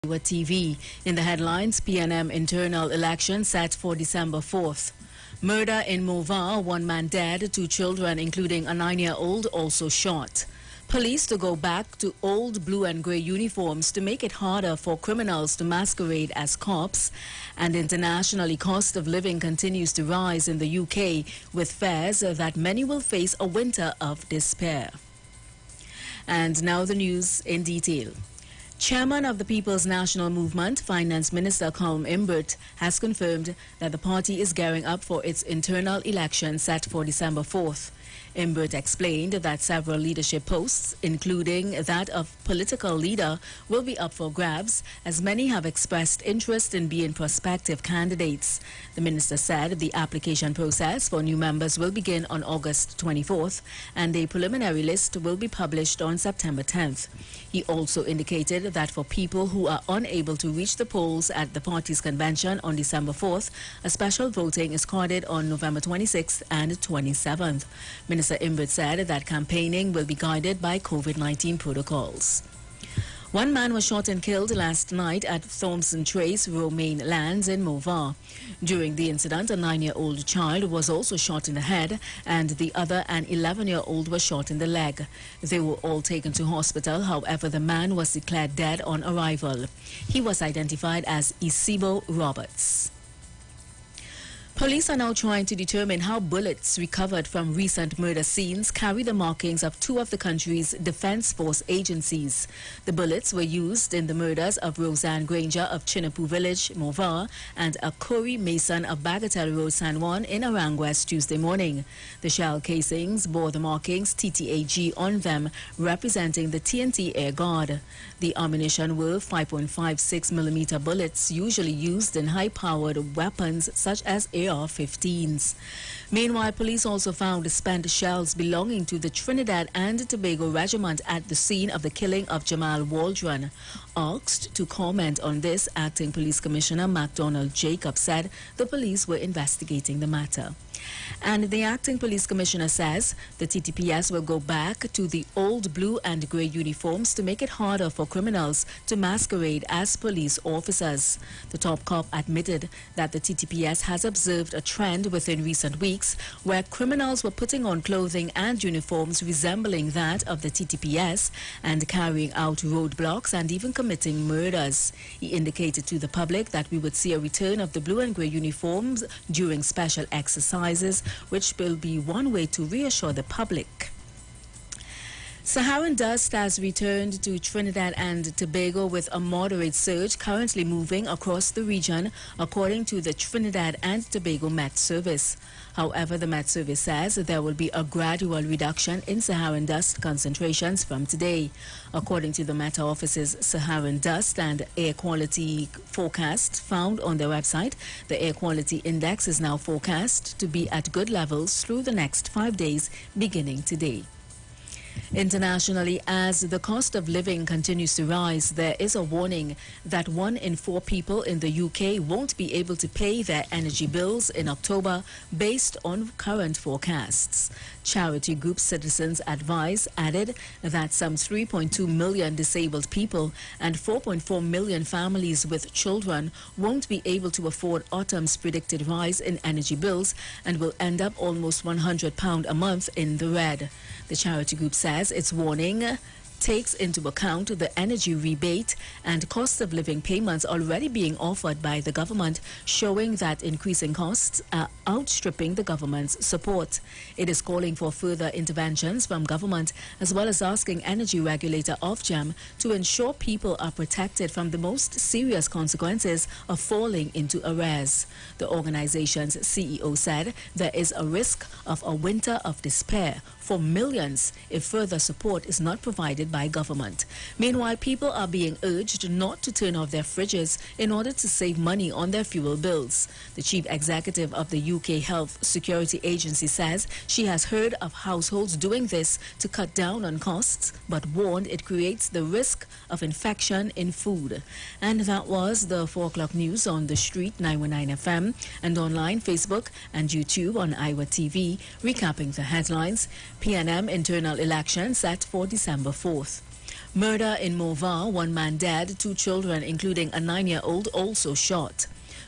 Iwer TV. In the headlines, PNM internal election set for December 4th. Murder in Mova, one man dead, 2 children including a 9-year-old also shot. Police to go back to old blue and grey uniforms to make it harder for criminals to masquerade as cops. And internationally, cost of living continues to rise in the UK, with fears that many will face a winter of despair. And now the news in detail. Chairman of the People's National Movement, Finance Minister Iwer, has confirmed that the party is gearing up for its internal election set for December 4th. Iwer explained that several leadership posts, including that of political leader, will be up for grabs, as many have expressed interest in being prospective candidates. The minister said the application process for new members will begin on August 24th, and a preliminary list will be published on September 10th. He also indicated that for people who are unable to reach the polls at the party's convention on December 4th, a special voting is carded on November 26th and 27th. Minister Iwer said that campaigning will be guided by COVID-19 protocols. One man was shot and killed last night at Thompson Trace, Romaine Lands in Mova. During the incident, a 9-year-old child was also shot in the head, and the other, an 11-year-old, was shot in the leg. They were all taken to hospital. However, the man was declared dead on arrival. He was identified as Isibo Roberts. Police are now trying to determine how bullets recovered from recent murder scenes carry the markings of 2 of the country's defense force agencies. The bullets were used in the murders of Roseanne Granger of Chinapoo Village, Mova, and Akori Mason of Bagatelle Road, San Juan in Aranguez Tuesday morning. The shell casings bore the markings TTAG on them, representing the TNT Air Guard. The ammunition were 5.56mm bullets, usually used in high-powered weapons such as AR-15s. Meanwhile, police also found spent shells belonging to the Trinidad and Tobago Regiment at the scene of the killing of Jamal Waldron. Asked to comment on this, Acting Police Commissioner MacDonald Jacob said the police were investigating the matter. And the Acting Police Commissioner says the TTPS will go back to the old blue and grey uniforms to make it harder for criminals to masquerade as police officers. The top cop admitted that the TTPS has observed a trend within recent weeks where criminals were putting on clothing and uniforms resembling that of the TTPS and carrying out roadblocks and even committing murders. He indicated to the public that we would see a return of the blue and grey uniforms during special exercises, which will be one way to reassure the public. Saharan dust has returned to Trinidad and Tobago with a moderate surge currently moving across the region, according to the Trinidad and Tobago Met Service. However, the Met Service says there will be a gradual reduction in Saharan dust concentrations from today. According to the Met Office's Saharan dust and air quality forecast found on their website, the air quality index is now forecast to be at good levels through the next 5 days, beginning today. Internationally, as the cost of living continues to rise, there is a warning that 1 in 4 people in the UK won't be able to pay their energy bills in October based on current forecasts. Charity group Citizens Advice added that some 3.2 million disabled people and 4.4 million families with children won't be able to afford autumn's predicted rise in energy bills and will end up almost £100 a month in the red. The charity group says its warning takes into account the energy rebate and cost of living payments already being offered by the government, showing that increasing costs are outstripping the government's support. It is calling for further interventions from government, as well as asking energy regulator Ofgem to ensure people are protected from the most serious consequences of falling into arrears. The organization's CEO said there is a risk of a winter of despair for millions if further support is not provided by government. Meanwhile, people are being urged not to turn off their fridges in order to save money on their fuel bills. The chief executive of the UK Health Security Agency says she has heard of households doing this to cut down on costs, but warned it creates the risk of infection in food. And that was the 4 o'clock news on the street 919 FM and online, Facebook and YouTube on Iwer TV, recapping the headlines. PNM internal election set for December 4th. Murder in Morval, one man dead, 2 children, including a 9-year-old, also shot.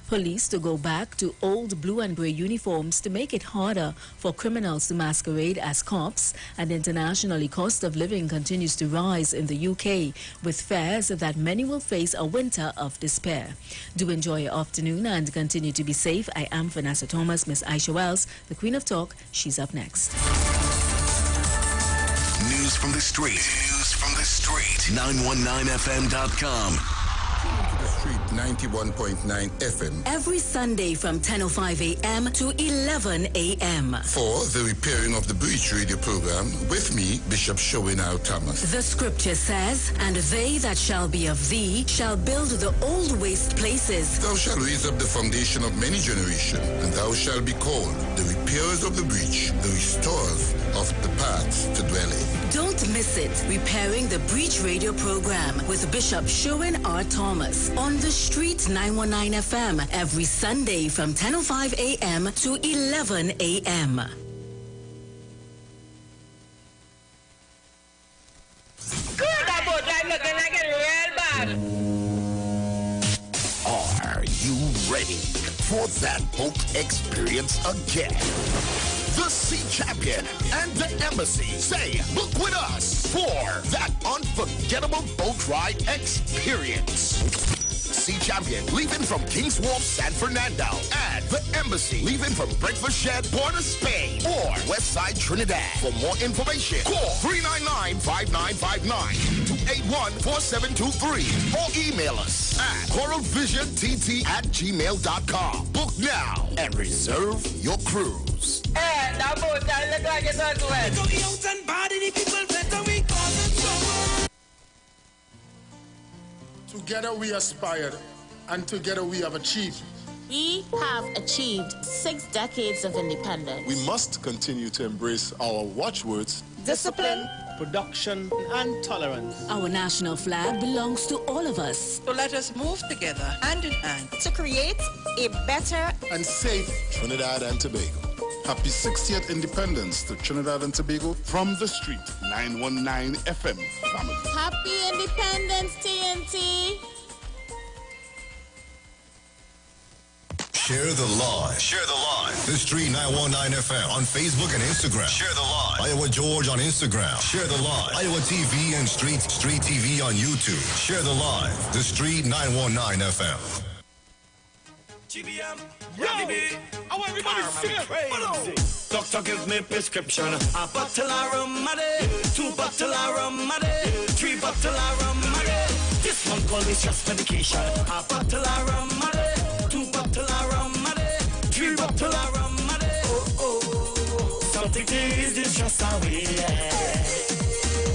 Police to go back to old blue and grey uniforms to make it harder for criminals to masquerade as cops, and internationally cost of living continues to rise in the UK, with fears that many will face a winter of despair. Do enjoy your afternoon and continue to be safe. I am Vanessa Thomas. Miss Aisha Wells, the Queen of Talk. She's up next. News from the street. News from the street. 919fm.com. Street 91.9 FM. Every Sunday from 10:05 a.m. to 11 a.m. For the Repairing of the Breach radio program with me, Bishop Showinau Thomas. The scripture says, "And they that shall be of thee shall build the old waste places. Thou shalt raise up the foundation of many generations, and thou shalt be called the repairers of the breach, the restorers of the paths to dwell in." Don't miss it. Repairing the Breach radio program with Bishop Sherwin R. Thomas on the Street 919 FM every Sunday from 10:05 a.m. to 11 a.m. Good about that looking like a real bad. Are you ready for that boat experience again? The Sea Champion and the Embassy say, book with us for that unforgettable boat ride experience. Sea Champion leaving from King's Wharf, San Fernando, and the Embassy leaving from Breakfast Shed, Port of Spain, or Westside Trinidad. For more information, call 399-5959 to 814723 or email us at coralvisiontt@gmail.com. Book now and reserve your cruise. Hey, that boat I look like it's as well. Together we aspired, and together we have achieved. We have achieved 6 decades of independence. We must continue to embrace our watchwords: discipline, production, and tolerance. Our national flag belongs to all of us. So let us move together, hand in hand, to create a better And safe Trinidad and Tobago. happy 60th independence to Trinidad and Tobago from the Street 919 FM family. Happy Independence, TNT. Share the live. Share the live. The Street 919 FM on Facebook and Instagram. Share the live. Iowa George on Instagram. Share the live. Iowa TV and Street TV on YouTube. Share the live. The Street 919 FM. GBM, yo, I want everybody to sing it. Doctor give me prescription. A bottle of rum a day, 2 bottles of rum a day, 3 bottles of rum a day. This one called is just medication. A bottle of rum a day, 2 bottles of rum a day, 3 bottles of rum a day. Oh, oh, something is just a way.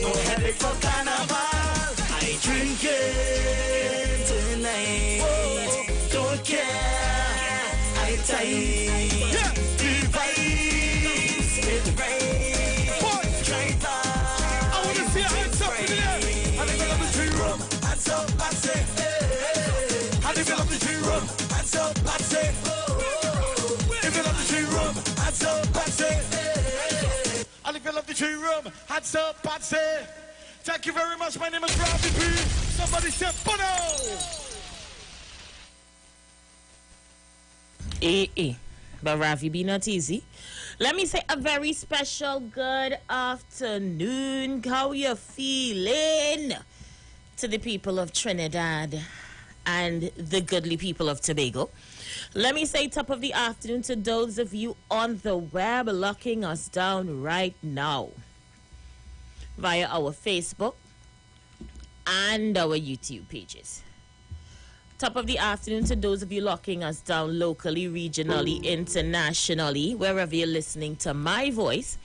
No headache for carnival. I drink it tonight. Don't care. Tight. Yeah. Device with rain. Driver. I want to see your hands up in the air. And if you love the tree rum, hands up, that's it. And if you love the tree rum, hands up, that's it. If you love the tree rum, hands up, that's it. And if you love the tree rum, hands up, that's it. Thank you very much. My name is Ravi P. Somebody said Bono. But Ravi, be not easy. Let me say a very special good afternoon. How you feeling? To the people of Trinidad and the goodly people of Tobago. Let me say top of the afternoon to those of you on the web locking us down right now via our Facebook and our YouTube pages. Top of the afternoon to those of you locking us down locally, regionally, internationally, wherever you're listening to my voice.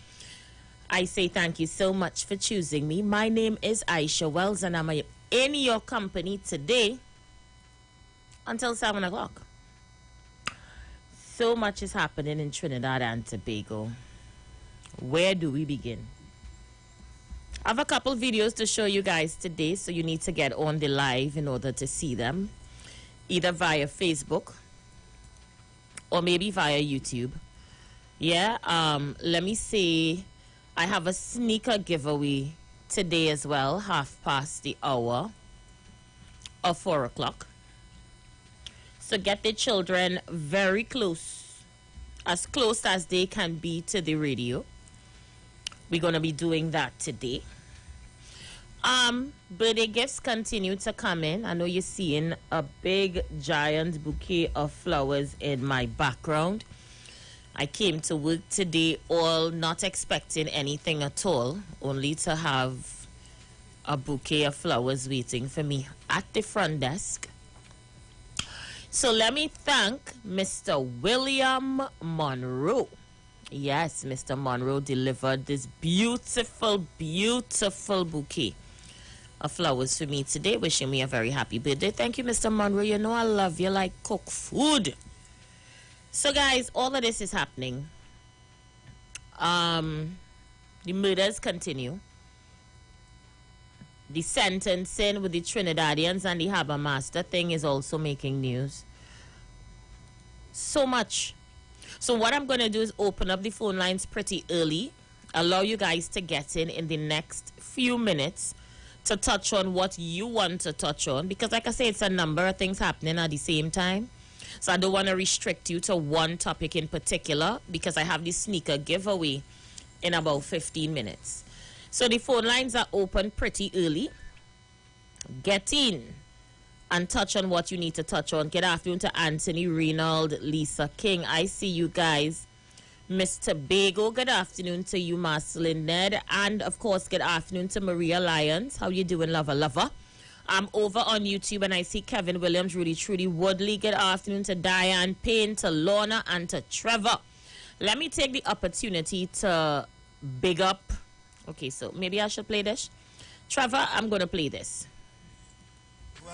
I say thank you so much for choosing me. My name is Aisha Wells, and I'm in your company today until 7 o'clock. So much is happening in Trinidad and Tobago. Where do we begin? I have a couple videos to show you guys today, so you need to get on the live in order to see them, either via Facebook or maybe via YouTube. Yeah, let me see. I have a sneaker giveaway today as well, 4:30 of 4 o'clock. So get the children very close as they can be to the radio. We're going to be doing that today. Birthday gifts continue to come in. I know you're seeing a big, giant bouquet of flowers in my background. I came to work today all not expecting anything at all, only to have a bouquet of flowers waiting for me at the front desk. So let me thank Mr. William Monroe. Yes, Mr. Monroe delivered this beautiful, beautiful bouquet of flowers for me today, wishing me a very happy birthday. Thank you, Mr. Monroe. You know I love you like cook food. So, guys, all of this is happening. The murders continue. The sentencing with the Trinidadians and the Harbour Master thing is also making news. So much. So what I'm going to do is open up the phone lines pretty early, allow you guys to get in the next few minutes to touch on what you want to touch on, because like I say, it's a number of things happening at the same time. So I don't want to restrict you to one topic in particular, because I have the sneaker giveaway in about 15 minutes. So the phone lines are open pretty early. Get in and touch on what you need to touch on. Good afternoon to Anthony, Reynald, Lisa King. I see you guys. Mr. Bago, good afternoon to you, Marceline Ned. And, of course, good afternoon to Maria Lyons. How you doing, lover? I'm over on YouTube and I see Kevin Williams, Rudy Trudy Woodley. Good afternoon to Diane Payne, to Lorna, and to Trevor. Let me take the opportunity to big up. Okay, so maybe I should play this. Trevor, I'm going to play this. You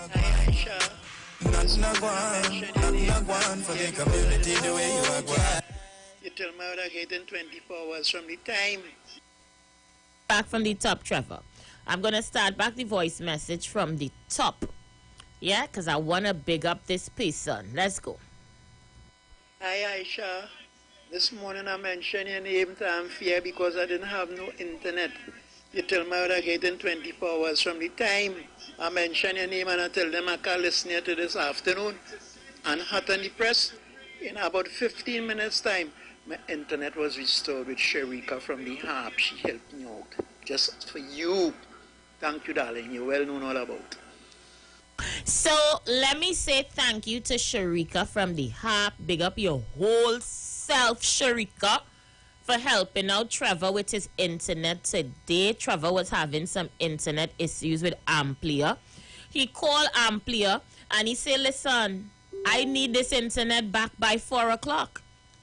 tell me what I get in 24 hours from the time. Back from the top, Trevor. I'm going to start back the voice message from the top. Yeah, because I want to big up this person. Let's go. Hi, Aisha. This morning I mentioned your name to Amphia because I didn't have no internet. You tell me what I get in 24 hours from the time. I mention your name and I tell them I can listen here to this afternoon. And hot on the press, in about 15 minutes time, my internet was restored with Sharika from the Harp. She helped me out. Just for you. Thank you, darling. You're well known all about. So let me say thank you to Sharika from the Harp. Big up your whole self, Sharika, for helping out Trevor with his internet today. Trevor was having some internet issues with Amplia. He called Amplia and he said, listen, I need this internet back by 4 o'clock.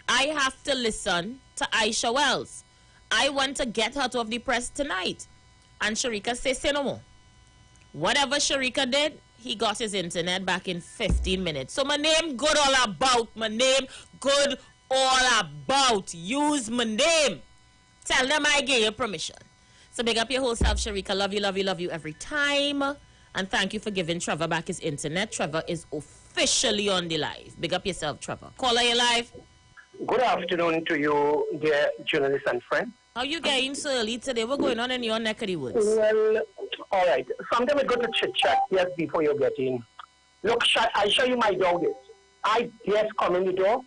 I have to listen to Aisha Wells. I want to get her out of the press tonight. And Sharika says, say no more. Whatever Sharika did, he got his internet back in 15 minutes. So my name good all about. My name good all about. Use my name. Tell them I gave you permission. So big up your whole self, Sharika. Love you every time. And thank you for giving Trevor back his internet. Trevor is officially on the live. Big up yourself, Trevor. Caller, you live. Good afternoon to you, dear journalist and friend. How you getting so early today? What's going on in your neck of the woods? Well, all right. Sometimes we go to chit-chat just before you get in. Look, I'll show you my dog is. I just come in the door.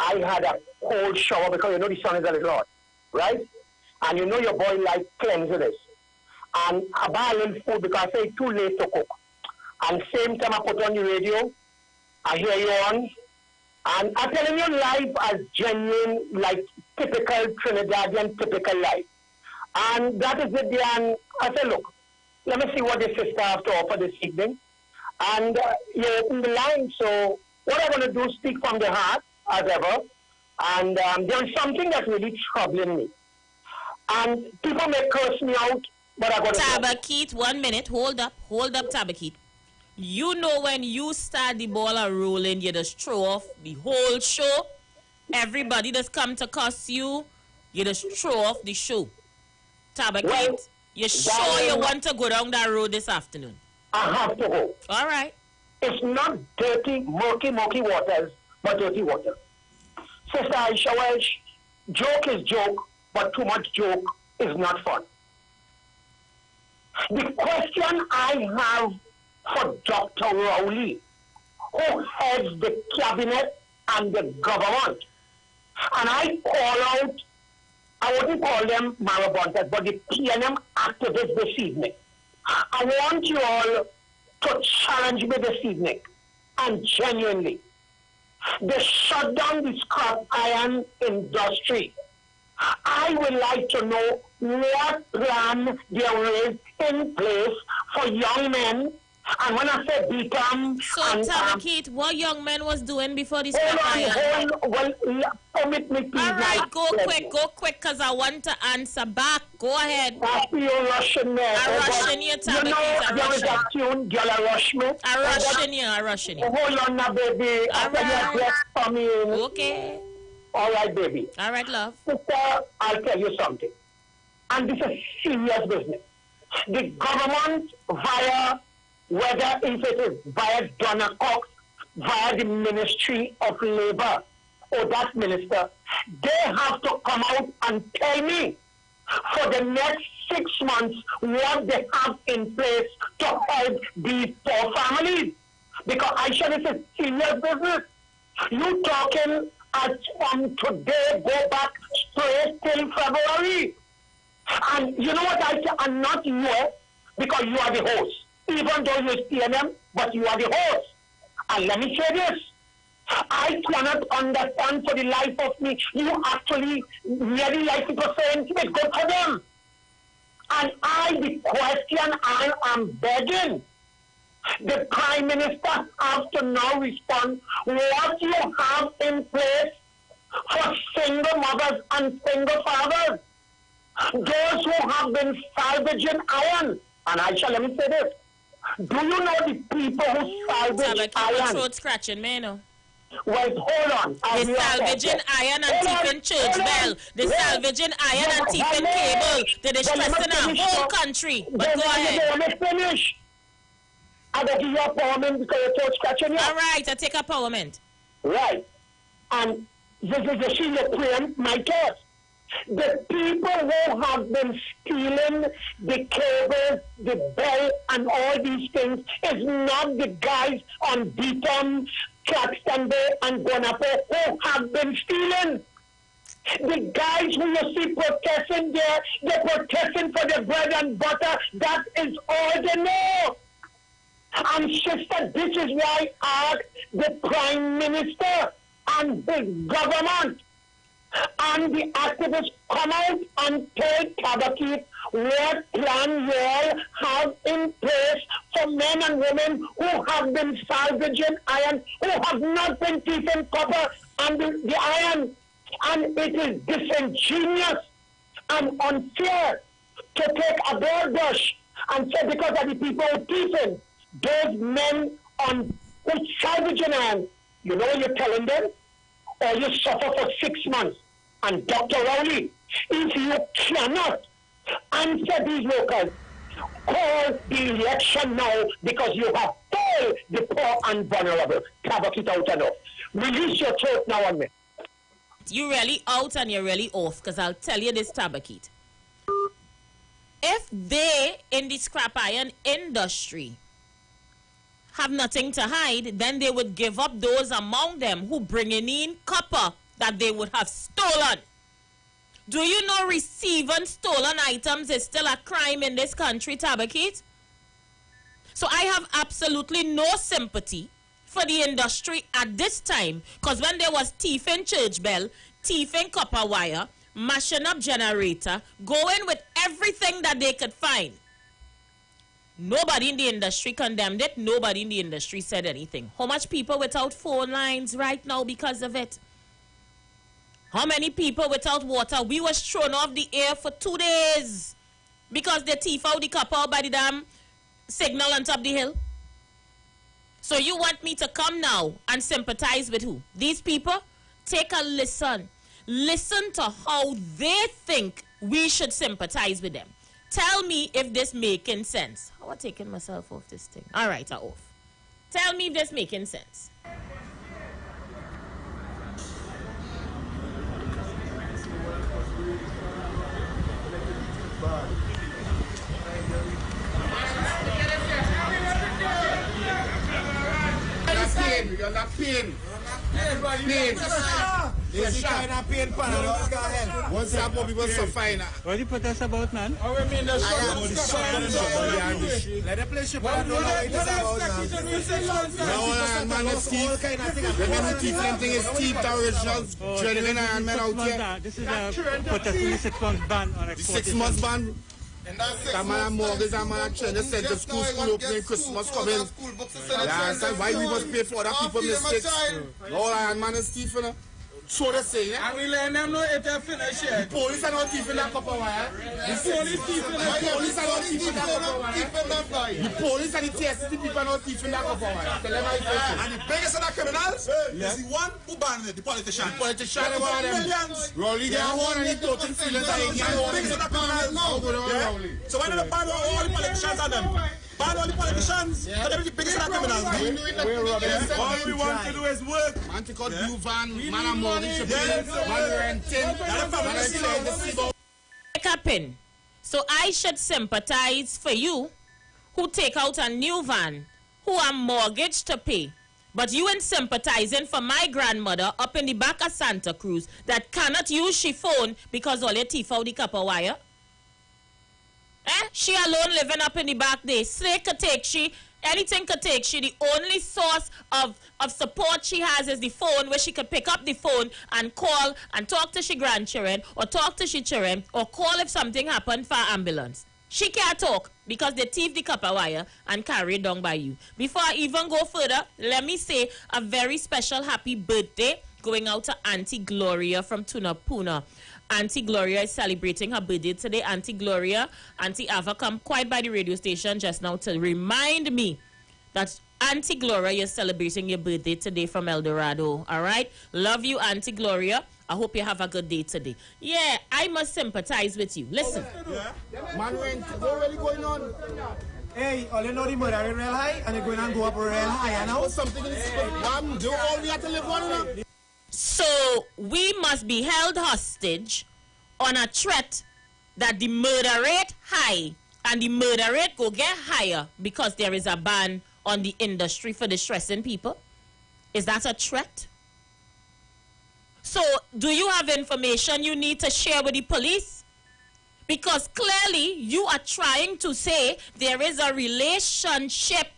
I had a cold shower because you know the sun is a little hot, right? And you know your boy like cleanliness. And I buy a little food because I say it's too late to cook. And same time I put on the radio, I hear you on. And I'm telling you life as genuine, like typical Trinidadian, typical life. And that is it there. And I said, look, let me see what this sister has to offer this evening. And you're open the line. So what I'm going to do is speak from the heart, as ever. And there's something that's really troubling me. And people may curse me out, but I got to... Tabakit, 1 minute. Hold up, Tabakit. You know when you start the ball a rolling, you just throw off the whole show. Everybody that's come to cuss you, you just throw off the show. Tabakit, well, you sure you want to go down that road this afternoon? I have to go. All right. It's not dirty, murky waters, but dirty water. Sister Aisha Welsh, joke is joke, but too much joke is not fun. The question I have for Dr. Rowley, who heads the cabinet and the government, and I call out, I wouldn't call them marabuntas, but the PNM activists this evening. I want you all to challenge me this evening, and genuinely, they shut down the scrap iron industry. I would like to know what plan there is in place for young men. And when I say become... So, Tabakit, what young men was doing before this scrap iron? Permit me, please. All right, go quick, because I want to answer back. Go ahead. You're rushing me. I'm rushing you, Tabakit. You know, there is a tune, girl, I rush me. I'm rushing you. Hold on now, baby. All right. For me. Okay. All right, baby. All right, love. Sister, I'll tell you something. And this is serious business. The government, whether if it is via Donna Cox, via the Ministry of Labor, or that minister, they have to come out and tell me for the next 6 months what they have in place to help these poor families. Because I should this is serious business. You talking as from today, go back straight till February. And you know what I say? I'm not you, because you are the host. Even though you're PNM, but you are the host. And let me say this. I cannot understand for the life of me. You actually really like people saying it's good for them. And the question I am begging, the Prime Minister has to now respond what you have in place for single mothers and single fathers. Those who have been salvaging iron. And let me say this. Do you know the people who salvage iron? Throat scratching, man. Well, hold on. The salvaging iron and thieving church bell. The salvaging iron and thieving cable. They're distressing our whole country. But go ahead. Let me finish. I got to give you a empowerment because you're throat scratching. All right, I take empowerment. Right. And this is the senior preempt my case. The people who have been stealing the cables, the bell, and all these things is not the guys on Beaton, Claxton Bay, and Guanapo who have been stealing. The guys who you see protesting there, they're protesting for the bread and butter. That is all they know. And sister, this is why I asked the Prime Minister and his government and the activists come out and tell Tabakit what plan you all have in place for men and women who have been salvaging iron, who have not been thieving copper and the iron. And it is disingenuous and unfair to take a broad brush and say because of the people who thieving, those men on who salvaging iron, you know what you're telling them? Or you suffer for 6 months. And Dr. Rowley, if you cannot answer these locals, call the election now because you have failed the poor and vulnerable. Tabak it out enough. Release your throat now on me. You're really out and you're really off because I'll tell you this, Tabakit. If they in the scrap iron industry have nothing to hide, then they would give up those among them who bringing in copper that they would have stolen. Do you know receiving stolen items is still a crime in this country, Tabakit? So I have absolutely no sympathy for the industry at this time, because when there was thieving church bell, thieving copper wire, mashing up generator, going with everything that they could find, nobody in the industry condemned it. Nobody in the industry said anything. How much people without phone lines right now because of it? How many people without water? We was thrown off the air for 2 days because they thief out the copper by the damn signal on top the hill. So you want me to come now and sympathize with who? These people? Take a listen. Listen to how they think we should sympathize with them. Tell me if this making sense. How am I taking myself off this thing? All right, I'm off. Tell me if this making sense. pain. You're not pain. Pain. Is kind of pain, pan? What's up, Bobby? What's so fine? What do you put us about, man? Oh, we mean the let the place you put no, it is about no, man, it's Steve. The different thing is Steve, the original genuine and man out here. This is a potentially 6 months ban on exportation. 6 months ban. That man mortgage and man trying to send to school opening, Christmas coming. Yeah, why we must pay for other people's mistakes? No, man is Steve, you know. So they say, yeah? And we let them know if they finish it. The police are not thief in that copper wire. The police thief in that police are not thief in that copper wire. The police and the TSC people are not thief in that copper wire. Tell them how it is. And the biggest of the criminals is the one who banned it, the politician. The politician, one of them. Millions. Rolly, they are one and the total feelings are in the biggest of the criminals now. So why don't they ban all the politicians on them? Ban all the politicians. So they're the biggest of the criminals. All we want to do is work. Man, to cut new van, man, and mortgage, man, renting, Captain, so I should sympathize for you who take out a new van, who are mortgaged to pay. But you ain't sympathizing for my grandmother up in the back of Santa Cruz that cannot use she phone because all your teeth out the copper wire. She alone living up in the back there. Slay could take she, anything could take she. The only source of support she has is the phone, where she could pick up the phone and call and talk to she grandchildren or talk to she children or call if something happened for ambulance. She can't talk because they thief the copper wire and carry it down by you. Before I even go further, let me say a very special happy birthday going out to Auntie Gloria from Tunapuna. Auntie Gloria is celebrating her birthday today. Auntie Gloria, Auntie Ava come quite by the radio station just now to remind me that Auntie Gloria is celebrating your birthday today from El Dorado. All right? Love you, Auntie Gloria. I hope you have a good day today. Yeah, I must sympathize with you. Listen. Man, what really going on? Hey, all you know the murder is real high and they're going to go up real high. And now something in this man, do all we have to live on. So we must be held hostage on a threat that the murder rate high and the murder rate go get higher because there is a ban on the industry for distressing people. Is that a threat? So do you have information you need to share with the police? Because clearly you are trying to say there is a relationship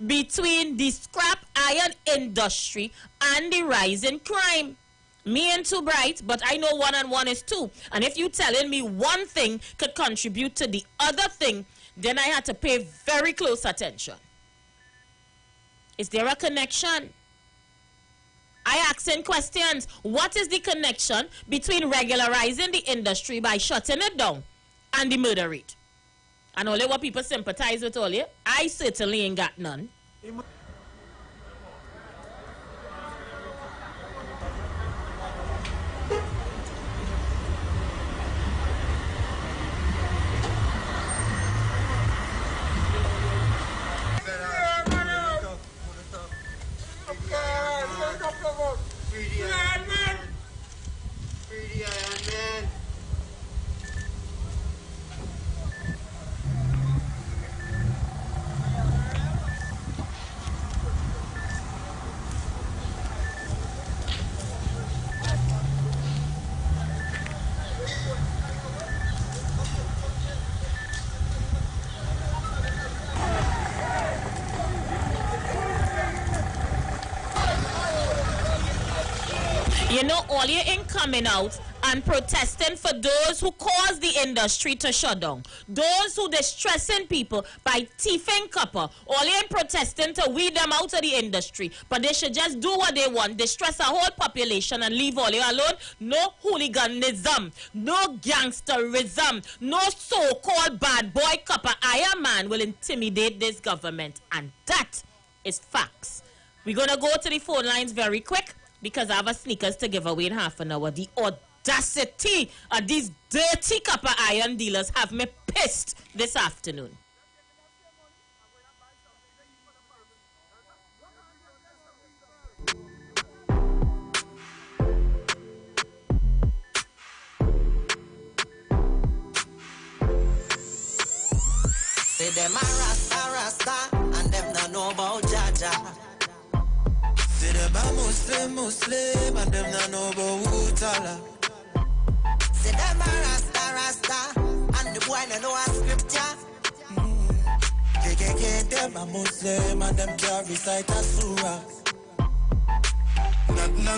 between the scrap iron industry and the rise in crime. Me ain't too bright, but I know 1 and 1 is 2. And if you telling me one thing could contribute to the other thing, then I had to pay very close attention. Is there a connection? I asking questions. What is the connection between regularizing the industry by shutting it down and the murder rate? And only what people sympathize with all you, I certainly ain't got none. You know, all you ain't coming out and protesting for those who cause the industry to shut down. Those who distressing people by thieving copper. All you ain't protesting to weed them out of the industry. But they should just do what they want. Distress a whole population and leave all you alone. No hooliganism. No gangsterism. No so-called bad boy copper iron man will intimidate this government. And that is facts. We're going to go to the phone lines very quick, because I have a sneakers to give away in half an hour. The audacity of these dirty copper iron dealers have me pissed this afternoon. Say them a rasta, and them don't know about Jaja. them Muslim and them not know about who tala. Say them a Rasta, and the boy no know a scripture. Them a Muslim and them can't recite a surah. Nothing a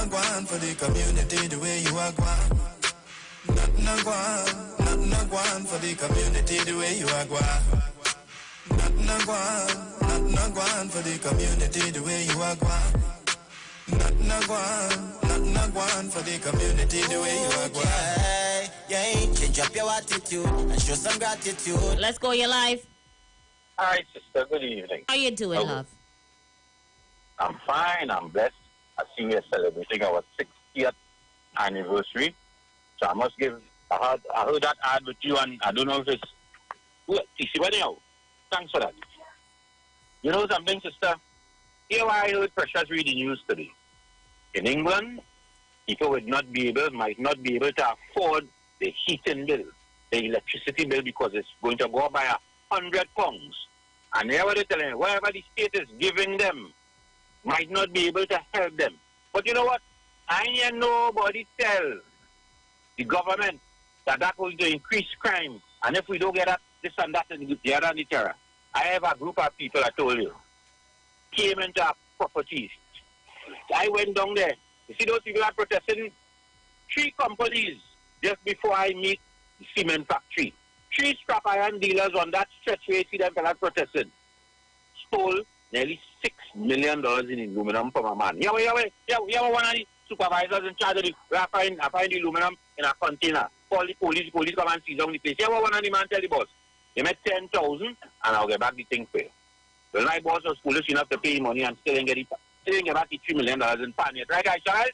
gwan for the community the way you are gwan. Nothing a gwan for the community the way you are gwan. Nothing a gwan for the community the way you are gwan. Nothing a gwan for the community the way you are gwan. Yeah, change up your attitude and show some gratitude. Let's go, you're live. Hi, sister. Good evening. How you doing, love? I'm fine. I'm blessed. I see you're celebrating our 60th anniversary. So I must give. I heard that ad with you, and I don't know if it's. Anyhow, thanks for that. You know something, sister? Here I heard Precious read the news today. In England, people might not be able to afford the heating bill, the electricity bill, because it's going to go up by £100. And they were telling me, whatever the state is giving them might not be able to help them. But you know what? I hear nobody tell the government that will increase crime. And if we don't get that, this and that, and the other and the terror. I have a group of people, I told you, came into our properties. I went down there. You see those people are protesting? 3 companies just before I meet the cement factory. 3 scrap iron dealers on that stretch where you see them protesting. Stole nearly $6 million in aluminum from a man. Yeah, one of the supervisors in charge of the, I find the aluminum in a container. Call the police come and seize on the place. Yeah, one of the man tell the boss, he made 10,000 and I'll get back the thing for you. Well, my boss was foolish enough to pay money and still didn't get back the $3 million in pan yet. Right, guys, child?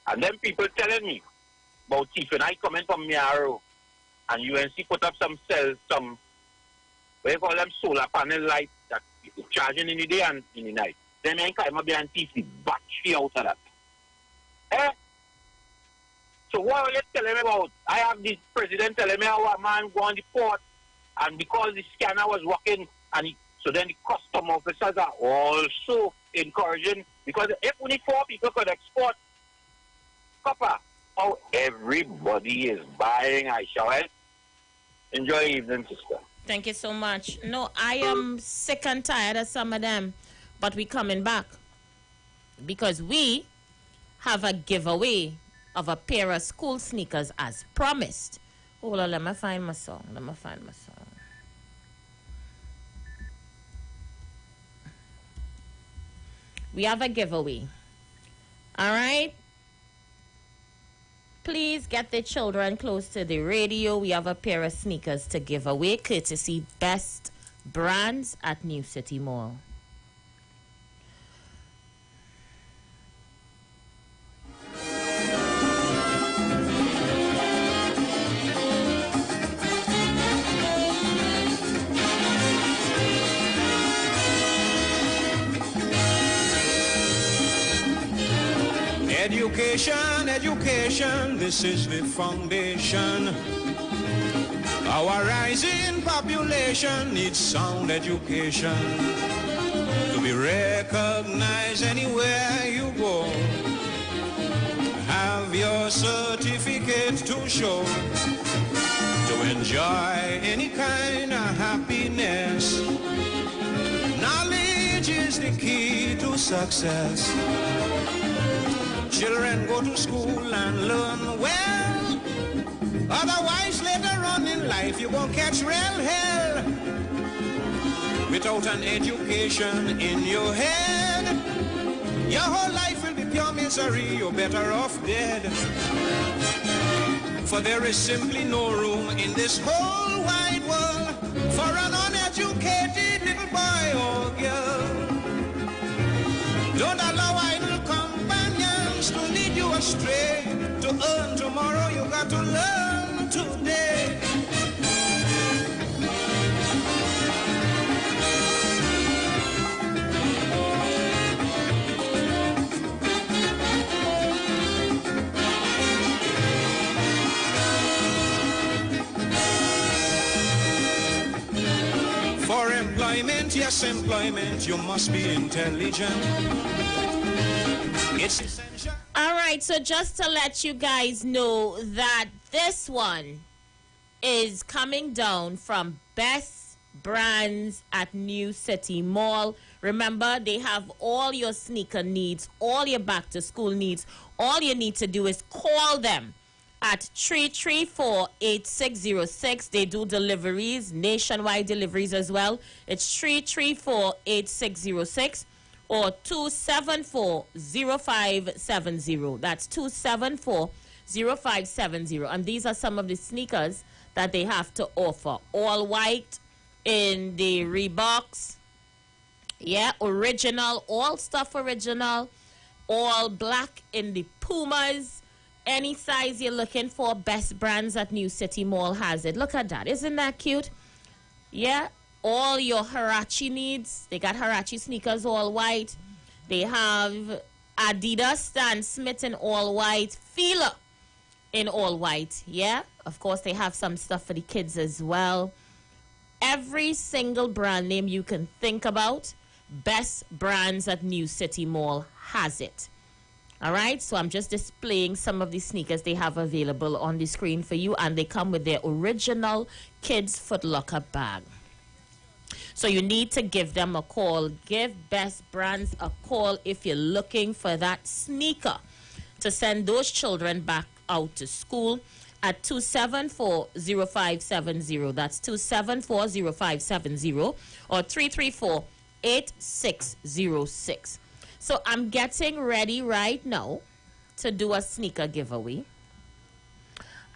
And then people telling me about thieving. I come in from Miaro and UNC put up some cells, what do you call them, solar panel lights that charging in the day and in the night. Then I come up and thief the battery out of that. Eh? So what are you telling me about? I have the president telling me how a man go on the port and because the scanner was working and so then the custom officers are also encouraging, because if only 4 people could export copper, how everybody is buying, I shall help. Enjoy your evening, sister. Thank you so much. No, I am sick and tired of some of them, but we coming back because we have a giveaway of a pair of school sneakers as promised. Hold on, let me find my song. We have a giveaway. All right? Please get the children close to the radio. We have a pair of sneakers to give away, courtesy Best Brands at New City Mall. Education, this is the foundation. Our rising population needs sound education to be recognized anywhere you go. Have your certificate to show, to enjoy any kind of happiness. Knowledge is the key to success. Children go to school and learn well. Otherwise, later on in life, you won't catch real hell. Without an education in your head, your whole life will be pure misery. You're better off dead. For there is simply no room in this whole wide world for an uneducated little boy or girl. Don't allow idle companions to lead you astray. To earn tomorrow, you got to learn today. For employment, you yes, employment, you must be intelligent. It's essential. All right, so just to let you guys know that this one is coming down from Best Brands at New City Mall. Remember, they have all your sneaker needs, all your back to school needs. All you need to do is call them at 334-8606. They do deliveries, nationwide deliveries as well. It's 334-8606 or 274-0570. That's 274-0570. And these are some of the sneakers that they have to offer. All white in the Reeboks. Yeah, original, all stuff original. All black in the Pumas. Any size you're looking for, Best Brands at New City Mall has it. Look at that. Isn't that cute? Yeah. All your Huarache needs. They got Huarache sneakers all white. They have Adidas Stan Smith in all white. Fila in all white. Yeah. Of course, they have some stuff for the kids as well. Every single brand name you can think about, Best Brands at New City Mall has it. All right, so I'm just displaying some of the sneakers they have available on the screen for you, and they come with their original Kids Foot Locker bag. So you need to give them a call. Give Best Brands a call if you're looking for that sneaker to send those children back out to school at 274-0570. That's 274-0570 or 334-8606. So I'm getting ready right now to do a sneaker giveaway.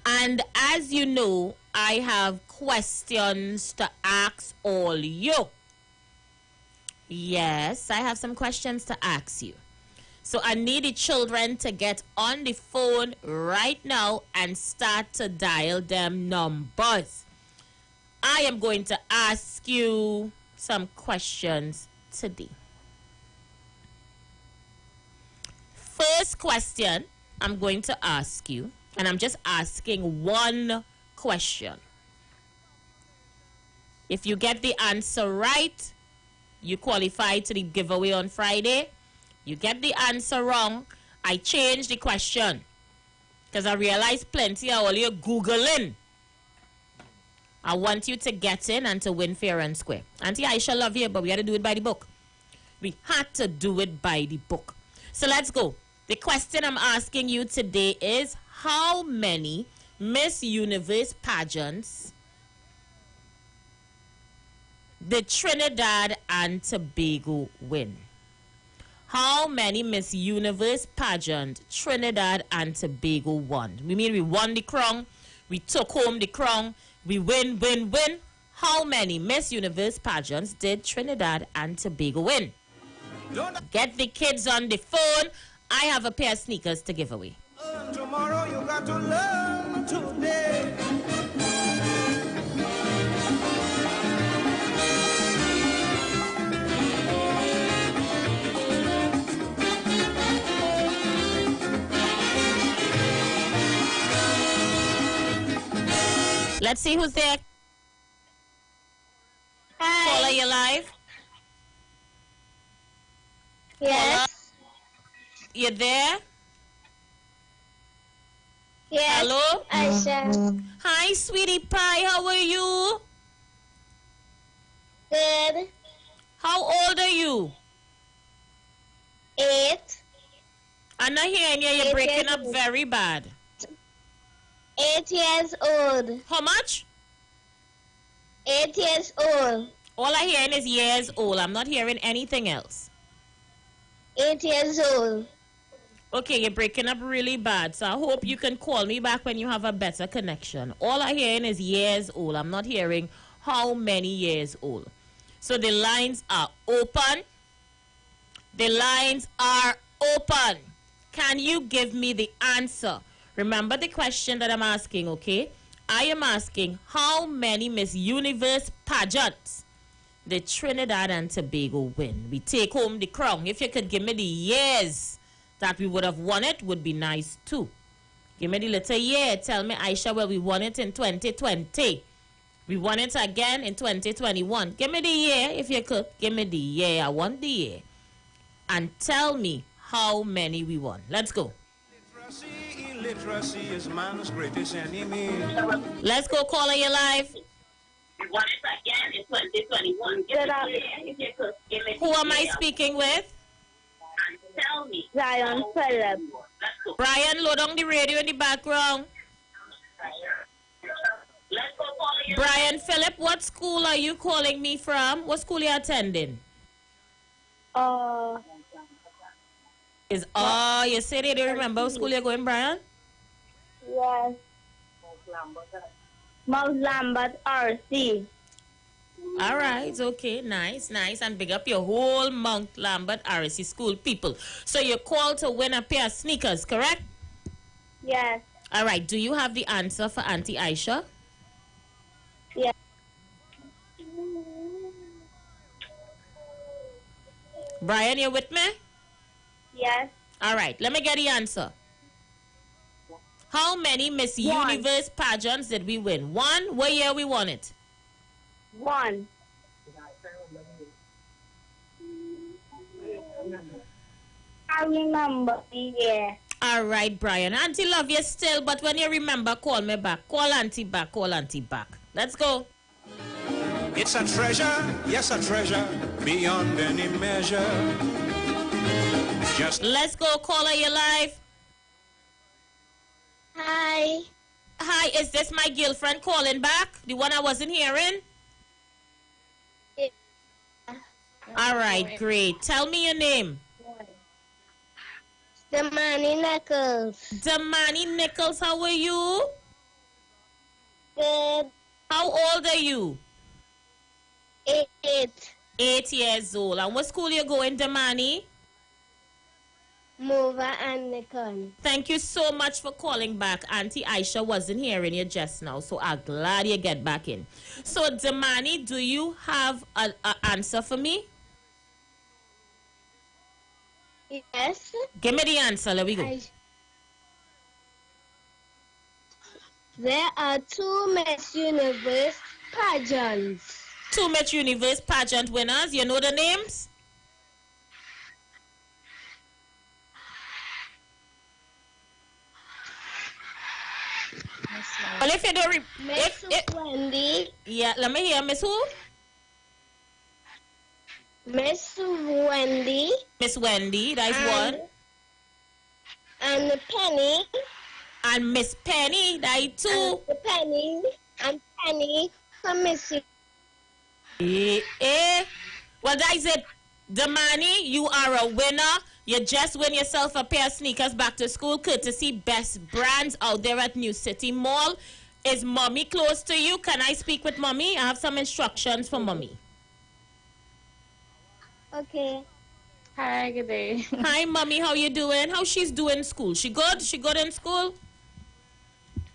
And as you know, I have questions to ask all you. Yes, I have some questions to ask you. So I need the children to get on the phone right now and start to dial them numbers. I am going to ask you some questions today. First question I'm going to ask you, and I'm just asking one question. If you get the answer right, you qualify to the giveaway on Friday. You get the answer wrong, I change the question. Because I realize plenty are all you Googling. I want you to get in and to win fair and square. Auntie Aisha love you, but we had to do it by the book. We had to do it by the book. So let's go. The question I'm asking you today is, how many Miss Universe pageants did Trinidad and Tobago win? How many Miss Universe pageant Trinidad and Tobago won? We mean we won the crown, we took home the crown, we win. How many Miss Universe pageants did Trinidad and Tobago win? Get the kids on the phone. I have a pair of sneakers to give away. Tomorrow you got to learn today. Let's see who's there. Hi. Caller, you live? Yes. Caller, you there? Yes. Hello? Aisha. Hi, sweetie pie. How are you? Good. How old are you? 8. I'm not hearing you. You're 8 breaking years up old. very bad. 8 years old. How much? 8 years old. All I hearing is years old. I'm not hearing anything else. 8 years old. Okay, you're breaking up really bad, so I hope you can call me back when you have a better connection. All I hearing is years old. I'm not hearing how many years old. So the lines are open. The lines are open. Can you give me the answer? Remember the question that I'm asking, okay? I am asking, how many Miss Universe pageants did Trinidad and Tobago win? We take home the crown. If you could give me the years that we would have won it, would be nice too. Give me the little year. Tell me, Aisha, well, we won it in 2020. We won it again in 2021. Give me the year if you could. Give me the year. I want the year. And tell me how many we won. Let's go. Illiteracy is man's greatest enemy. Let's go, caller, you live. We won it again in 2021. Who am I speaking with? Tell me. Brian Philip. Brian, load on the radio in the background. Brian Philip, what school are you calling me from? What school are you attending? You said you don't remember what school you're going, Brian? Yes. Mount Lambert RC. All right, okay, nice. And big up your whole Mount Lambert RC school people. So you called to win a pair of sneakers, correct? Yes. All right, do you have the answer for Auntie Aisha? Yes. Brian, you with me? Yes. All right, let me get the answer. How many Miss Universe pageants did we win? 1. What year we won it? 1. I remember the year. All right, Brian. Auntie love you still, but when you remember, call me back. Call Auntie back. Let's go. It's a treasure, yes, a treasure beyond any measure. Let's go, caller, you live. Hi. Hi, is this my girlfriend calling back? The one I wasn't hearing? Yeah. All right, great. Tell me your name. Damani Nichols. Damani Nichols, how are you? Good. How old are you? 8. 8 years old. And what school you going, Damani? Mover and Nikon. Thank you so much for calling back. Auntie Aisha wasn't hearing you just now, so I'm glad you get back in. So, Damani, do you have an answer for me? Yes. Give me the answer. Let me go. There are 2 Miss Universe pageants. 2 Miss Universe pageant winners. You know the names? Well, if you don't... Miss Wendy. Yeah, let me hear. Miss who? Miss Wendy. Miss Wendy, that's one. And Penny. And Miss Penny, that's 2. And Penny from Missy. Well, that's it. Damani, you are a winner. You just win yourself a pair of sneakers back to school, courtesy Best Brands out there at New City Mall. Is Mommy close to you? Can I speak with Mommy? I have some instructions for Mommy. Okay. Hi, good day. Hi, Mommy. How you doing? How she's doing in school? She good? She good in school?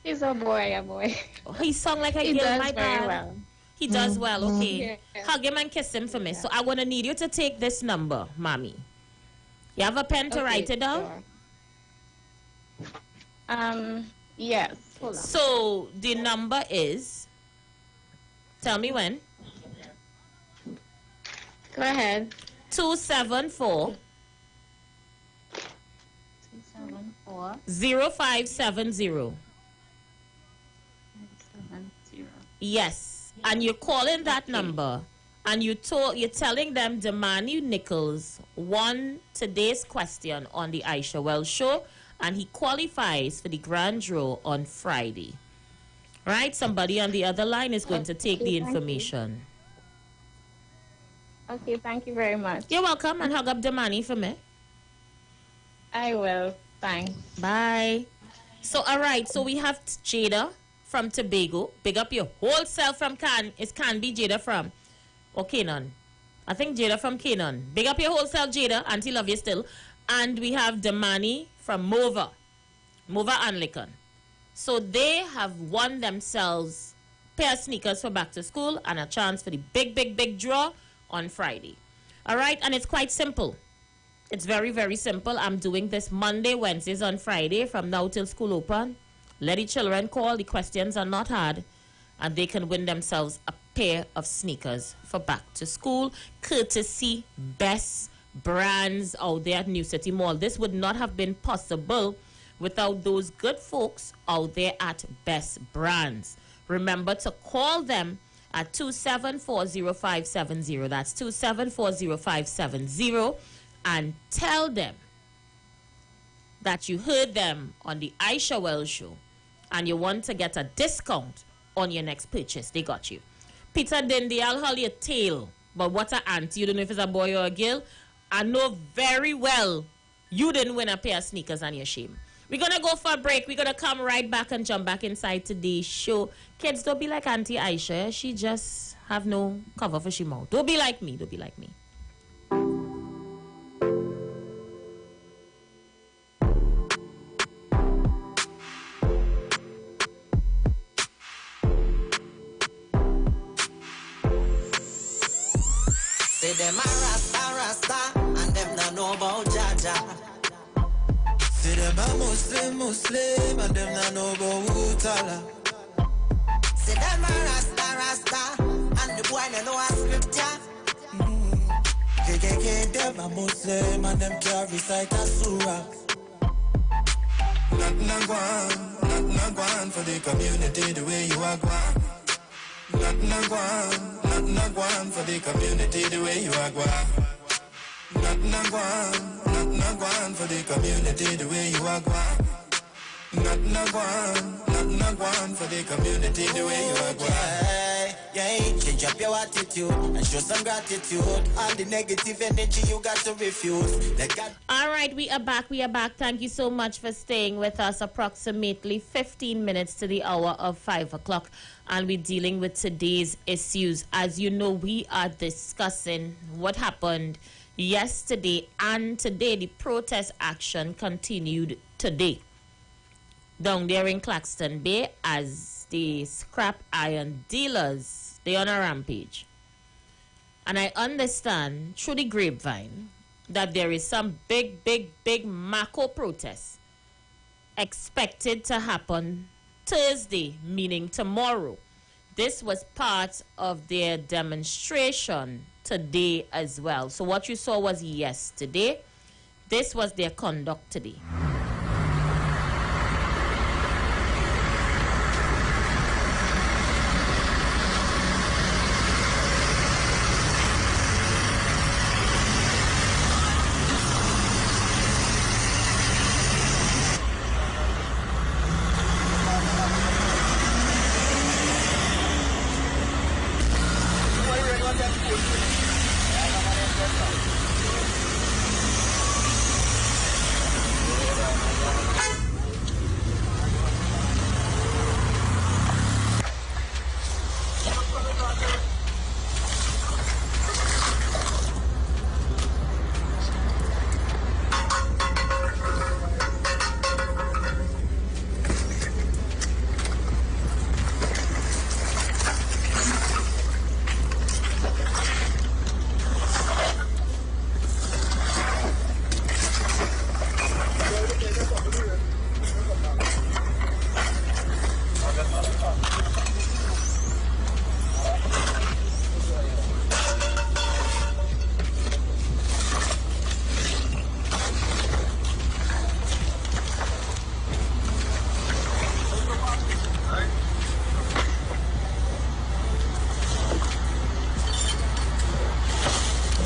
He's a boy, Oh, he sound like a he girl, does my very bad. well. He does well, okay. Yeah. Hug him and kiss him for me. So I want to need you to take this number, Mommy. You have a pen to write it down? Sure. Yes. Hold on. So the number is, tell me when. Go ahead. 274 0570. Yes, and you're calling that number, and you're telling them Damani Nichols won today's question on the Aisha Wells Show, and he qualifies for the grand draw on Friday. Right? Somebody on the other line is going to take the information. Okay, thank you very much. You're welcome, and hug up Damani for me. I will. Thanks. Bye. So, all right. So we have Jada from Tobago. Big up your whole self from Canby, Jada from? Or Canaan? I think Jada from Canaan. Big up your whole self, Jada. Auntie love you still. And we have Damani from Mova Anglican. So they have won themselves a pair of sneakers for back to school and a chance for the big draw on Friday. All right. And it's quite simple. It's very, very simple. I'm doing this Monday, Wednesdays, on Friday from now till school open. Let the children call. The questions are not hard. and they can win themselves a pair of sneakers for back to school, courtesy Best Brands out there at New City Mall. This would not have been possible without those good folks out there at Best Brands. Remember to call them at 2740570. That's 2740570, and tell them that you heard them on the Aisha Wells show and you want to get a discount on your next purchase. They got you. Peter Dindy, I'll hold your tail, but what a auntie. You don't know if it's a boy or a girl. I know very well you didn't win a pair of sneakers and you're shame. We're going to go for a break. We're going to come right back and jump back inside today's show. Kids, don't be like Auntie Aisha. She just have no cover for she mouth. Don't be like me. Don't be like me. Say them a rasta, and them no know about Jaja. Say them a Muslim, and them no know about Utala. Say them a rasta, and the boy no know a scripture. KKK, them a Muslim, and them can't recite a surah. Nothing a gone for the community the way you are gone. Nothing a gone for the community the way you are gone. Nothing a gone for the community the way you are gone. Nothing a gone for the community the way you are gone. Yeah, change up your attitude and show some gratitude. All the negative energy you got to refuse. All right, we are back. Thank you so much for staying with us. Approximately 15 minutes to the hour of 5 o'clock. And we're dealing with today's issues. As you know, we are discussing what happened yesterday and today. The protest action continued today down there in Claxton Bay as the scrap iron dealers, they're on a rampage. And I understand through the grapevine that there is some big macro protest expected to happen Thursday, meaning tomorrow. This was part of their demonstration today as well. So what you saw was yesterday. This was their conduct today.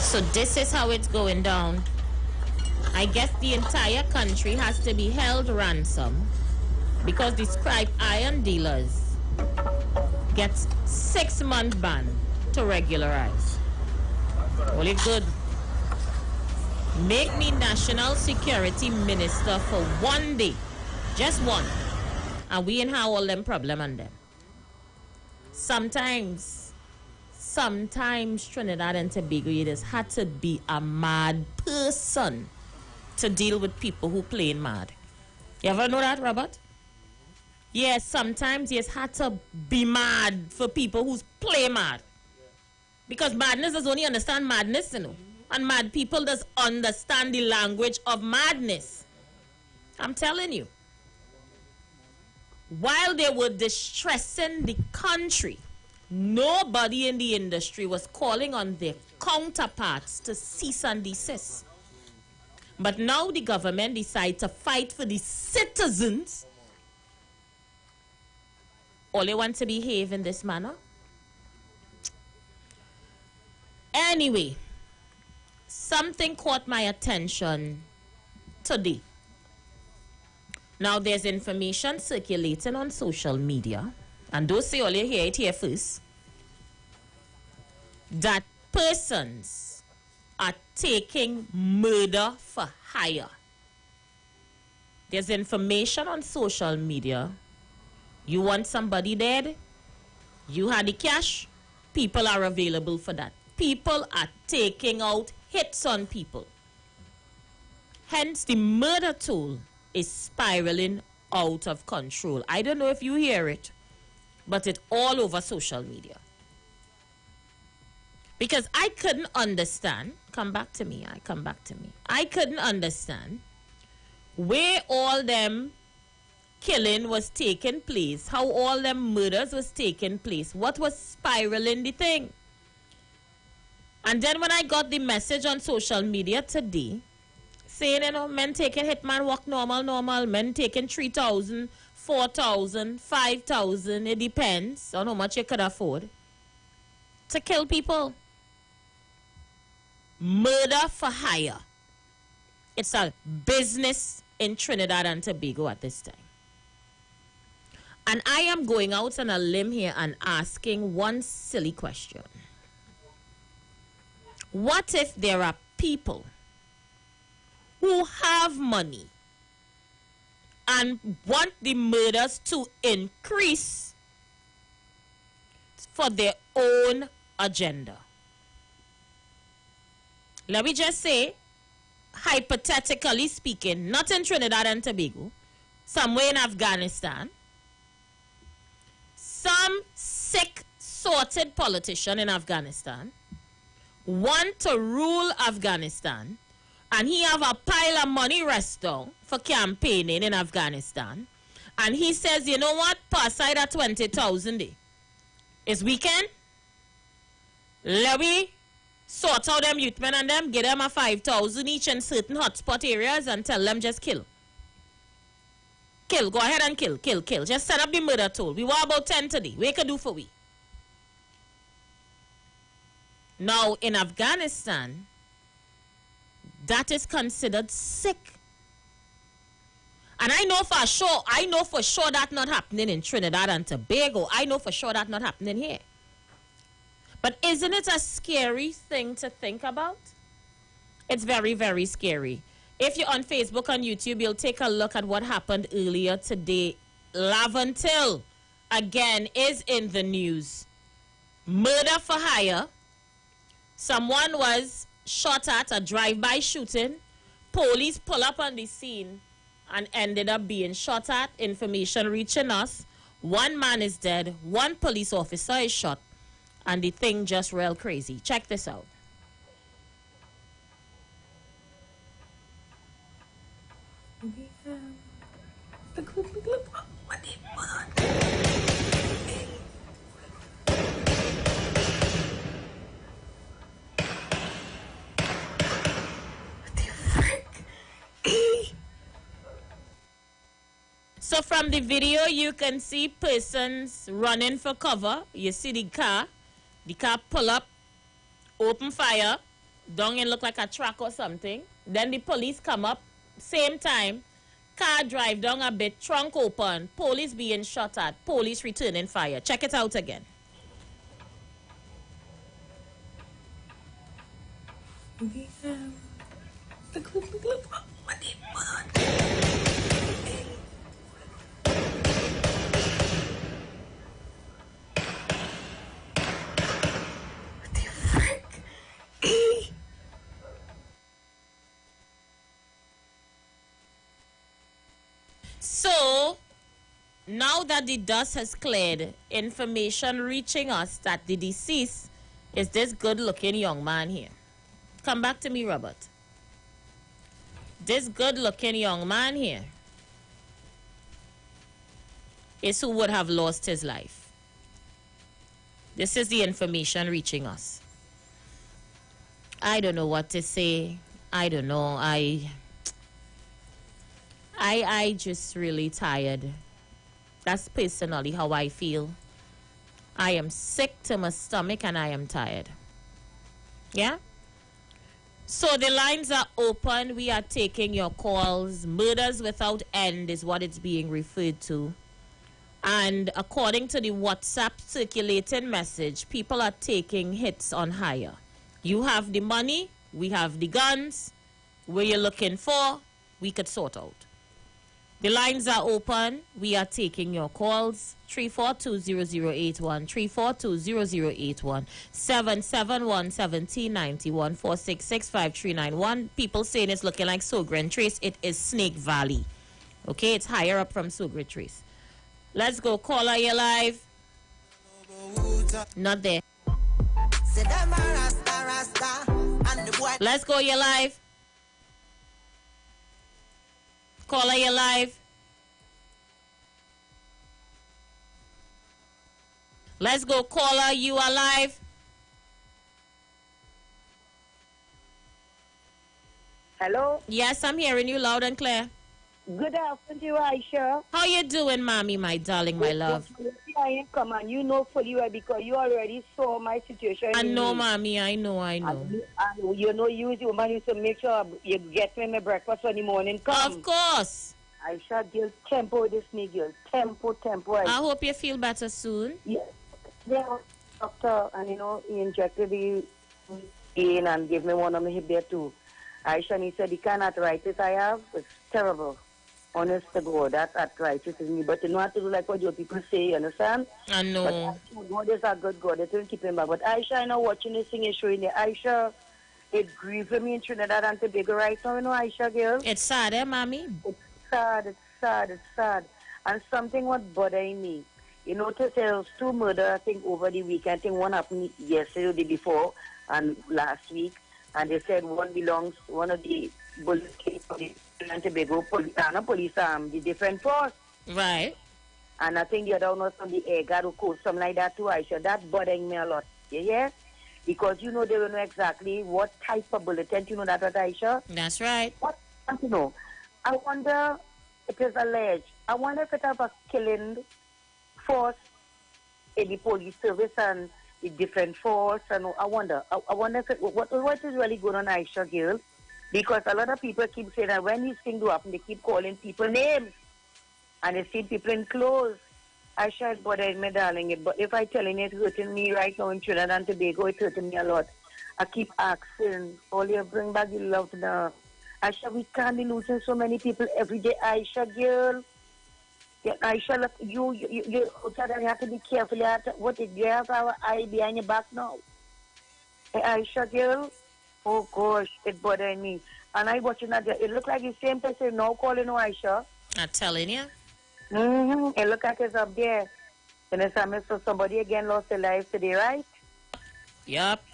So this is how it's going down. I guess the entire country has to be held ransom because the scrap iron dealers get 6-month ban to regularize. Only good. Make me National Security Minister for one day. Just one. And we ain't have all them problem on them. Sometimes Trinidad and Tobago, you just had to be a mad person to deal with people who playing mad. You ever know that, Robert? Yes, sometimes you just had to be mad for people who's play mad. Because madness does only understand madness, you know. And mad people does understand the language of madness. I'm telling you. while they were distressing the country, nobody in the industry was calling on their counterparts to cease and desist. But now the government decides to fight for the citizens. All they want to behave in this manner. Anyway, something caught my attention today. Now, there's information circulating on social media, and those say all you hear it here first, that persons are taking murder for hire. There's information on social media. You want somebody dead? You had the cash? People are available for that. People are taking out hits on people. Hence, the murder toll is spiraling out of control. I don't know if you hear it, but it's all over social media. Because I couldn't understand, I couldn't understand where all them killing was taking place, how all them murders was taking place, what was spiraling the thing. And then when I got the message on social media today, saying, you know, men taking hitman walk normal, men taking 3,000, 4,000, 5,000, it depends on how much you could afford to kill people. Murder for hire. It's a business in Trinidad and Tobago at this time. And I am going out on a limb here and asking one silly question. What if there are people who have money and want the murders to increase for their own agenda? Let me just say, hypothetically speaking, not in Trinidad and Tobago, somewhere in Afghanistan, some sick, sorted politician in Afghanistan want to rule Afghanistan, and he have a pile of money rest down for campaigning in Afghanistan, and he says, you know what, pass side at 20,000 day. It's weekend. Let me sort out them youth men and them, give them a 5,000 each in certain hotspot areas and tell them just kill. Kill, go ahead and kill. Just set up the murder toll. We were about 10 today. We can do for we. Now, in Afghanistan, that is considered sick. And I know for sure that not happening in Trinidad and Tobago. I know for sure that not happening here. But isn't it a scary thing to think about? It's very, very scary. If you're on Facebook and YouTube, you'll take a look at what happened earlier today. Lavantil, again, is in the news. Murder for hire. Someone was shot at, a drive-by shooting. Police pull up on the scene and ended up being shot at. Information reaching us. One man is dead. One police officer is shot. And the thing just real crazy. Check this out. So from the video, you can see persons running for cover. You see the car pull up, open fire, down and look like a truck or something. Then the police come up, same time, car drive down a bit, trunk open, police being shot at, police returning fire. Check it out again. So, now that the dust has cleared, information reaching us that the deceased is this good-looking young man here. Come back to me, Robert. This good-looking young man here. is who would have lost his life. This is the information reaching us. I don't know what to say. I don't know. I just really tired. That's personally how I feel. I am sick to my stomach and I am tired. Yeah? So the lines are open. We are taking your calls. Murders without end is what it's being referred to. And according to the WhatsApp circulating message, people are taking hits on hire. You have the money, we have the guns. Where you're looking for, we could sort out. The lines are open. We are taking your calls. 3420081, 3420081, 771-1791, 466-5391. People saying it's looking like Sogren Trace. It is Snake Valley. Okay, it's higher up from Sogren Trace. Let's go. Caller, you live. Not there. Let's go, you live. Caller, you live. Let's go, caller, you are live. Hello? Yes, I'm hearing you loud and clear. Good afternoon to you, Aisha. How you doing, mommy, my darling, my love? I ain't come and you know fully well because you already saw my situation. I know, mommy, I know. And you know, you as a woman used to make sure you get me my breakfast in the morning. Come. Of course. Aisha, girl, tempo this me, girl. Tempo. I hope you feel better soon. Yes. Yeah, doctor, and you know, he injected the in and gave me one on my hip there too. Aisha, and he said the kind of arthritis I have is terrible. Honest to God, that arthritis is me. But you know how to do like what your people say, you understand? I know. But Aisha, God is a good God. It will keep him back. But Aisha, I know watching this thing is showing there. Aisha, it grieves me in Trinidad and Tobago right now, you know, Aisha, girl. It's sad, eh, mommy? It's sad. And something was bothering me. You know, there was 2 murders, I think, over the weekend. I think one happened yesterday or the day before and last week. And they said one of the bullets came from the Tobago police, the different force. Right. And I think the other one was from the air guard or coast, something like that too, Aisha. That's bothering me a lot. You hear? Because, you know, they don't know exactly what type of bulletin. You know that, Aisha? That's right. What? You know, I wonder, it is alleged, I wonder if it have a killing force in the police service and the different force, and I wonder if it, what is really going on, Aisha, girl? Because a lot of people keep saying that when these things do happen, they keep calling people names, and they see people in clothes. Aisha, it's bothering me, darling. But if I telling you, it's hurting me right now in Trinidad and Tobago, it's hurting me a lot. I keep asking, all you bring back your love now. Aisha, we can't be losing so many people every day, Aisha, girl. Yeah, Aisha, look, you have to be careful. You have our eye behind your back now. Hey, Aisha, girl. Oh, gosh, it's bothering me. And I watching that. It look like the same person now calling you, Aisha. I'm telling you. It look like it's up there. And so somebody again lost their life today, right? Yup.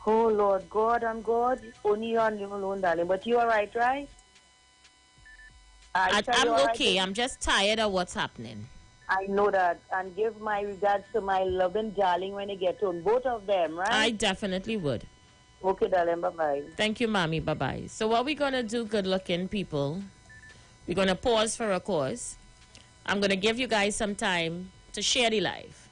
Oh, Lord, God and God. Only you and you alone, darling. But you all right? I'm okay. I'm just tired of what's happening. I know that. And give my regards to my loving darling when they get home. Both of them, right? I definitely would. Okay, darling. Bye-bye. Thank you, mommy. Bye-bye. So what we're going to do, good-looking people, we're going to pause for a cause. I'm going to give you guys some time to share the live.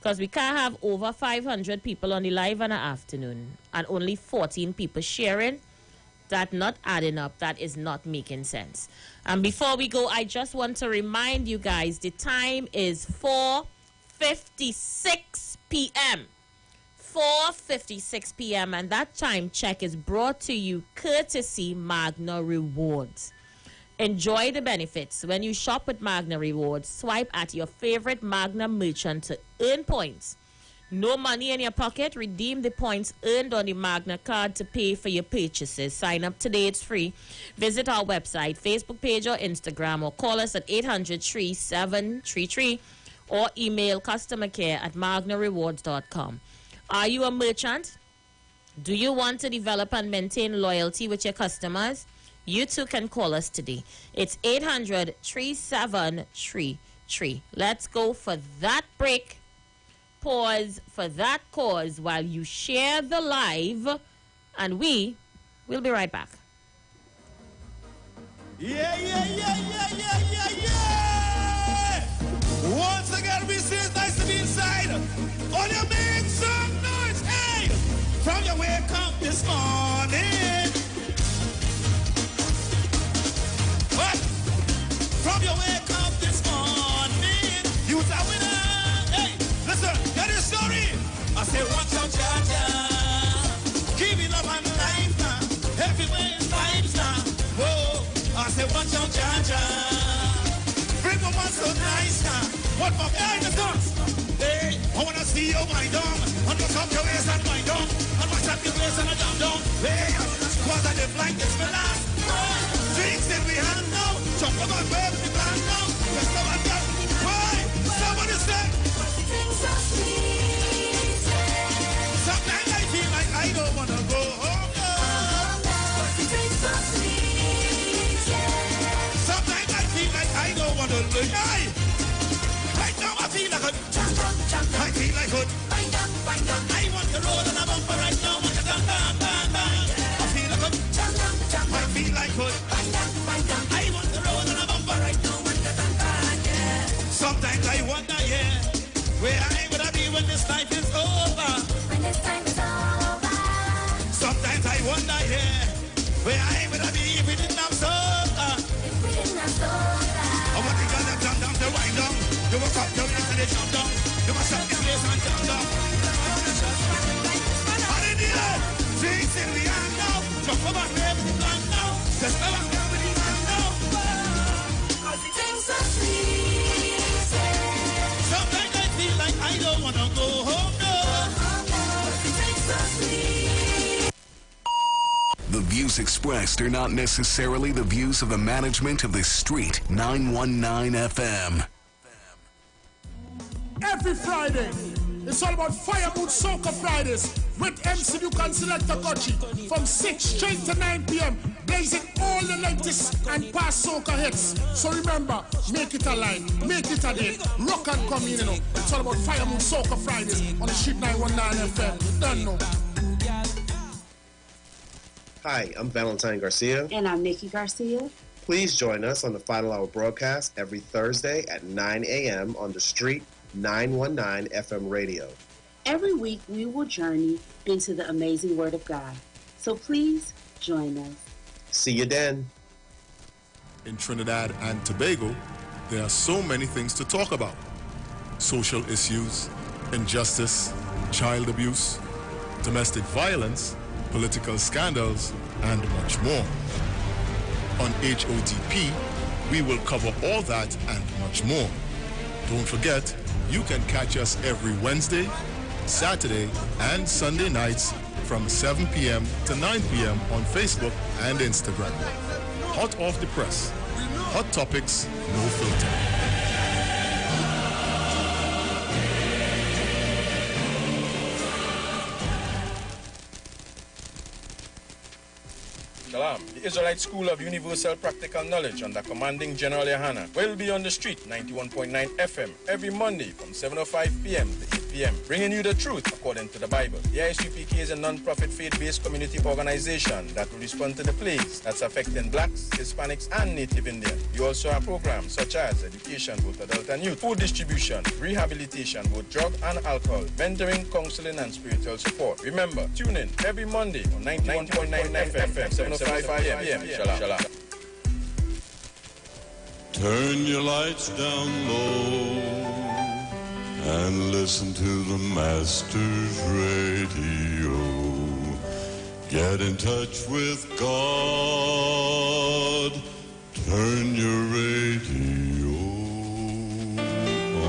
Because we can't have over 500 people on the live in the afternoon and only 14 people sharing. That not adding up. That is not making sense. And before we go, I just want to remind you guys, the time is 4:56 p.m. 4:56 p.m. And that time check is brought to you courtesy Magna Rewards. Enjoy the benefits when you shop with Magna Rewards. Swipe at your favorite Magna merchant to earn points. No money in your pocket. Redeem the points earned on the Magna card to pay for your purchases. Sign up today. It's free. Visit our website, Facebook page or Instagram, or call us at 800-3733 or email customercare@magnarewards.com. Are you a merchant? Do you want to develop and maintain loyalty with your customers? You too can call us today. It's 800-3733. Let's go for that break. Pause for that cause while you share the live, and we'll be right back. Yeah. Once again, we say it's nice to be inside. On your make some noise, hey! From your wake up this morning. What? From your wake up this morning, you's a winner. Hey, listen, get this story. I say, watch out, Jaja. Give it love and life now. Everywhere is vibes now. Whoa, I say, watch out, Jaja. Bring the one so nice now. What for behind the guns? Hey, I wanna see you wind down. And look up your waist and wind down. And watch up your waist and a down down. Hey, cause I live like this for last. Drinks in we hand now. Jump about where we plan now. Let's go and get. Why? Somebody say. Sometimes I feel like I don't wanna go home. Sometimes I feel like I don't wanna look. Right now I feel like a I feel like good. I want to roll on a bumper right now. I feel like good. I feel like good. I want to roll on a bumper right now. Sometimes I wonder, yeah, where I would I be when this life is over. When this time is over. Sometimes I wonder, yeah, where I would I be if we didn't have soda. If we didn't have soda. I want to get them down to wind down. You walk up, you into the jump down. You must have the place and jump down. And in the air, drinks in the hand now. Jump up and wave with the blank now. Just go and wave with the hand now. Cause the things are sweet. Sometimes I feel like I don't want to go home, no. Cause the things are sweet. The views expressed are not necessarily the views of the management of the Street 919 FM. Every Friday, it's all about Fire Mood Soca Fridays with MC Duke and Selector Kochi from 6 straight to 9 p.m. blazing all the latest and past soca hits. So remember, make it a line, make it a day, rock and come in, you know. It's all about Fire Mood Soca Fridays on the Street 919 FM. You don't know. Hi, I'm Valentine Garcia. And I'm Nikki Garcia. Please join us on the Final Hour broadcast every Thursday at 9 a.m. on the Street 919 FM radio. Every week we will journey into the amazing Word of God. So please join us. See you then. In Trinidad and Tobago, there are so many things to talk about. Social issues, injustice, child abuse, domestic violence, political scandals, and much more. On HOTP, we will cover all that and much more. Don't forget, you can catch us every Wednesday, Saturday, and Sunday nights from 7 p.m. to 9 p.m. on Facebook and Instagram. Hot off the press. Hot topics, no filter. Shalom. The Israelite School of Universal Practical Knowledge under commanding General Yohana will be on the street 91.9 FM every Monday from 7:05 p.m. to 8 p.m. bringing you the truth according to the Bible. The ISUPK is a non-profit faith-based community organization that will respond to the plagues that's affecting blacks, Hispanics, and Native Indian. We also have programs such as education, both adult and youth, food distribution, rehabilitation, both drug and alcohol, mentoring, counseling, and spiritual support. Remember, tune in every Monday on 91.9 FM, 7:05 p.m. Shalom. Turn your lights down low and listen to the Master's radio. Get in touch with God. Turn your radio on.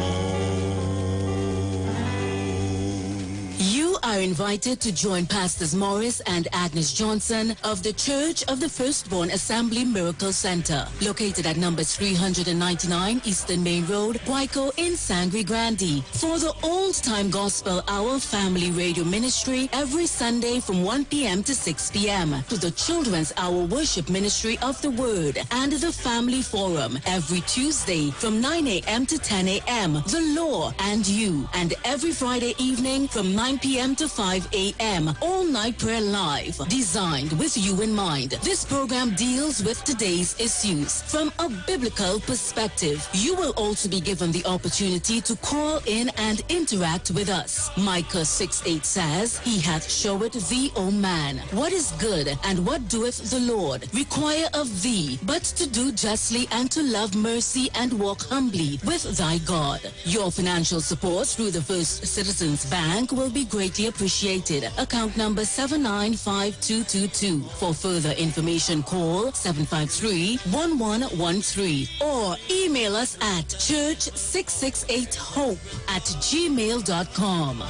You are in invited to join Pastors Morris and Agnes Johnson of the Church of the Firstborn Assembly Miracle Center, located at number 399 Eastern Main Road, Waiko in Sangre Grande, for the Old Time Gospel Hour Family Radio Ministry every Sunday from 1 p.m. to 6 p.m., to the Children's Hour Worship Ministry of the Word and the Family Forum every Tuesday from 9 a.m. to 10 a.m., The Law and You, and every Friday evening from 9 p.m. to 5 a.m., All Night Prayer Live, designed with you in mind. This program deals with today's issues from a biblical perspective. You will also be given the opportunity to call in and interact with us. Micah 6:8 says, He hath showed thee, O man, what is good, and what doeth the Lord require of thee, but to do justly and to love mercy and walk humbly with thy God. Your financial support through the First Citizens Bank will be greatly appreciated. Account number 795222. For further information, call 753-1113 or email us at church668hope@gmail.com.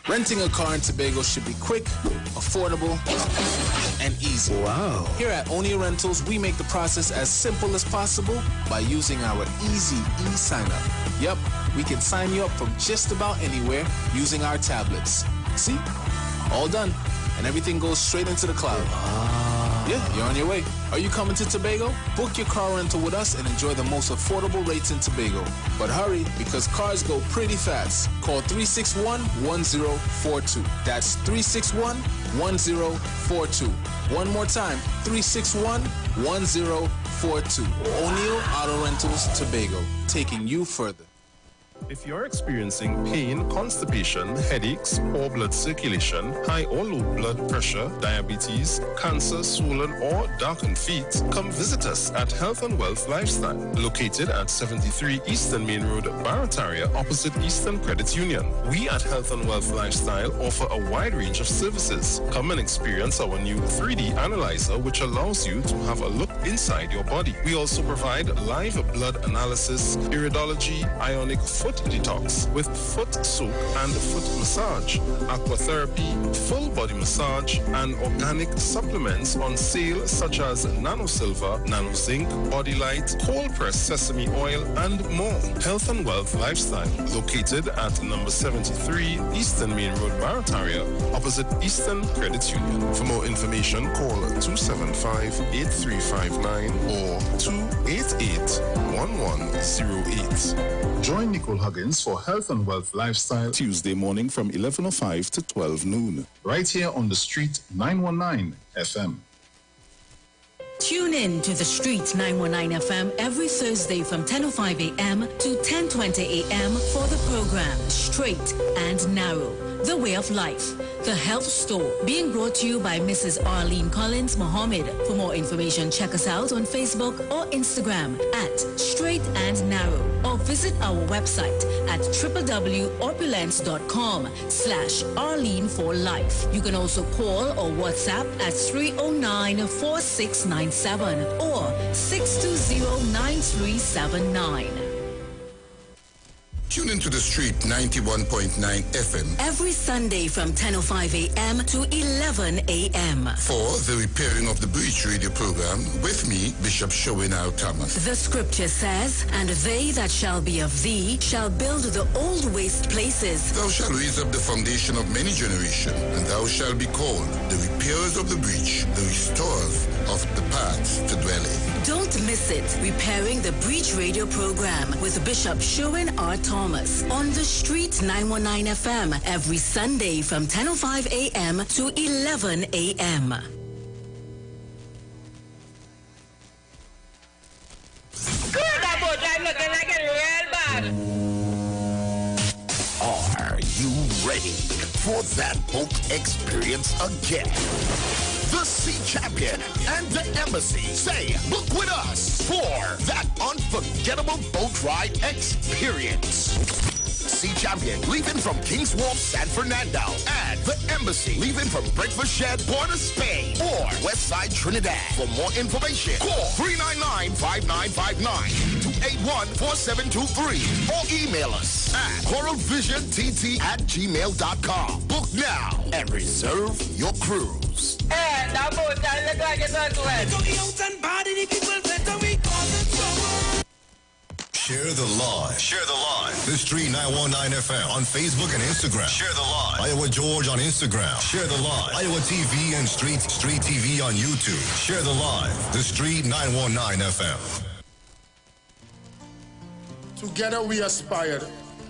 Renting a car in Tobago should be quick, affordable, and easy. Wow. Here at Onia Rentals, we make the process as simple as possible by using our easy e-sign-up. Yep, we can sign you up from just about anywhere using our tablets. See? All done. And everything goes straight into the cloud. Yeah, you're on your way. Are you coming to Tobago? Book your car rental with us and enjoy the most affordable rates in Tobago. But hurry, because cars go pretty fast. Call 361-1042. That's 361-1042. One more time, 361-1042. O'Neill Auto Rentals, Tobago, taking you further. If you're experiencing pain, constipation, headaches, poor blood circulation, high or low blood pressure, diabetes, cancer, swollen or darkened feet, come visit us at Health and Wealth Lifestyle, located at 73 Eastern Main Road, Barataria, opposite Eastern Credit Union. We at Health and Wealth Lifestyle offer a wide range of services. Come and experience our new 3D analyzer, which allows you to have a look inside your body. We also provide live blood analysis, iridology, ionic foot detox with foot soak and foot massage, aquatherapy, full body massage, and organic supplements on sale such as Nano Silver, Nano Zinc, Body Light, cold pressed sesame oil, and more. Health and Wealth Lifestyle, located at number 73 Eastern Main Road, Barataria, opposite Eastern Credit Union. For more information, call 275-8359 or 288-1108. Join Nicole Huggins for Health and Wealth Lifestyle Tuesday morning from 11:05 to 12 noon. Right here on the street, 919 FM. Tune in to the Street 919 FM every Thursday from 10:05 a.m. to 10:20 a.m. for the program Straight and Narrow, The Way of Life, The Health Store, being brought to you by Mrs. Arlene Collins Mohammed. For more information, check us out on Facebook or Instagram at Straight and Narrow, or visit our website at www.opulence.com/Arlene4Life. You can also call or WhatsApp at 309-4697 or 620-9379. Tune into the Street 91.9 FM every Sunday from 10:05 a.m. to 11 a.m. for the Repairing of the Breach radio program with me, Bishop Sherwin R. Thomas. The scripture says, and they that shall be of thee shall build the old waste places. Thou shalt raise up the foundation of many generations, and thou shalt be called the repairers of the breach, the restorers of the paths to dwell in. Don't miss it. Repairing the Breach radio program with Bishop Sherwin R. Thomas on the Street 919 FM every Sunday from 10:05 a.m. to 11 a.m. Good about I'm looking like a real bad. Are you ready for that boat experience again? The Sea Champion and the Embassy say, book with us for that unforgettable boat ride experience. Sea Champion leaving from Kings Wharf, San Fernando. And the Embassy leaving from Breakfast Shed, Port of Spain. Or Westside Trinidad. For more information, call 399-5959 to 814723 or email us at coralvisiontt@gmail.com. Book now and reserve your cruise. Hey, that boat, that look like it's not Share the live. Share the live. The Street 919 FM on Facebook and Instagram. Share the live. Iowa George on Instagram. Share the live. Iowa TV and Street TV on YouTube. Share the live. The Street 919 FM. Together we aspired,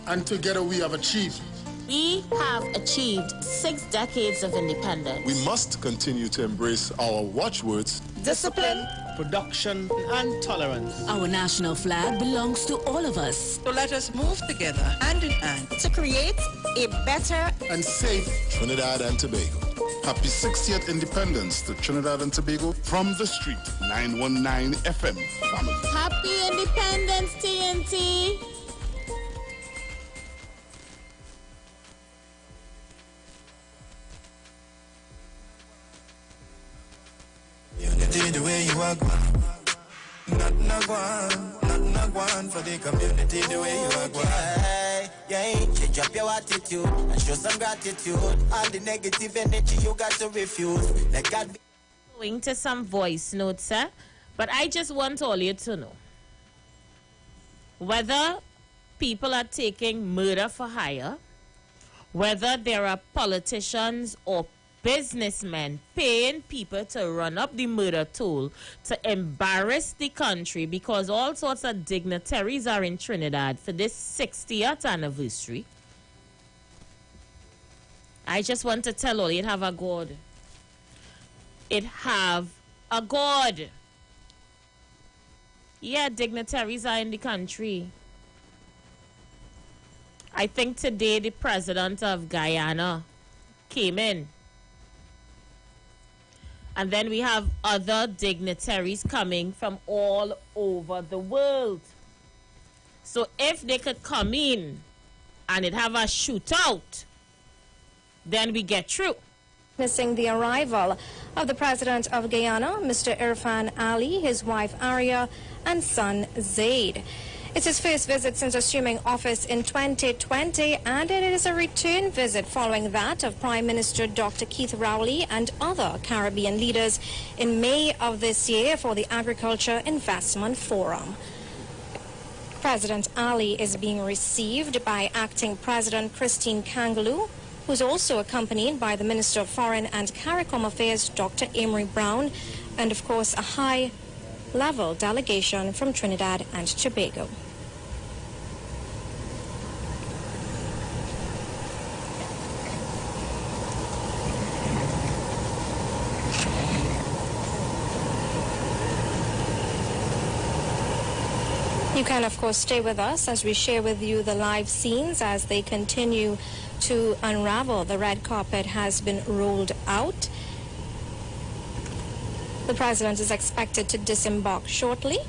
and together we have achieved. We have achieved 6 decades of independence. We must continue to embrace our watchwords: discipline, production, and tolerance. Our national flag belongs to all of us. So let us move together, hand in hand, to create a better and safe Trinidad and Tobago. Happy 60th Independence to Trinidad and Tobago from the Street 919 FM family. Happy Independence, TNT. Unity the way you are going. Nothing a gone for the community the way you are going. Yeah, change up your attitude and show some gratitude. All the negative energy you got to refuse. Let God be. Going to some voice notes, sir, but I just want all you to know whether people are taking murder for hire, whether there are politicians or businessmen paying people to run up the murder toll to embarrass the country because all sorts of dignitaries are in Trinidad for this 60th anniversary. I just want to tell all, it have a God. It have a God. Yeah, dignitaries are in the country. I think today the president of Guyana came in. And then we have other dignitaries coming from all over the world. So if they could come in and it have a shootout, then we get through. Missing the arrival of the president of Guyana, Mr. Irfan Ali, his wife Arya, and son Zaid. It's his first visit since assuming office in 2020, and it is a return visit following that of Prime Minister Dr. Keith Rowley and other Caribbean leaders in May of this year for the Agriculture Investment Forum. President Ali is being received by Acting President Christine Kangaloo, who's also accompanied by the Minister of Foreign and CARICOM Affairs, Dr. Amory Brown, and of course a high-level delegation from Trinidad and Tobago. You can, of course, stay with us as we share with you the live scenes as they continue to unravel. The red carpet has been rolled out. The president is expected to disembark shortly.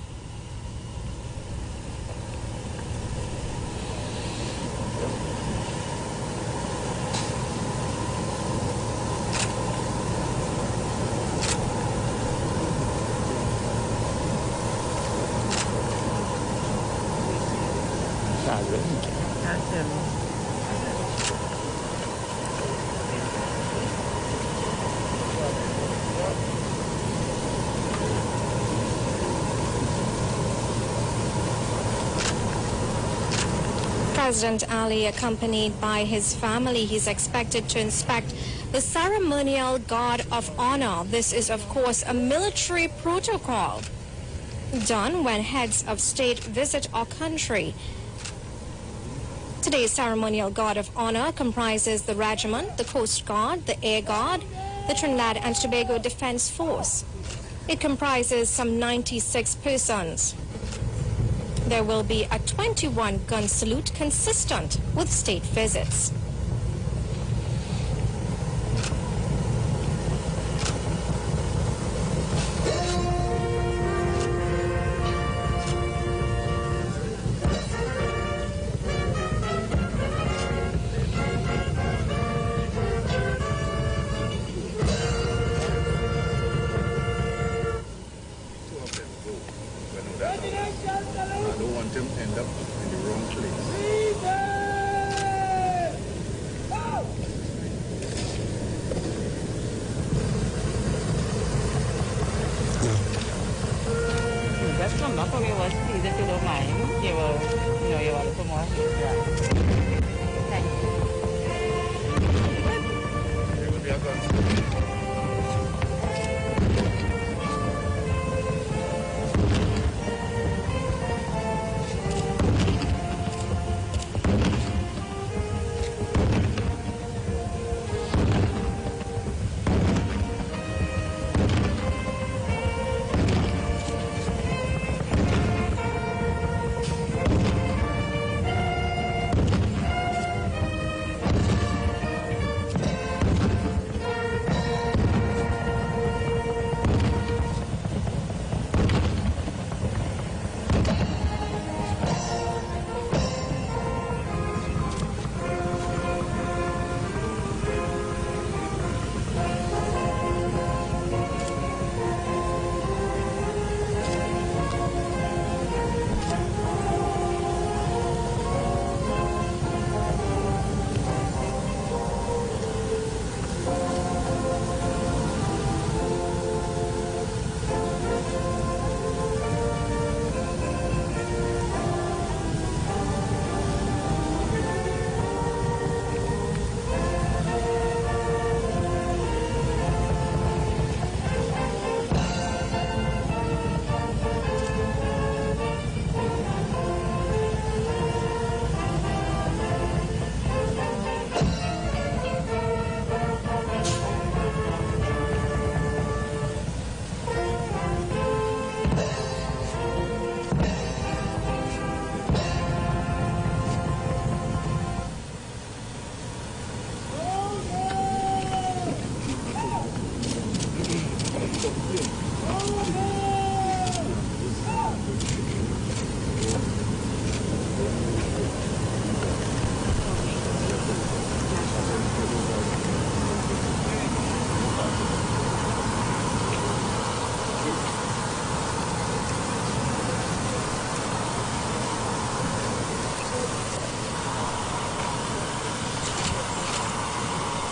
President Ali, accompanied by his family, he's expected to inspect the ceremonial guard of honor. This is, of course, a military protocol done when heads of state visit our country. Today's ceremonial guard of honor comprises the regiment, the Coast Guard, the Air Guard, the Trinidad and Tobago Defense Force. It comprises some 96 persons. There will be a 21-gun salute consistent with state visits. up in the wrong place. Just come back from your work, please, if you don't mind. You will, you want to come on. Thank you. It will be a gun.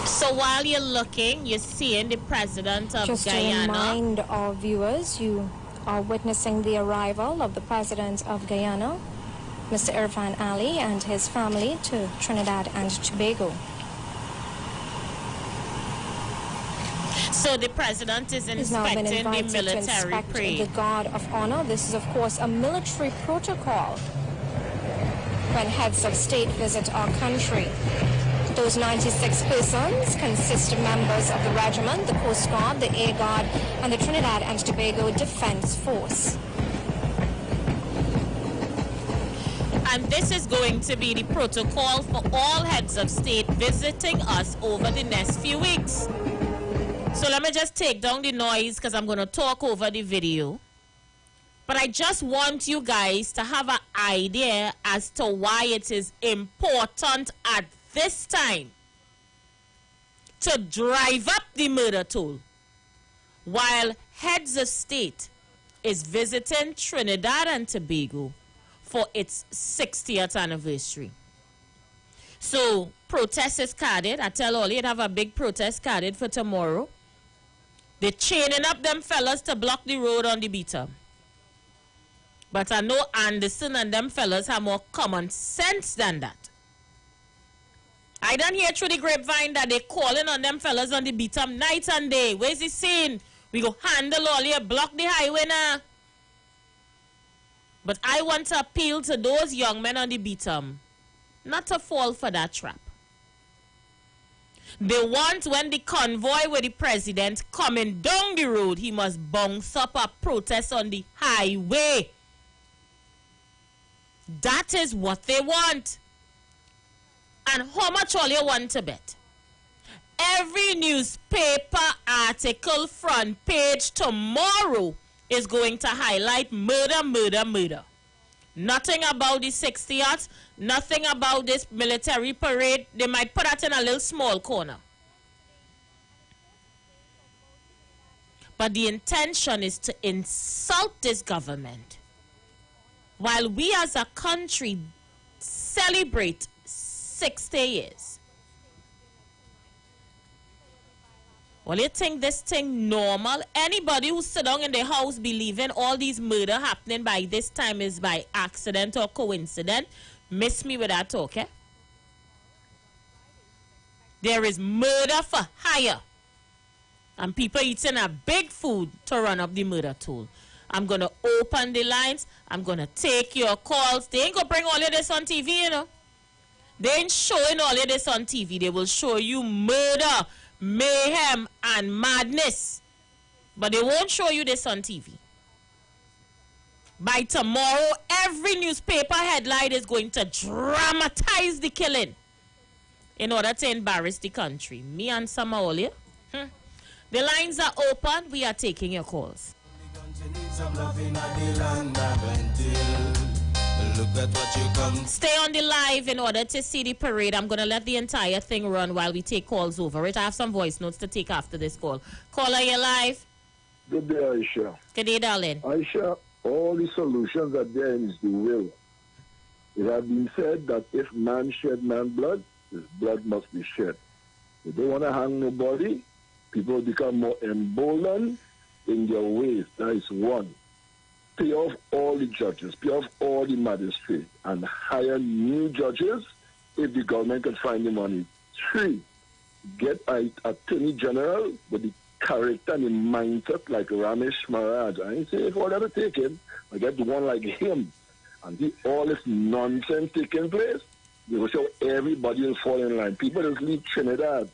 So while you're looking, you're seeing the president of Just Guyana. to remind our viewers, you are witnessing the arrival of the president of Guyana, Mr. Irfan Ali, and his family to Trinidad and Tobago. So the president is He's now been inspecting the invited to military inspect parade. the Guard of Honor. This is, of course, a military protocol when heads of state visit our country. Those 96 persons consist of members of the regiment, the Coast Guard, the Air Guard, and the Trinidad and Tobago Defense Force. And this is going to be the protocol for all heads of state visiting us over the next few weeks. So let me just take down the noise because I'm going to talk over the video. But I just want you guys to have an idea as to why it is important at this time to drive up the murder toll while heads of state is visiting Trinidad and Tobago for its 60th anniversary. So protest is carded. I tell all you'd have a big protest carded for tomorrow. They're chaining up them fellas to block the road on the beater. But I know Anderson and them fellas have more common sense than that. I done hear through the grapevine that they calling on them fellas on the beat night and day. Where's the scene? We go handle all here, block the highway now. But I want to appeal to those young men on the beat not to fall for that trap. They want when the convoy with the president coming down the road, he must bounce up a protest on the highway. That is what they want. And how much all you want to bet? Every newspaper article front page tomorrow is going to highlight murder, murder, murder. Nothing about the 60th, nothing about this military parade. They might put that in a little small corner. But the intention is to insult this government. while we as a country celebrate 60 years. Well, you think this thing normal? Anybody who sit down in their house believing all these murder happening by this time is by accident or coincidence, miss me with that talk, eh? There is murder for hire. And people eating a big food to run up the murder toll. I'm going to open the lines. I'm going to take your calls. They ain't going to bring all of this on TV, you know. They ain't showing all of this on TV. They will show you murder, mayhem, and madness. But they won't show you this on TV. By tomorrow, every newspaper headline is going to dramatize the killing in order to embarrass the country. Me and Samaolia. The lines are open. We are taking your calls. Stay on the live in order to see the parade. I'm going to let the entire thing run while we take calls over it. I have some voice notes to take after this call. Caller, you're live. Good day, Aisha. Good day, darling. Aisha, all the solutions are there is the will. It has been said that if man shed man blood, his blood must be shed. If they want to hang nobody, people become more emboldened in their ways. That is one. Pay off all the judges, pay off all the magistrates, and hire new judges if the government can find the money. 3, get an attorney general with the character and the mindset like Ramesh Maharaj. I ain't saying if all ever take him, I get the one like him. And see all this nonsense taking place, they will show everybody will fall in line. People just leave Trinidad,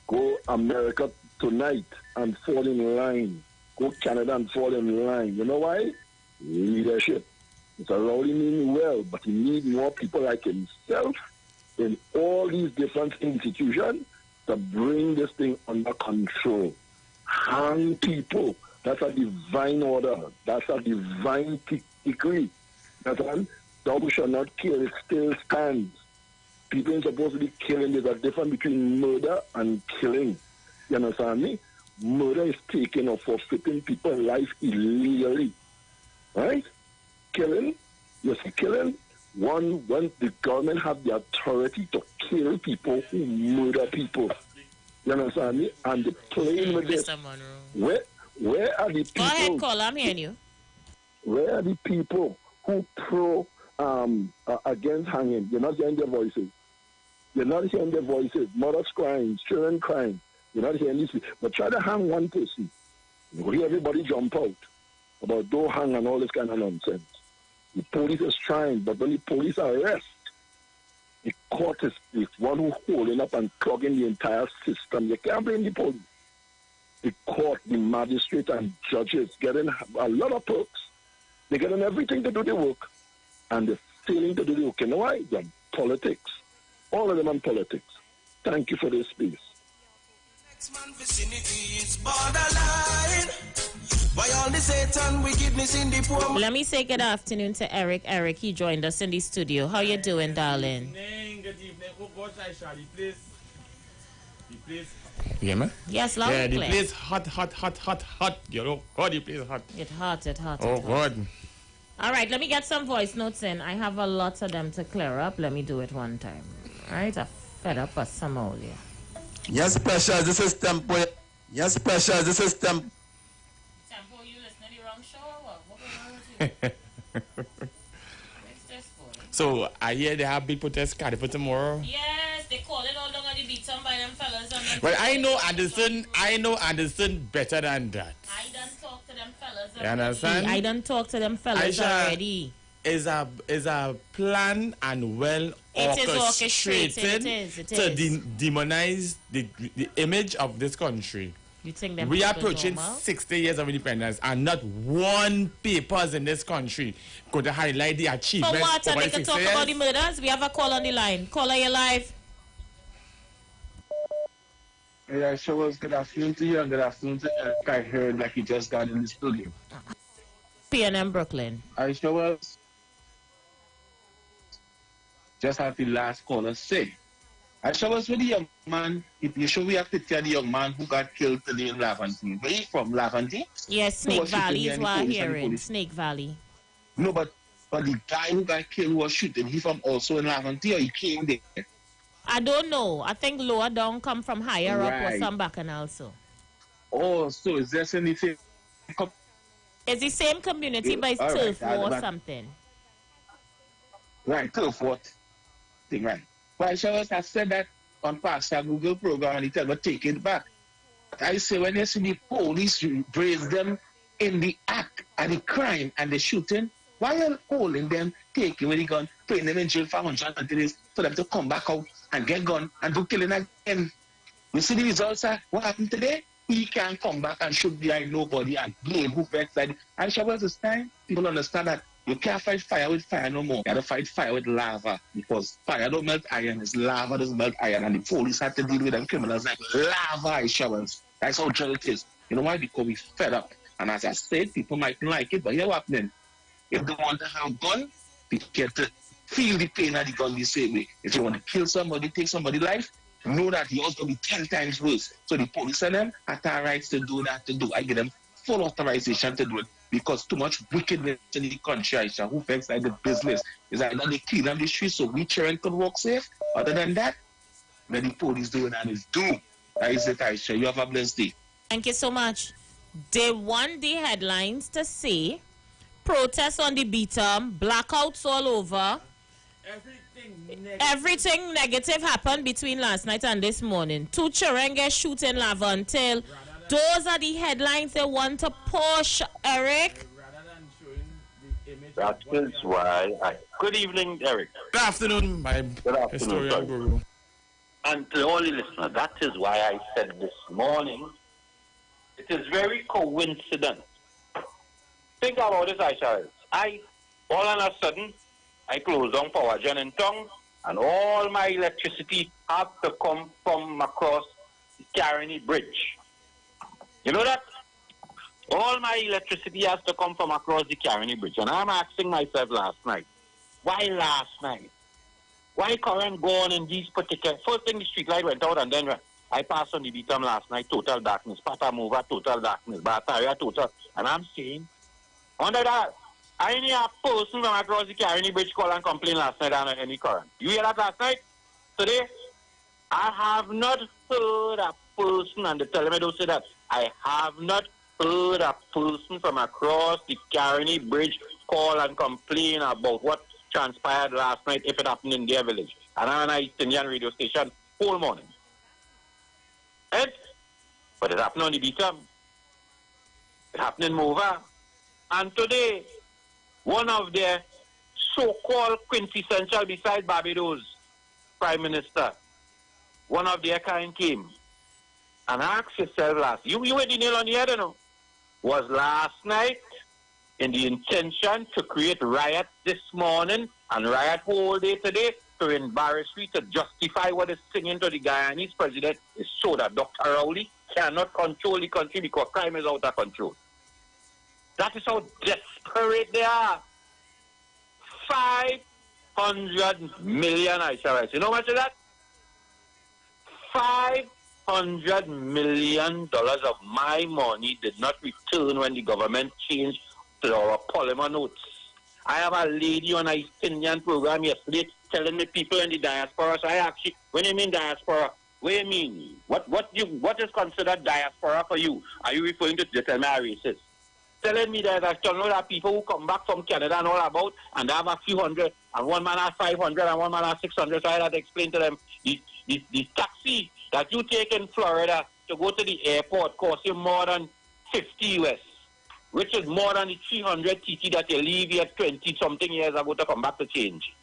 go America tonight and fall in line. Go Canada and fall in line. You know why? Leadership. It's already mean well, but you need more people like himself in all these different institutions to bring this thing under control. Hang people. That's a divine order. That's a divine decree. That's one. Thou shall not kill. It still stands. People ain't supposed to be killing. There's a difference between murder and killing. You understand me? Murder is taking or forfeiting people's life illegally. Right? Killing, you see, killing, when the government have the authority to kill people who murder people. You understand me? And they're playing with this. Where are the people? Go ahead, call. I'm hearing you. Where are the people who pro against hanging? You're not hearing their voices. You're not hearing their voices. Mothers crying, children crying. You're not hearing this. But try to hang one person. You hear everybody jump out about don't hang and all this kind of nonsense. The police is trying, but when the police arrest, the court is the one who's holding up and clogging the entire system. You can't blame the police. The court, the magistrate and judges getting a lot of perks. They're getting everything to do the work, and they're failing to do the work. You know why? They're politics. All of them on politics. Thank you for this space. Next man vicinity is borderline. By all the Satan wickedness in the poor. Let me say good afternoon to Eric. Eric, he joined us in the studio. How you doing, darling? Good evening. Oh gosh, Aisha, the place. Yeah, man. Yes, loud and the clear. place hot. You know, God, the place hot. It's hot. Oh God. All right, let me get some voice notes in. I have a lot of them to clear up. Let me do it one time. All right, I'm fed up with some all here. Yes, Precious, this is Tempo. Yes, Precious, this is Tempo. Tempo, you listening to the wrong show or what? What's going on with you? What's this for? So, I hear they have big protest carried for tomorrow. Yes, they call it all down on the beat by them fellas. And Well, I know Anderson better than that. I done talk to them fellas already. You understand? I done talk to them fellas Aisha, already. Is a plan and well orchestrated to demonize the image of this country. You think them we are people approaching normal? 60 years of independence, and not one papers in this country could highlight the For achievements. what? And they can 60 talk years. about the murders. We have a call on the line. Caller, you live. Yeah, sure. Good afternoon to you and good afternoon to Eric. I heard like you just got in the studio. PNM Brooklyn. I sure was. Just have the last caller say. I sure was with the young man. If you sure we have to tell the young man who got killed today in Laventine. Where he from, Laventine? Yes, Snake Valley is what I'm hearing. Snake Valley. No, but But the guy who got killed who was shooting, he from also in Laventille, or he came there? I don't know. I think lower down come from higher up or Right. some back and also. Oh, so is this anything? It's the same community, but it's All right, turf war or but- something. Right, turf what thing, right? Why Shawers has said that on past our Google program and he tell me take it back. I say when you see the police raise them in the act and the crime and the shooting, why are you holding them, taking with the gun, putting them in jail for 120 days for them to come back out and get gun and do killing again? You see the results, sir? What happened today? He can't come back and shoot behind nobody again. Who vexed that? And Shawers this time, people understand that you can't fight fire with fire no more. You have to fight fire with lava because fire don't melt iron. It's lava doesn't melt iron. And the police have to deal with them criminals like lava, Shawers. That's how drill it is. You know why? Because we fed up. And as I said, people might not like it, but here's what's happening. If they want to have a gun, they get to feel the pain of the gun the same way. If you want to kill somebody, take somebody's life, know that yours will be 10 times worse. So the police and them have the rights to do that, to do. I give them full authorization to do it because too much wickedness in the country, Aisha, who affects like the business. Is either they clean up the streets so we children can walk safe. Other than that, when the police doing that is due. That is it, Aisha. You have a blessed day. Thank you so much. They want the headlines to say protests on the beatum, blackouts all over. Everything negative happened between last night and this morning. 2 children get shot in Laventille. Those are the headlines they want to push, Eric. That is why good evening, Eric. Good afternoon, my historian guru. And to all the listeners, that is why I said this morning, it is very coincident. Think about this, Aisha. All of a sudden, I close down power gen in town, and all my electricity have to come from across the Caroni Bridge. You know that? All my electricity has to come from across the Caroni Bridge. And I'm asking myself last night, why last night? Why current go on in these particular... First thing, the street light went out, and then I passed on the beatum last night, total darkness. Patamuva, total darkness. Bataria, total... And I'm saying, under that, I only a person from across the Caroni Bridge call and complain last night on any current. You hear that last night? Today, I have not heard a person, and they tell me don't say that, I have not heard a person from across the Caroni Bridge call and complain about what transpired last night if it happened in their village. And I'm on an East Indian radio station whole morning. Right? But it happened on the beatum. It happened in Mova. And today, one of their so-called quintessential, beside Barbados Prime Minister, one of their kind came. And ask yourself last, you hit the nail on the head, you know. Was last night in the intention to create riot this morning and riot whole day today to embarrass me, to justify what is singing to the Guyanese president is so that Dr. Rowley cannot control the country because crime is out of control. That is how desperate they are. 500 million, I shall. You know how much is that? $500 million of my money did not return when the government changed to our polymer notes. I have a lady on a East Indian program yesterday telling me people in the diaspora. So I asked you, when you mean diaspora, what do you mean? What is considered diaspora for you? Are you referring to tell me a racist? Telling me that I don't know that people who come back from Canada and all about, and they have a few hundred, and one man has 500 and one man has 600. So I had to explain to them the taxi that you take in Florida to go to the airport costs you more than 50 US, which is more than the 300 TT that you leave here 20-something years ago to come back to change.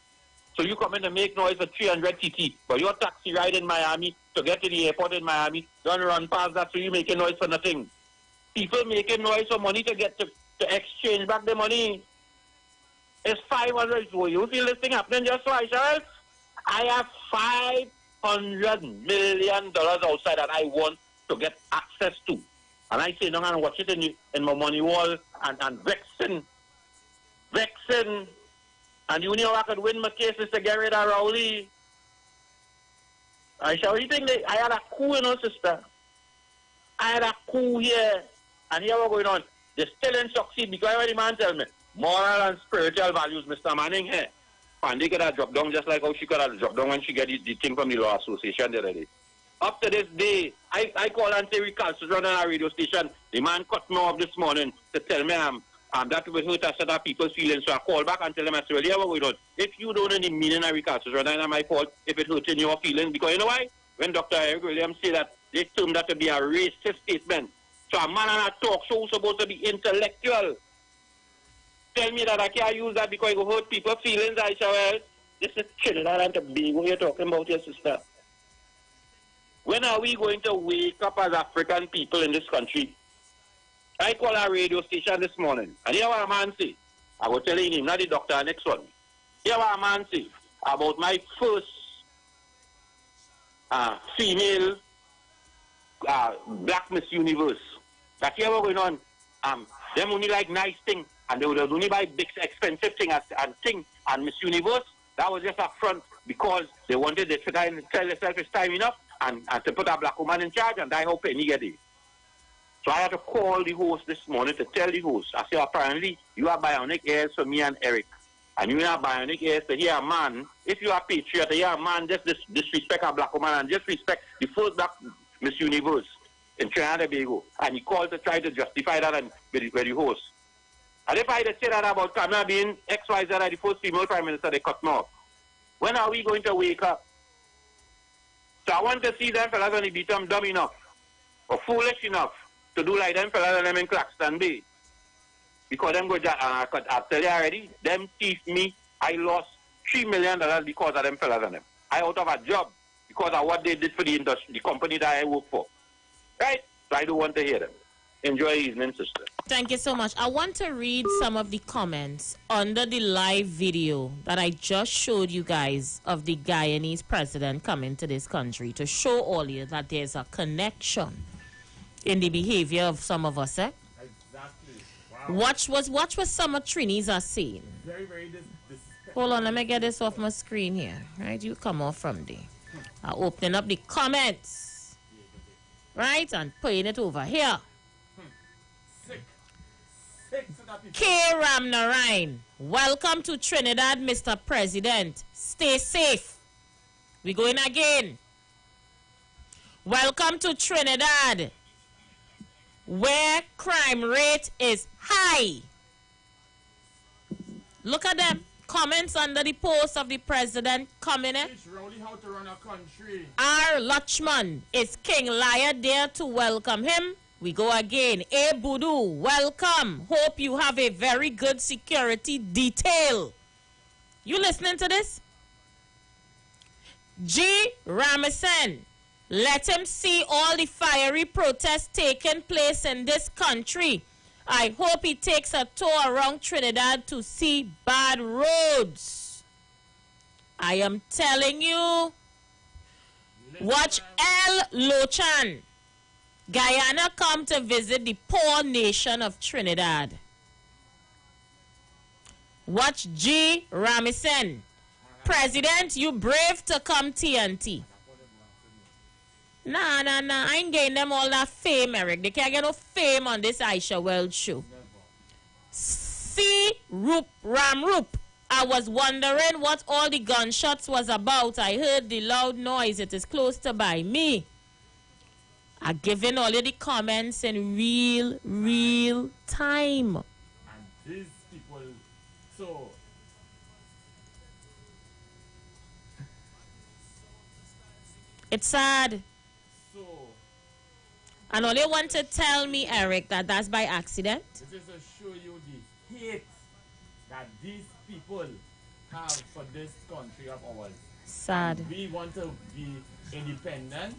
So you come in and make noise for 300 TT, but your taxi ride in Miami to get to the airport in Miami, don't run past that, so you making noise for nothing. People making noise for money to get to exchange back the money. It's 500. So you feel this thing happening just so I have $500 million outside that I want to get access to. And I say, no, I'm watch it in my money wall and vexing. And you know I could win my cases to get rid of Rowley. I shall think I had a coup, you know, sister. I had a coup here. And here we're going on. They still didn't succeed because the man tell me, moral and spiritual values, Mr. Manning here. And they could have dropped down just like how she could have dropped down when she get the thing from the Law Association the other day. Up to this day, I call and say recalcitrant on our radio station. The man cut me off this morning to tell me that will hurt a set of people's feelings. So I call back and tell them, I say, well, yeah, what we do? If you don't know the meaning of recalcitrant, then it's my fault if it hurts in your feelings. Because you know why? When Dr. Eric Williams say that, they term that to be a racist statement. So a man and a talk show supposed to be intellectual. Tell me that I can't use that because it will hurt people's feelings. I say, well, this is Trinidad and Tobago you're talking about, your sister. When are we going to wake up as African people in this country? I call our radio station this morning, and hear what a man say. I will tell him, not the doctor, next one. Hear what a man say about my first female black Miss Universe. That hear what's going on. Them only like nice things, and they would only buy big expensive things and Miss Universe. That was just a front because they wanted to try and tell themselves it's time enough and to put a black woman in charge, and I hope any get it. So I had to call the host this morning to tell the host. I said, apparently, you are bionic ears for me and Eric. And you have bionic ears to hear a man. If you are patriot, to hear a man just disrespect a black woman and just respect the first black Miss Universe in Trinidad and Tobago. And he called to try to justify that with the host. And if I had said that about Kamala being XYZ, the first female prime minister, they cut me off. When are we going to wake up? So I want to see them fellas when they become dumb enough or foolish enough to do like them fellas and them in Claxton Bay. Because them go I tell you already, them thief me. I lost $3 million because of them fellas and them. I out of a job because of what they did for the industry, the company that I work for. Right? So I don't want to hear them. Enjoy your evening, sister. Thank you so much. I want to read some of the comments under the live video that I just showed you guys of the Guyanese president coming to this country to show all you that there's a connection in the behavior of some of us. Exactly. Wow. Watch what some of Trinis are saying. Very, very Hold on, let me get this off my screen here. Right, you come off from there. I'm opening up the comments. Right, and putting it over here. K. Ramnarain, welcome to Trinidad, Mr. President. Stay safe. We going again. Welcome to Trinidad, where crime rate is high. Look at them comments under the post of the president coming in. How to run a country. R. Lachman, is King Liar there to welcome him? We go again. A. Budu, welcome. Hope you have a very good security detail. You listening to this? G. Ramison, let him see all the fiery protests taking place in this country. I hope he takes a tour around Trinidad to see bad roads. I am telling you. Watch L. Lochan. Guyana come to visit the poor nation of Trinidad. Watch G. Ramison. President, you brave to come TNT. Nah. I ain't getting them all that fame, Eric. They can't get no fame on this Aisha World show. C. Ramrup. I was wondering what all the gunshots was about. I heard the loud noise. It is close to by me. I'm giving all of the comments in real time. And these people, so it's sad. So and all they want to tell me, Eric, that that's by accident. This is to show you the hate that these people have for this country of ours. Sad. And we want to be independent.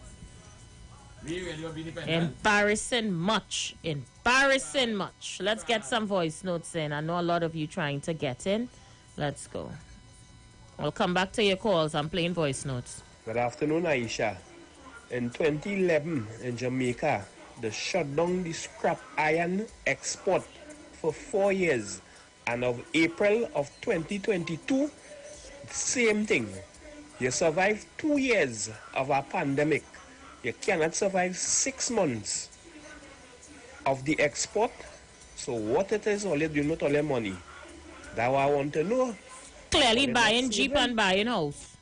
We really want to be independent. Embarrassing much. Let's get some voice notes in. I know a lot of you trying to get in. Let's go. I'll come back to your calls. I'm playing voice notes. Good afternoon, Aisha. In 2011, in Jamaica, they shut down the scrap iron export for 4 years. And of April of 2022, same thing. You survived 2 years of a pandemic. You cannot survive 6 months of the export. So what it is, all you do not all your money. That's what I want to know. Clearly buying Jeep and buying house.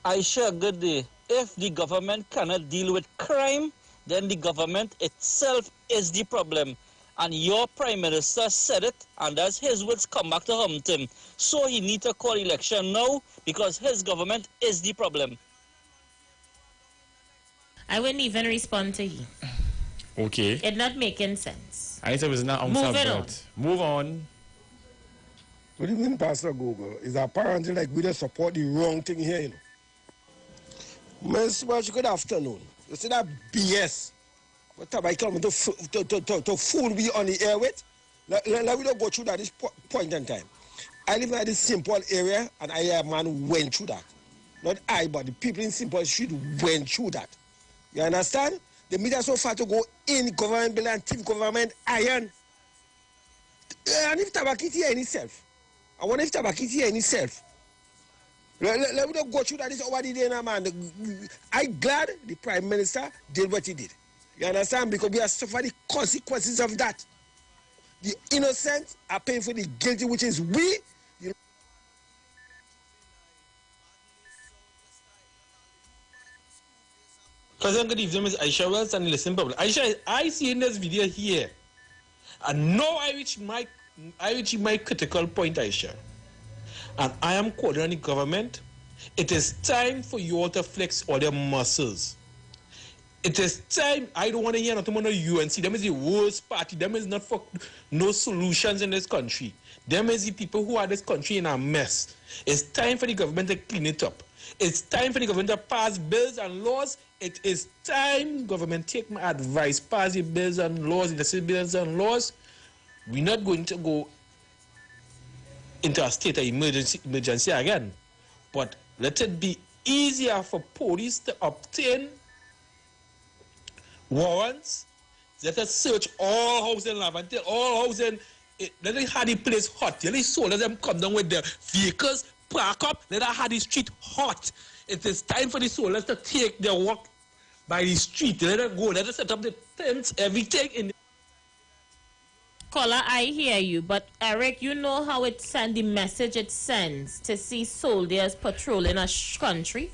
Aisha, good day. If the government cannot deal with crime, then the government itself is the problem. And your Prime Minister said it, and as his words come back to haunt him. So he needs to call election now, because his government is the problem. I wouldn't even respond to him. Okay. It's not making sense. I said it's not Moving on. Move on. What do you mean, Pastor Google? Is apparently like we just support the wrong thing here, you know. Miss Welch, good afternoon. You see that BS? What time I come to fool we on the air with? Let me not go through that at this point in time. I live in this simple area, and I am man went through that. Not I, but the people in Simple Street went through that. You understand? The media so far to go in government bill and thief government iron. And if Tabakiti here in itself, I wonder if Tabakiti here in itself. Let me not go through that. This already there now, man. I'm glad the Prime Minister did what he did. You understand? Because we have suffered the consequences of that. The innocent are paying for the guilty, which is we. Cousin, good evening, Ms. Aisha Wells, and listen, public. Aisha, I see in this video here, and now I reach my critical point, Aisha. And I am calling on the government. It is time for you all to flex all their muscles. It is time. I don't want to hear nothing about the UNC. Them is the worst party. Them is not for no solutions in this country. Them is the people who are this country in a mess. It's time for the government to clean it up. It's time for the government to pass bills and laws. It is time, government, take my advice, pass the bills and laws, the bills and laws. We're not going to go into a state of emergency again. But let it be easier for police to obtain warrants. Let us search all houses in Laventille, all houses. Let us have the place hot. Let us let them come down with their vehicles, park up. Let us have the street hot. It is time for the soldiers to take their walk by the street. Let us go. Let us set up the tents, everything in the Caller, I hear you, but Eric, you know how it sends the message it sends to see soldiers patrolling a country,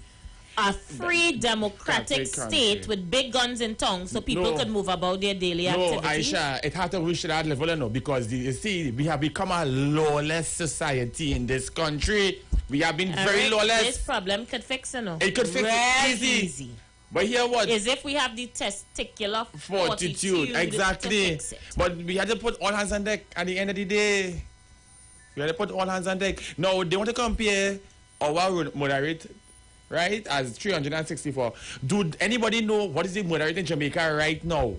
a free democratic state with big guns in tongues, so people could move about their daily activities. No, Aisha, it has to reach that level, you know, because you see, we have become a lawless society in this country. We have been very lawless. This problem could fix it, no? It could fix it easy. But here what? Is if we have the testicular fortitude. Exactly. But we had to put all hands on deck at the end of the day. We had to put all hands on deck. Now, they want to compare our murder rate, right, as 364. Do anybody know what is the murder rate in Jamaica right now?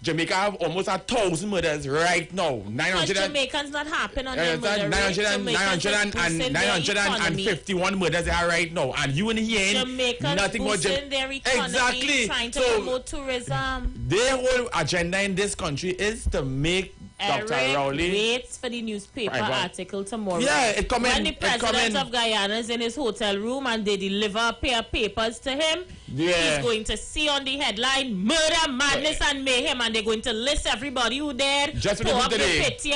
Jamaica have almost 1,000 murders right now. 900 Jamaicans not happen on their murder 951 murders there right now. And you in here Jamaicans nothing more their economy, exactly. Trying to promote tourism. Their whole agenda in this country is to make Dr. Rowley waits for the newspaper article tomorrow. Yeah, it come in. When the president of Guyana is in his hotel room and they deliver a pair of papers to him, he's going to see on the headline murder, madness, and mayhem, and they're going to list everybody who dared just pull up the picture.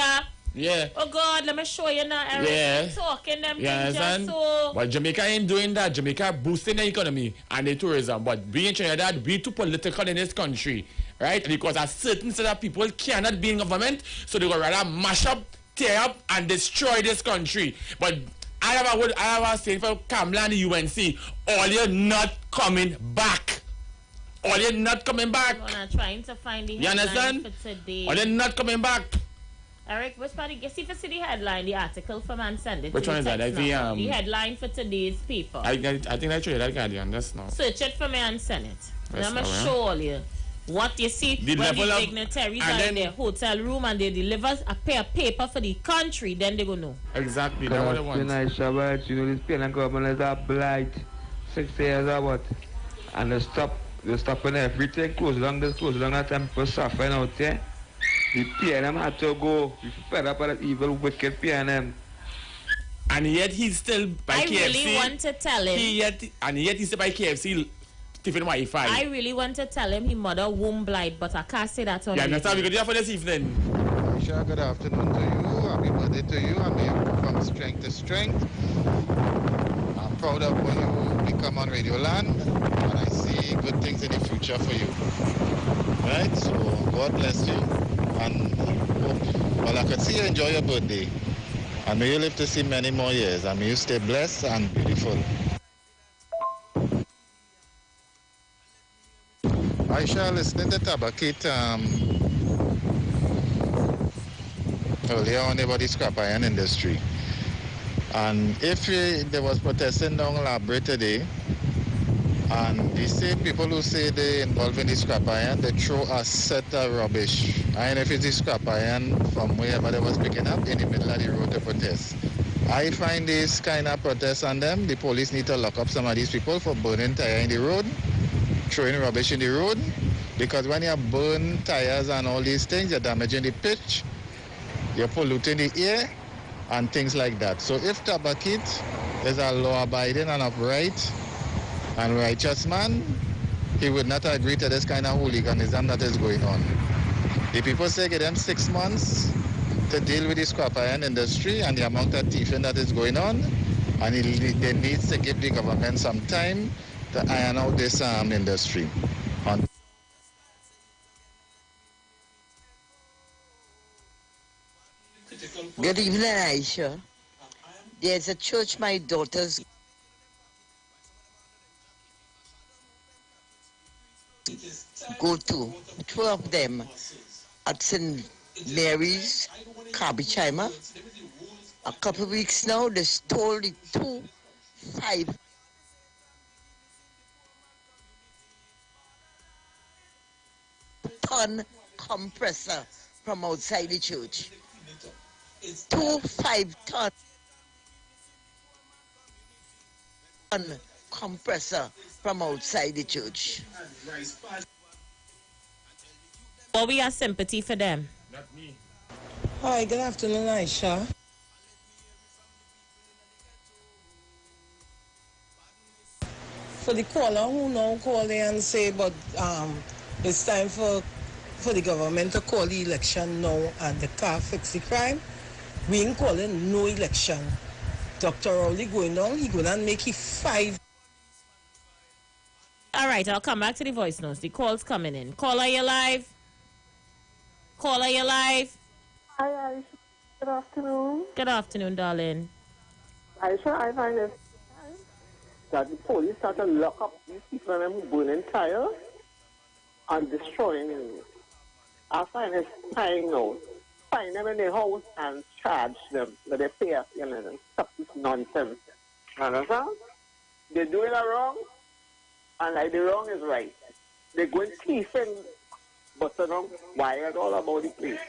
Yeah. Oh God, let me show you now, Eric. Yeah. Talking them things just so. But Jamaica ain't doing that. Jamaica boosting the economy and the tourism. But being Trinidad, we too political in this country, right? Because a certain set of people cannot be in government, so they go rather mash up, tear up, and destroy this countly. But I have a saying for Kamla and the UNC, all you're not coming back. All you're not coming back. I'm trying to find the you understand? For today. All you're not coming back. Eric, which part? Guess if you see the headline, the article from and send it. Which one is that? The headline for today's paper. I think I showed you that Guardian. That's not. Search it for me and send it. And I'm going to show you what you see the when the of, dignitaries are in their hotel room and they deliver a pair of paper for the country, then they go know. Exactly. That's what I want. You know, this penal government is a blight. 6 years or what? And they're stopping everything. Close down that time for suffering out there. The PNM had to go. We fed up with that evil, wicked PNM. And yet he's still by KFC. I really want to tell him. And yet he's still by KFC. Stephen Wi-Fi. I really want to tell him he mother womb blight, but I can't say that on yeah, that's how we could do that for this evening. Sure, good afternoon to you birthday to you, and may you go from strength to strength. I'm proud of what you become on Radio Land, and I see good things in the future for you. Right? So God bless you, and hope, well, I could see you enjoy your birthday, and may you live to see many more years, and may you stay blessed and beautiful. Aisha, listening to Tabakit earlier on about the scrap iron industry. And if there was protesting down Labre today, and the same people who say they involved in the scrap iron, they throw a set of rubbish. And if it's the scrap iron from wherever they was picking up in the middle of the road to protest. I find this kind of protest on them. The police need to lock up some of these people for burning tire in the road, throwing rubbish in the road, because when you burn tires and all these things, you're damaging the pitch, you're polluting the air, and things like that. So if Tabakit is a law-abiding and upright and righteous man, he would not agree to this kind of hooliganism that is going on. The people say give them 6 months to deal with the scrap iron industry and the amount of thieving that is going on, and they need to give the government some time to iron out this industry. Good evening, Aisha. There's a church my daughters go to, two of them at St. Mary's, Kabichima. A couple of weeks now, they stole the 5-ton compressor from outside the church. 2 5-ton compressor from outside the church. Well, we have sympathy for them. Not me. Hi, good afternoon, Aisha. For the caller who now call in and say, but it's time for the government to call the election now and the car fix the crime. We ain't calling no election. Dr. Rowley going down, he going to make it 5. All right, I'll come back to the voice notes. The call's coming in. Caller, you live? Caller, you live? Hi, Aisha. Good afternoon. Good afternoon, darling. Aisha, I find it that the police start to lock up these people and them burning tires and destroying them. I find it time now. Find them in the house and charge them that they pay us, and stop this nonsense. Understand? They're doing it wrong, and like the wrong is right. They're going thieving, busting on wires all about the place.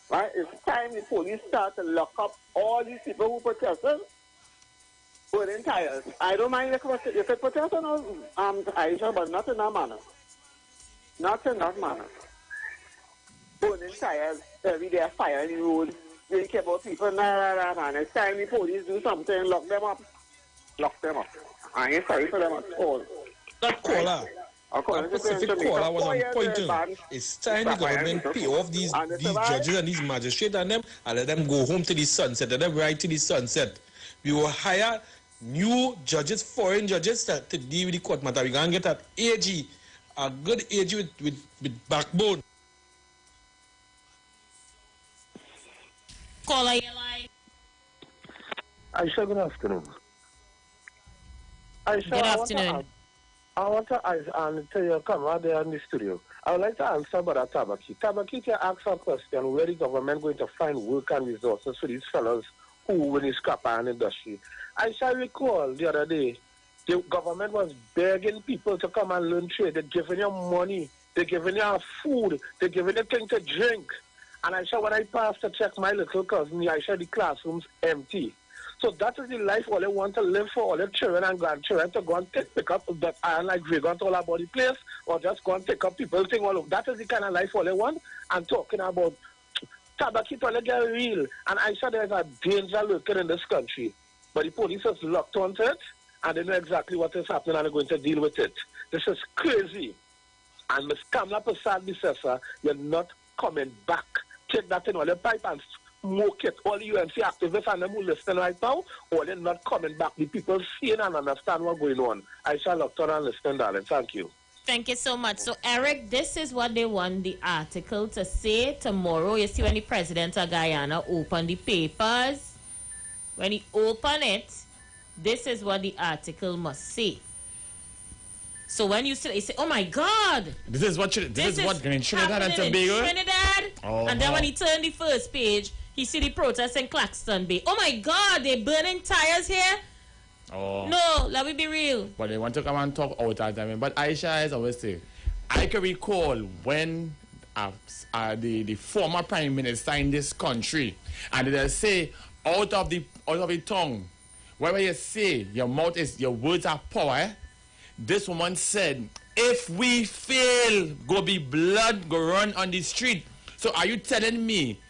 Right? It's time the police start to lock up all these people who protested, burning tires. I don't mind if they protest or not, Aisha, but not in that manner. Not in that manner. Burning tires every day, fire in the road. They don't care about people, and it's time the police do something, lock them up. Lock them up. I ain't sorry for them at all. That caller, that specific caller was on point. It's time the government pay off these judges and these magistrates and them and let them go home to the sunset, let them ride to the sunset. We will hire new judges, foreign judges to deal with the court matter. We're going to get an AG, a good AG with backbone. Caller, you live? Aisha, good afternoon. Aisha, Good afternoon. I want to tell your camera there in the studio. I would like to answer about Tabakit. Tabakit, you asked a question, where the government going to find work and resources for these fellows who in the scrap iron industry. I shall recall the other day, the government was begging people to come and learn trade. They're giving you money, they're giving you food, they're giving you things to drink. And I saw when I passed to check my little cousin, I saw the classrooms empty. So that is the life all they want to live for, all their children and grandchildren to go and pick up that iron like Vagrant all about the place, or just go and pick up people thing all over. That is the kind of life all they want. And talking about Tabakit all they get real. And I saw there's a danger lurking in this country. But the police has locked onto it, and they know exactly what is happening and they're going to deal with it. This is crazy. And Ms. Kamla Prasad says, you're not coming back. Take that in all your pipe and smoke it. All the UNC activists and them who listen right now, or they're not coming back. The people seeing and understand what's going on. I shall look turn and listen, darling. Thank you. Thank you so much. So, Eric, this is what they want the article to say tomorrow. You see, when the president of Guyana opened the papers, when he opened it, this is what the article must say. So when you say, oh my God, this is what in Trinidad and Tobago. Trinidad, and then when he turned the first page, he see the protests in Claxton Bay. Oh my God, they burning tires here. Oh. No, let me be real. But they want to come and talk out at them. But Aisha is always say, I can recall when the former prime minister in this country, and they say out of the tongue, wherever you say your words are power. This woman said, if we fail, go be blood, go run on the street. So are you telling me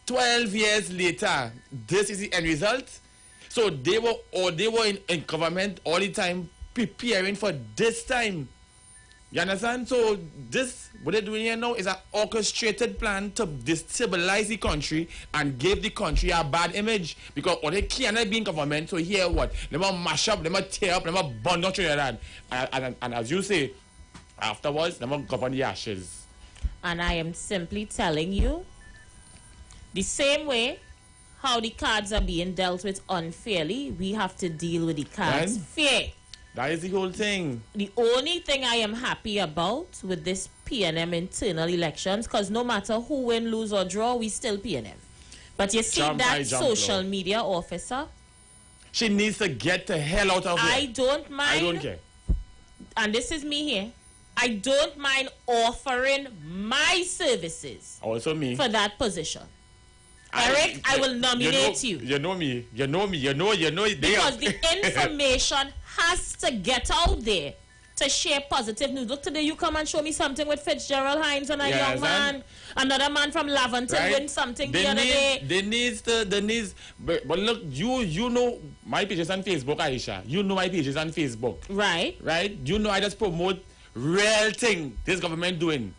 12 years later, this is the end result? So they were in government all the time preparing for this time. You understand? So this, what they're doing here now is an orchestrated plan to destabilize the country and give the country a bad image. Because or they cannot be in government, so here what? They might mash up, they might tear up, they might burn down Trinidad. And as you say, afterwards, they might govern the ashes. And I am simply telling you, the same way how the cards are being dealt with unfairly, we have to deal with the cards fair. That is the whole thing. The only thing I am happy about with this PNM internal elections, because no matter who win, lose or draw, we still PNM. But you see that social media officer? She needs to get the hell out of here. I don't mind. I don't care. And this is me here. I don't mind offering my services. Also me. For that position. Eric, I will nominate you. You know me. Because the information has to get out there to share positive news. Look, today you come and show me something with Fitzgerald Hines and a young man, another man from Laventille win something the other day. But look, you know my pages on Facebook, Aisha. You know my pages on Facebook. Right. You know I just promote real thing this government doing.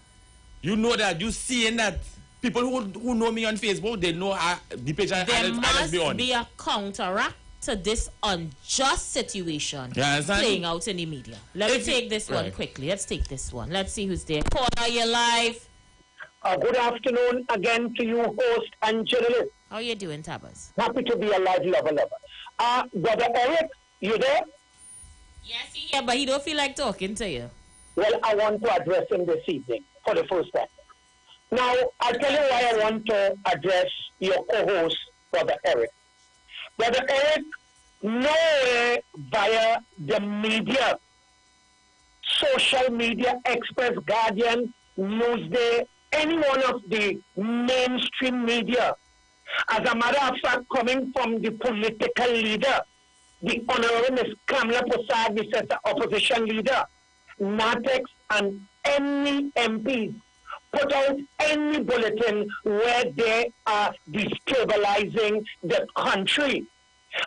You know that. You seeing that. People who know me on Facebook, they know the page I just be on. There must be a counteract to this unjust situation playing out in the media. Let me take this one quickly. Let's take this one. Let's see who's there. Caller, you're live. Good afternoon again to you, host and journalist. How are you doing, Tabas? Happy to be a live lover. Brother Eric, you there? Yes, he's here, but he don't feel like talking to you. Well, I want to address him this evening for the first time. Now, I'll tell you why I want to address your co-host, Brother Eric. Brother Eric, nowhere via the media, social media, Express, Guardian, Newsday, any one of the mainstream media, as a matter of fact, coming from the political leader, the Honorable Ms. Kamala Prasad, the opposition leader, Natex, and any MPs, put out any bulletin where they are destabilizing the country.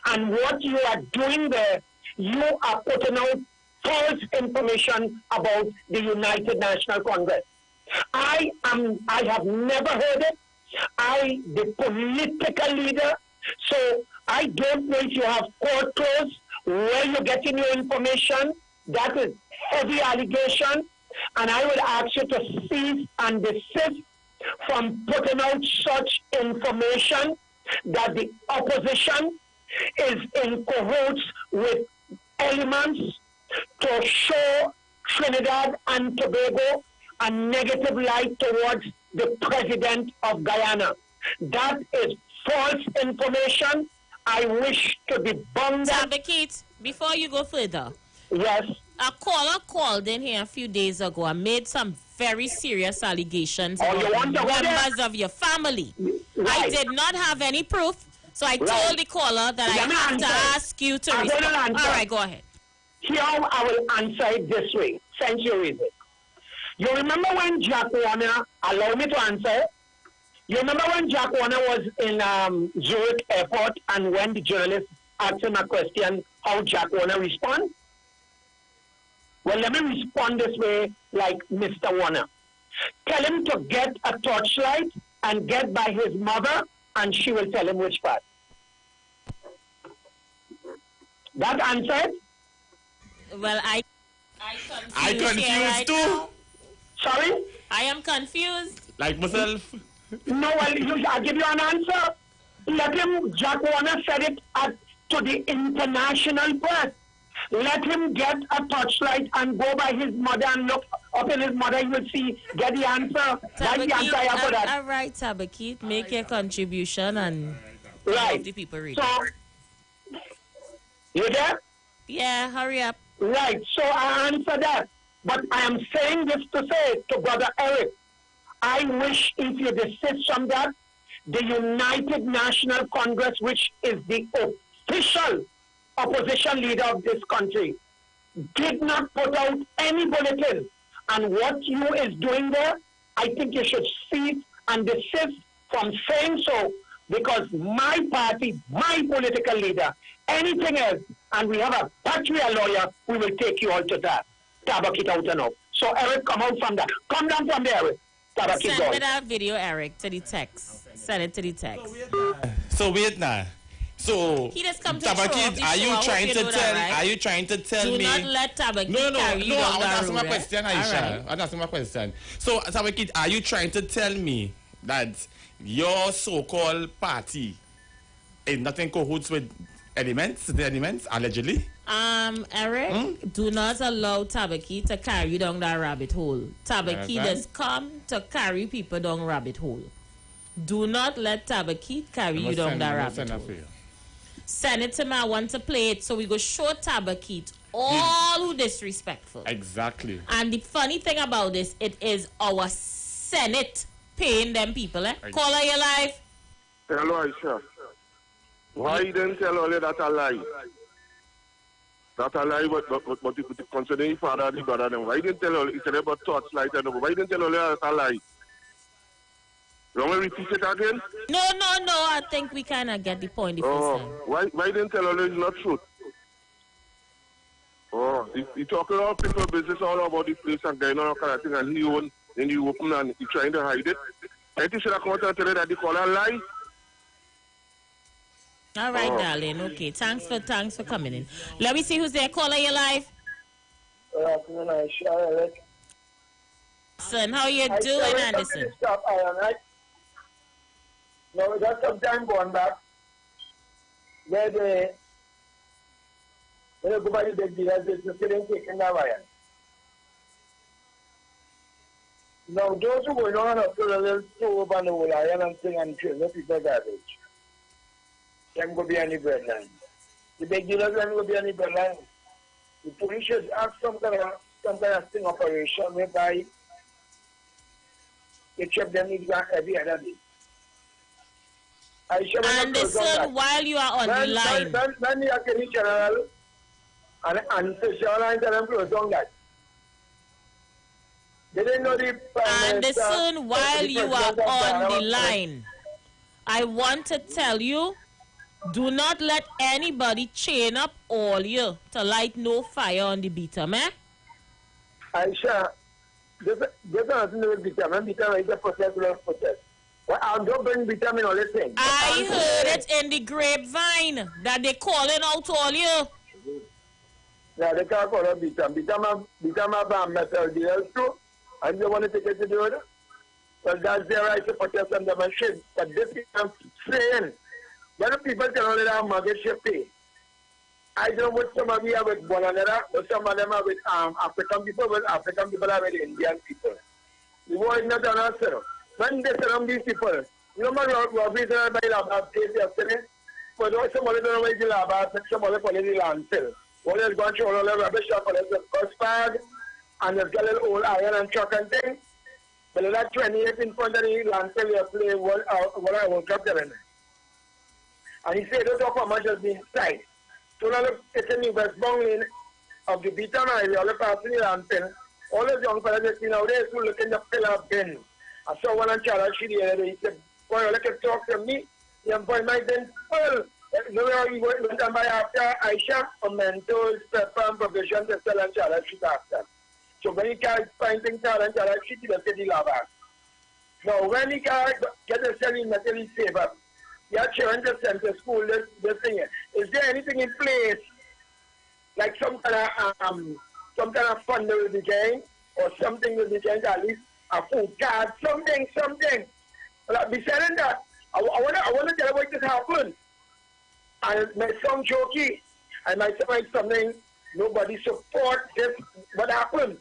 And what you are doing there, you are putting out false information about the United National Congress. I have never heard it. The political leader, so I don't know if you have court closed, where you're getting your information. That is heavy allegation. And I would ask you to cease and desist from putting out such information that the opposition is in cahoots with elements to show Trinidad and Tobago a negative light towards the president of Guyana. That is false information. I wish to debunk that. Tabakit, before you go further. Yes. A caller called in here a few days ago and made some very serious allegations about members of your family. Right. I did not have any proof, so I told the caller that I have to ask you to respond. All right, go ahead. Here I will answer it this way, since you raised it. You remember when Jack Warner, allow me to answer, you remember when Jack Warner was in Zurich airport and when the journalist asked him a question, how Jack Warner responded? Well, let me respond this way like Mr. Warner. Tell him to get a torchlight and get by his mother and she will tell him which part. That answered? Well, I confused too. Now. Sorry? I am confused. Like myself. No, well, I'll give you an answer. Let him, Jack Warner said it to the international press. Let him get a torchlight and go by his mother and look up in his mother. He will see, get the answer. That's the answer I have for that. All right, Tabakit, make your contribution and right. The people read. So, you there? Yeah, hurry up. Right, so I answer that. But I am saying this to say to Brother Eric, I wish if you desist from that, the United National Congress, which is the official opposition leader of this country, did not put out any bulletin. And what you is doing there, I think you should cease and desist from saying so, because my party, my political leader, anything else, and we have a patria lawyer, we will take you all to that. Tabak it out and out. So Eric, come out from that. Come down from there, Eric. Tabak it Send me going. that video, Eric, to the text. Send it to the text. So wait now. So He just come to show off Tabakit, the are show. you I hope trying you to know tell? that, right? Are you trying to tell Do me? not let Tabakit No. carry you I down want to that ask road, my eh? question, Aisha. All right. I want to ask my question. So Tabakit, are you trying to tell me that your so-called party is not in cahoots with the elements, allegedly? Eric, do not allow Tabaki to carry you down that rabbit hole. Tabaki does come to carry people down rabbit hole. Do not let Tabaki carry you down that rabbit hole. Send it to me. I want to play it so we go show Tabaki all who disrespectful. Exactly. And the funny thing about this, it is our Senate paying them people. Caller, you live. Hello, Aisha. Why you didn't tell all that a lie? That a lie, but concerning your father and the brother, then why you didn't tell all it's about torchlight and why you didn't tell all that a lie? You want me to repeat it again? No. I think we kind of get the point the first time. Why you didn't tell all it's not truth? He talking about people business all about the place and going on all kind of thing, and he open and he trying to hide it. I think he should have come out and tell you that he call a lie. All right, darling. Okay, thanks for coming in. Let me see who's there. Caller, you live. Son, how you doing, Anderson? No, we got some time going back. Where they go by the big dealers, they're still taking that iron. Now, those who go on up to the little stove and the whole iron and thing and train the people garbage. Can't go be any bread line. The big dealers can't go be any bread line. The police should have some kind of sting operation whereby they check them every other day. Anderson, while you are on the line. When the Attorney General and Special Line tell them close down that. They didn't know the Anderson, while you are on the line, I want to tell you, do not let anybody chain up all you to light no fire on the beater, man. Aisha, this is nothing to do with beater. Beater is a protest. Well, don't bring vitamin or anything. I heard it in the grapevine that they calling out all you. Yeah, they can't call it vitamin. Vitamin have metal deals too. And they want to take it to the other. Well, that's their right to protest and demonstrate. But this is what I'm saying. When people can only have mortgage pay. I don't know what some of you are with one another, but some of them are with African people, but African people are with Indian people. The war is not an answer. When they surround these people, you know what robberies are by Laba place yesterday? But some of them don't know where the Laba, some of them call it the landfill. One is going to all the rubbish off of the first bag, and there's got a little old iron and truck and thing. But that 28 in front of the landfill, you play what I will drop them in. And he said, those how much has been inside. So now look, it's in the westbound lane of the Beaton area, all the passing the landfill. All those young fellas that see nowadays who look in the pillar of bin. I saw one on Charles Street the other day. He said, boy, you can talk to me. Young boy might then, well, you know how he went and buy after Aisha, or Mentos, pepper, and provisions to sell on Charles Street after. So when he can't find things out on Charles Street, he does get the lava. Now, when he can't get the selling metal, he save up. your children to send to school, this thing. Is there anything in place, like some kind of fund will be gained, or something will be gained, at least a food card, something. But besides that, I want to tell you what just happened. And my son jokey, and my son like something, nobody support this, what happened.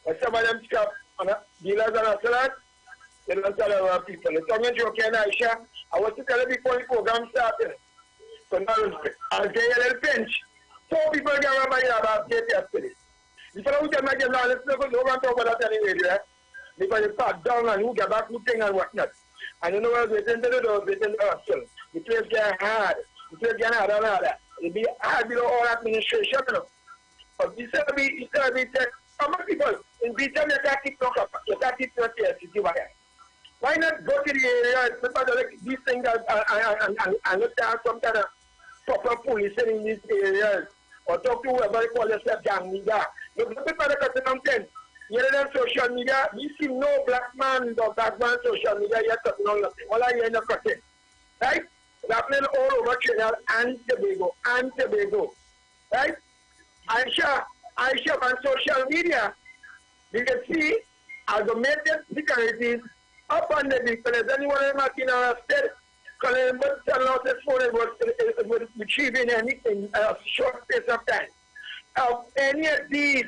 And some of them stop, and dealers and all that, they don't tell our people. The tongue and joke and Aisha, I want to tell you before the program started. So now I'll get a little pinch. 4 people get around about 8 yesterday. If I don't get my game, let's not go and talk about that anyway, right? Because you start down and who get back, who thing and whatnot. And you know what, waiting to the door, waiting to the hostel. The place get hard. The place get hard and harder. It'll be hard below all administration, you know. But this will be, how many people in Britain you can't keep no TSCT wire? Why not go to the area, like these things and look down some kind of proper policing in these areas, or talk to whoever you call yourself gang media. Look, the people that cut content, you know, on social media, we see no black man or black man social media yet cutting on nothing. All I hear in the cutting. Right? It's happening all over Trinidad and Tobago. Right? Aisha on social media, you can see automated securities up on the people. Is anyone in Martina said, calling but telling us his phone was retrieving anything in a short space of time. Any of these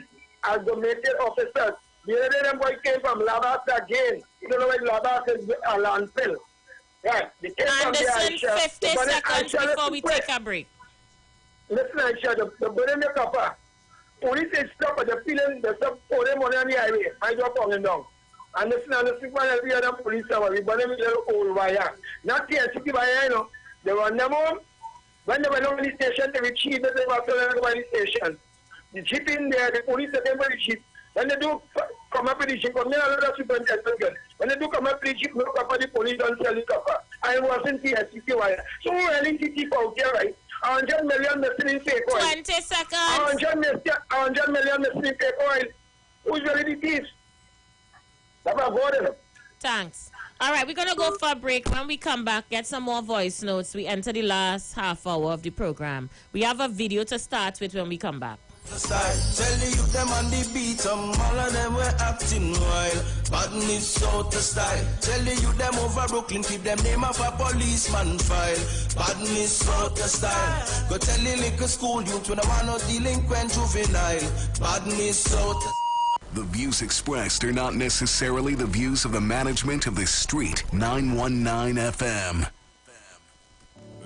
automated officers, the other them boy came from Labas again. You don't know what Labas is a landfill. Right. They came Anderson, from 50 seconds before we take a break. Listen, Aisha, the burning the copper. Police is stop at the feeling the stop for them on the highway. I drop on them down. And listen, one of the other police are we burn them in the old wire. Not the city wire, you know. They run them home. When they went on the station, they retrieve it, they were selling the station. The jeep in there, the police are them very cheap. When they do come up with the jeep, come here, another superintendent. When they do come up with the jeep, no copper, the police don't sell the copper. I wasn't the city wire. So we're willing to keep out there, right? 100 million missing in fake oil. 20 seconds. 100 million missing in fake oil. Who's really the thieves? Thanks. All right, we're going to go for a break. When we come back, get some more voice notes. We enter the last half hour of the program. We have a video to start with when we come back. Tell the youth them on the beat, all of them were acting wild. Badness so to style. Tell the youth them over Brooklyn, keep them name of a policeman file. Badness so to style. Go tell the liquor school youth when I want no delinquent juvenile. Badness so to. The views expressed are not necessarily the views of the management of the Street 919 FM.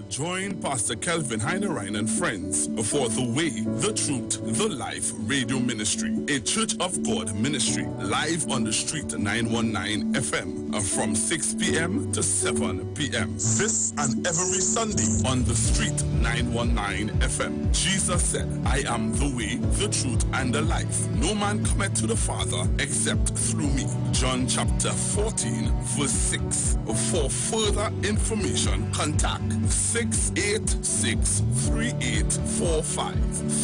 Join Pastor Kelvin Heinerine and friends for The Way, The Truth, The Life Radio Ministry, a Church of God ministry, live on the Street 919 FM from 6 p.m. to 7 p.m. This and every Sunday on the Street 919 FM. Jesus said, I am the way, the truth, and the life. No man cometh to the Father except through me. John chapter 14, verse 6. For further information, contact 686-3845,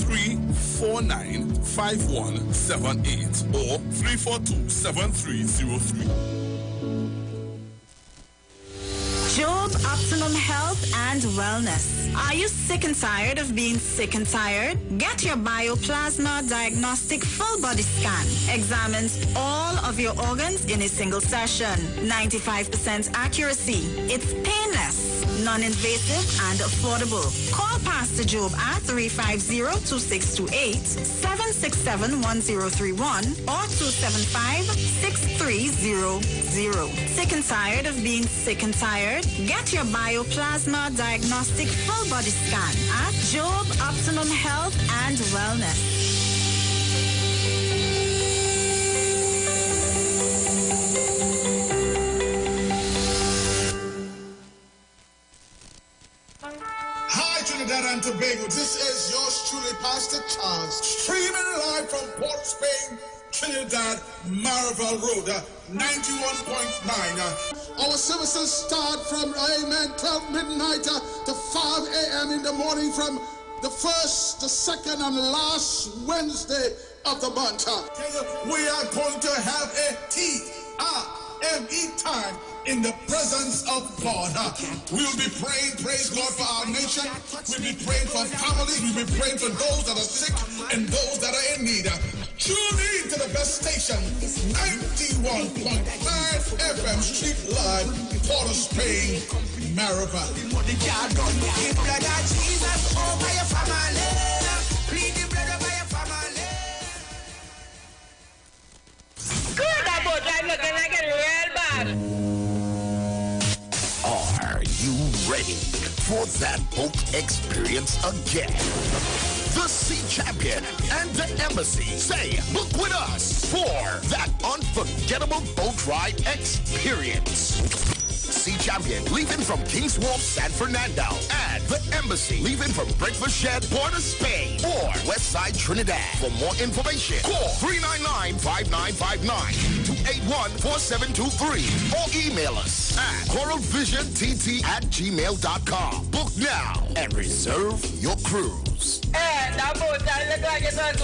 349-5178, or 342-7303. Job Optimum Health and Wellness. Are you sick and tired of being sick and tired? Get your Bioplasma Diagnostic Full Body Scan. Examines all of your organs in a single session. 95% accuracy. It's painless, non-invasive, and affordable. Call Pastor Job at 350-2628, 767-1031, or 275-6300. Sick and tired of being sick and tired? Get your Bioplasma Diagnostic Full Body Scan at Job Optimum Health and Wellness. Hi, Trinidad and Tobago. This is yours truly, Pastor Charles, streaming live from Port Spain, Trinidad, Marvel Road, 91.9. Our services start from 12 midnight to 5 a.m. in the morning from the first, the second, and the last Wednesday of the month. We are going to have a TRME time in the presence of God. We'll be praying, praise God, for our nation. We'll be praying for families. We'll be praying for those that are sick and those that are in need. Tune in to the best station, 91.9 FM Street Live, Port of Spain, Maribel. Good about that looking like a real bad. Are you ready for that boat experience again? The Sea Champion and the Embassy say book with us for that unforgettable boat ride experience. Sea Champion leaving from King's Wharf, San Fernando, and the Embassy leaving from Breakfast Shed, Port of Spain, or Westside Trinidad. For more information, call 399-5959 to 814723 or email us at coralvisiontT@gmail.com. Book now and reserve your cruise. Hey, that boat that look like it's on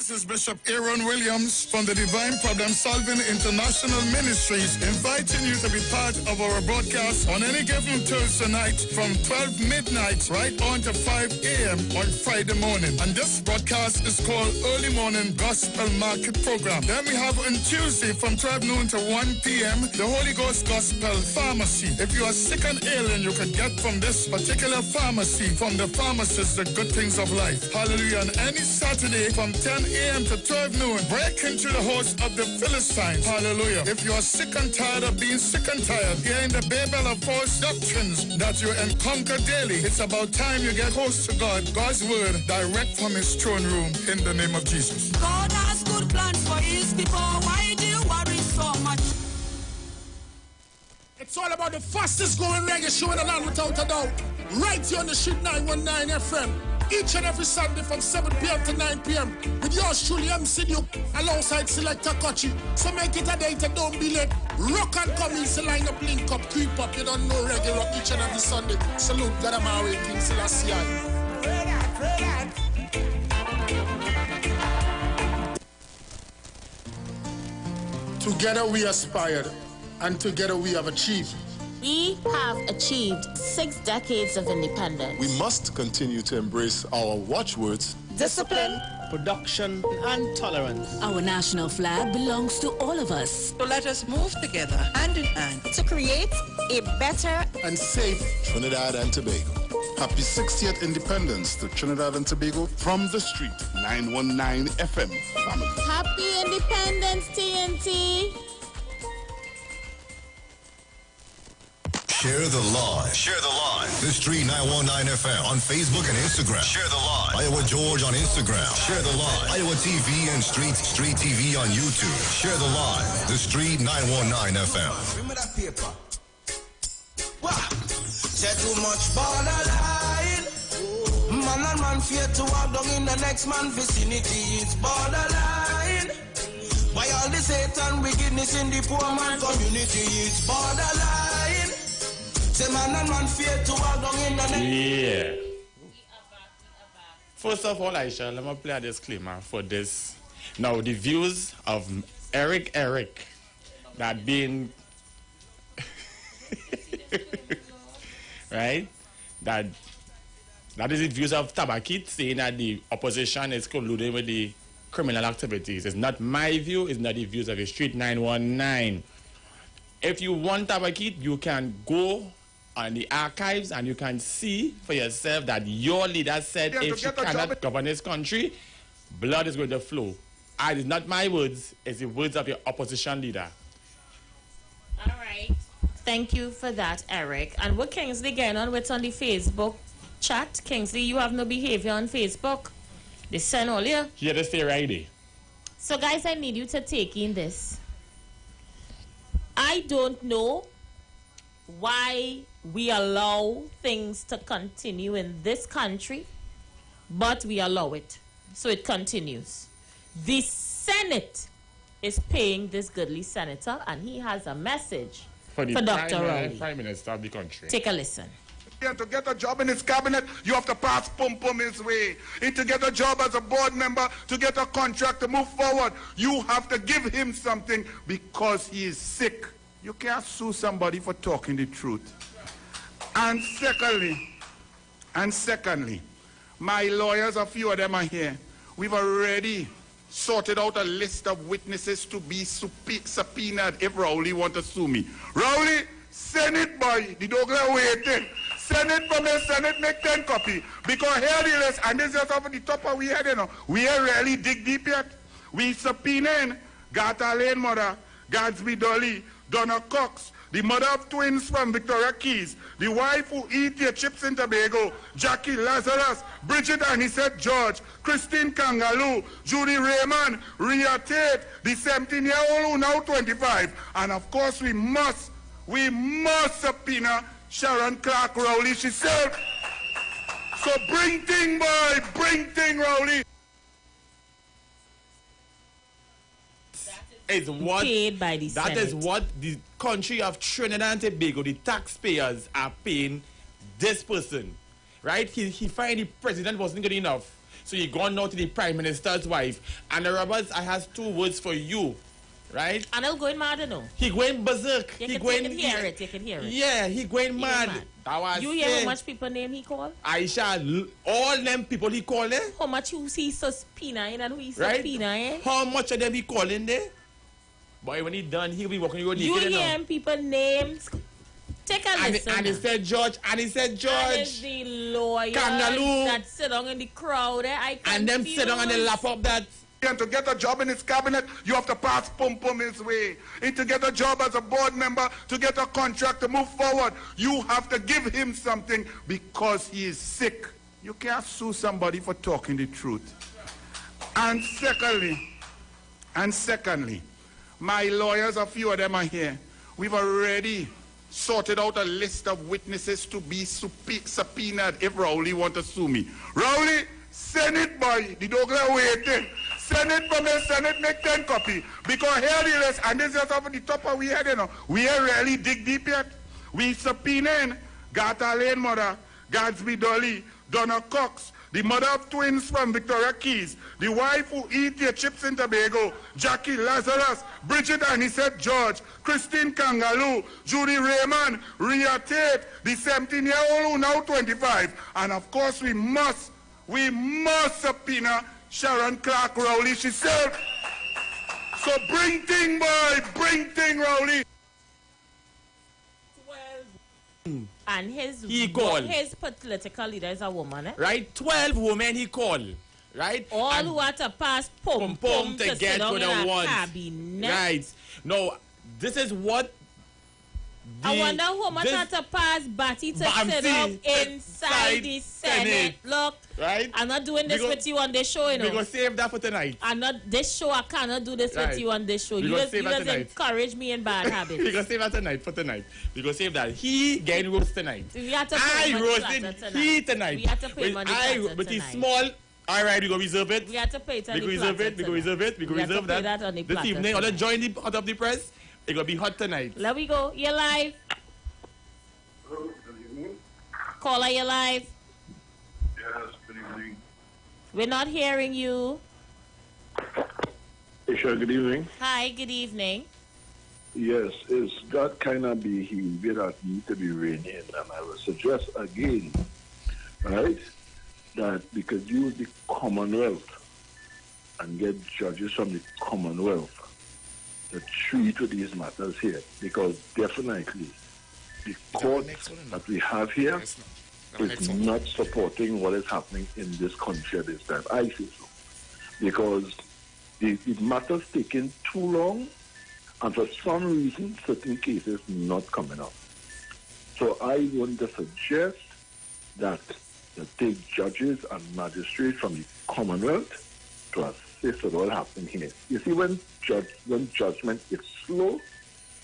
This is Bishop Aaron Williams from the Divine Problem Solving International Ministries, inviting you to be part of our broadcast on any given Thursday night from 12 midnight right on to 5 a.m. on Friday morning. And this broadcast is called Early Morning Gospel Market Program. Then we have on Tuesday from 12 noon to 1 p.m. the Holy Ghost Gospel Pharmacy. If you are sick and ill and you can get from this particular pharmacy, from the pharmacist, the good things of life. Hallelujah. And any Saturday from 10 a.m. to 12 noon, break into the host of the Philistines. Hallelujah. If you are sick and tired of being sick and tired, hearing the babel of false doctrines that you encounter daily, it's about time you get close to God. God's word direct from his throne room in the name of Jesus. God has good plans for his people. Why do you worry so much? It's all about the fastest growing reggae show in the land without a doubt. Right here on the Street 919 FM. Each and every Sunday from 7 p.m. to 9 p.m. with yours truly, MC Duke, alongside Selector Kochi. So make it a date and don't be late. Rock and come in, so line up, link up, creep up. You don't know reggae rock each and every Sunday. Salute God Amari, King Selassie. Together we aspired, and together we have achieved. We have achieved 6 decades of independence. We must continue to embrace our watchwords: discipline, production, and tolerance. Our national flag belongs to all of us. So let us move together, hand in hand, to create a better and safe Trinidad and Tobago. Happy 60th Independence to Trinidad and Tobago from the Street 919 FM family. Happy Independence, TNT. Share the live. Share the live. The Street 919 FM on Facebook and Instagram. Share the live. Iowa George on Instagram. Share the live. Iowa TV and Street TV on YouTube. Share the live. The Street 919 FM. Remember that paper? Wow. Say too much borderline. Man and man fear to walk down in the next man vicinity. It's borderline. Why all the Satan wickedness in the poor man community? It's borderline. Man and man fear to walk down in the next. Yeah. First of all, Aisha, let me play a disclaimer for this. Now, the views of Eric, that being right, that is the views of Tabakit, saying that the opposition is colluding with the criminal activities. It's not my view, it's not the views of the Street 919. If you want Tabakit, you can go on the archives and you can see for yourself that your leader said if she cannot govern this country, blood is going to flow. And it's not my words, it's the words of your opposition leader. All right. Thank you for that, Eric. And what Kingsley getting on with on the Facebook chat? Kingsley, you have no behavior on Facebook. They send all you. Here to stay right there. So, guys, I need you to take in this. I don't know why we allow things to continue in this country, but we allow it. So it continues. The Senate is paying this goodly senator, and he has a message for Dr. Rowley. Prime Minister of the country. Take a listen. And to get a job in his cabinet, you have to pass pum-pum his way. And to get a job as a board member, to get a contract to move forward, you have to give him something because he is sick. You can't sue somebody for talking the truth. And secondly, my lawyers, a few of them are here. We've already sorted out a list of witnesses to be subpoenaed if Rowley want to sue me. Rowley, send it, boy. The dog are waiting. Send it for me, send it, make 10 copy. Because here the list, and this is just over the top of we head, you know. We ain't really dig deep yet. We subpoenaing Gata Lane mother, Gadsby Dolly, Donna Cox, the mother of twins from Victoria Keys, the wife who eat your chips in Tobago, Jackie Lazarus, Bridget Anisette George, Christine Kangaloo, Judy Raymond, Rhea Tate, the 17-year-old who now 25. And of course we must subpoena Sharon Clark Rowley herself. So bring thing, boy, bring thing, Rowley. Is what paid by the Senate. That is what the country of Trinidad and Tobago, the taxpayers, are paying this person, right? He find the president wasn't good enough, so he gone now to the prime minister's wife. And the Roberts, I has 2 words for you, right? And he'll going mad, you know. He going berserk. You can hear it. You can hear it. Yeah, he going mad. That was you hear how much people name he call? Aisha, all them people he call there. How much you see subpoena and who he subpoena, right? How much of them he calling there? Boy, when he done, he'll be walking you. You hear him people names. Take a listen. And he said George. And is the lawyer Kangaloo that sit down in the crowd. And them sit down on the lap of that. And to get a job in his cabinet, you have to pass pum-pum his way. And to get a job as a board member, to get a contract to move forward, you have to give him something because he is sick. You can't sue somebody for talking the truth. And secondly, my lawyers, a few of them are here. We've already sorted out a list of witnesses to be subpoenaed if Rowley want to sue me. Rowley, send it, boy. The dog are waiting. Send it for me, send it, make 10 copy. Because here the list, and this is just over the top of we head, you know. We ain't really dig deep yet. We subpoenaing Gata Lane mother, Gadsby Dolly, Donna Cox, the mother of twins from Victoria Keys, the wife who eat your chips in Tobago, Jackie Lazarus, Bridget Anisette George, Christine Kangaloo, Judy Raymond, Rhea Tate, the 17-year-old who now 25. And of course we must subpoena Sharon Clark Rowley herself. So bring thing, boy, bring thing, Rowley. And his political leader is a woman, eh? Right, 12 women he called, right? All who had to pass pum to get to the one. Cabinet. Right. No, this is what. I wonder how much had to pass Batty to sit up inside the Senate. Look, right? I'm not doing this with you on this show, you know. We're going to save that for tonight. I'm not, this show, I cannot do this with you on this show. You just encourage me in bad habits. We're going to save that tonight for tonight. We're going to save that. He getting roast tonight. We have to pay I roasted he tonight. We have to pay money tonight. But he's small. All right, we're going to reserve it. We have to pay it on the platter. We're going to reserve it. We're going to reserve that. This evening, I'll join the hot of the press. It's going to be hot tonight. Let we go. You're live. Caller, you live? Yes, good evening. We're not hearing you. Isha, good evening. Hi, good evening. Yes, it's that kind of behavior that needs to be reined in. And I will suggest again, right, that because use the Commonwealth and get judges from the Commonwealth to treat with these matters here. Because definitely the court that we have here is not supporting what is happening in this country at this time. I say so. Because the matter's taking too long, and for some reason, certain cases not coming up. So I want to suggest that they take judges and magistrates from the Commonwealth to assist with what happening here. You see, when judgment is slow,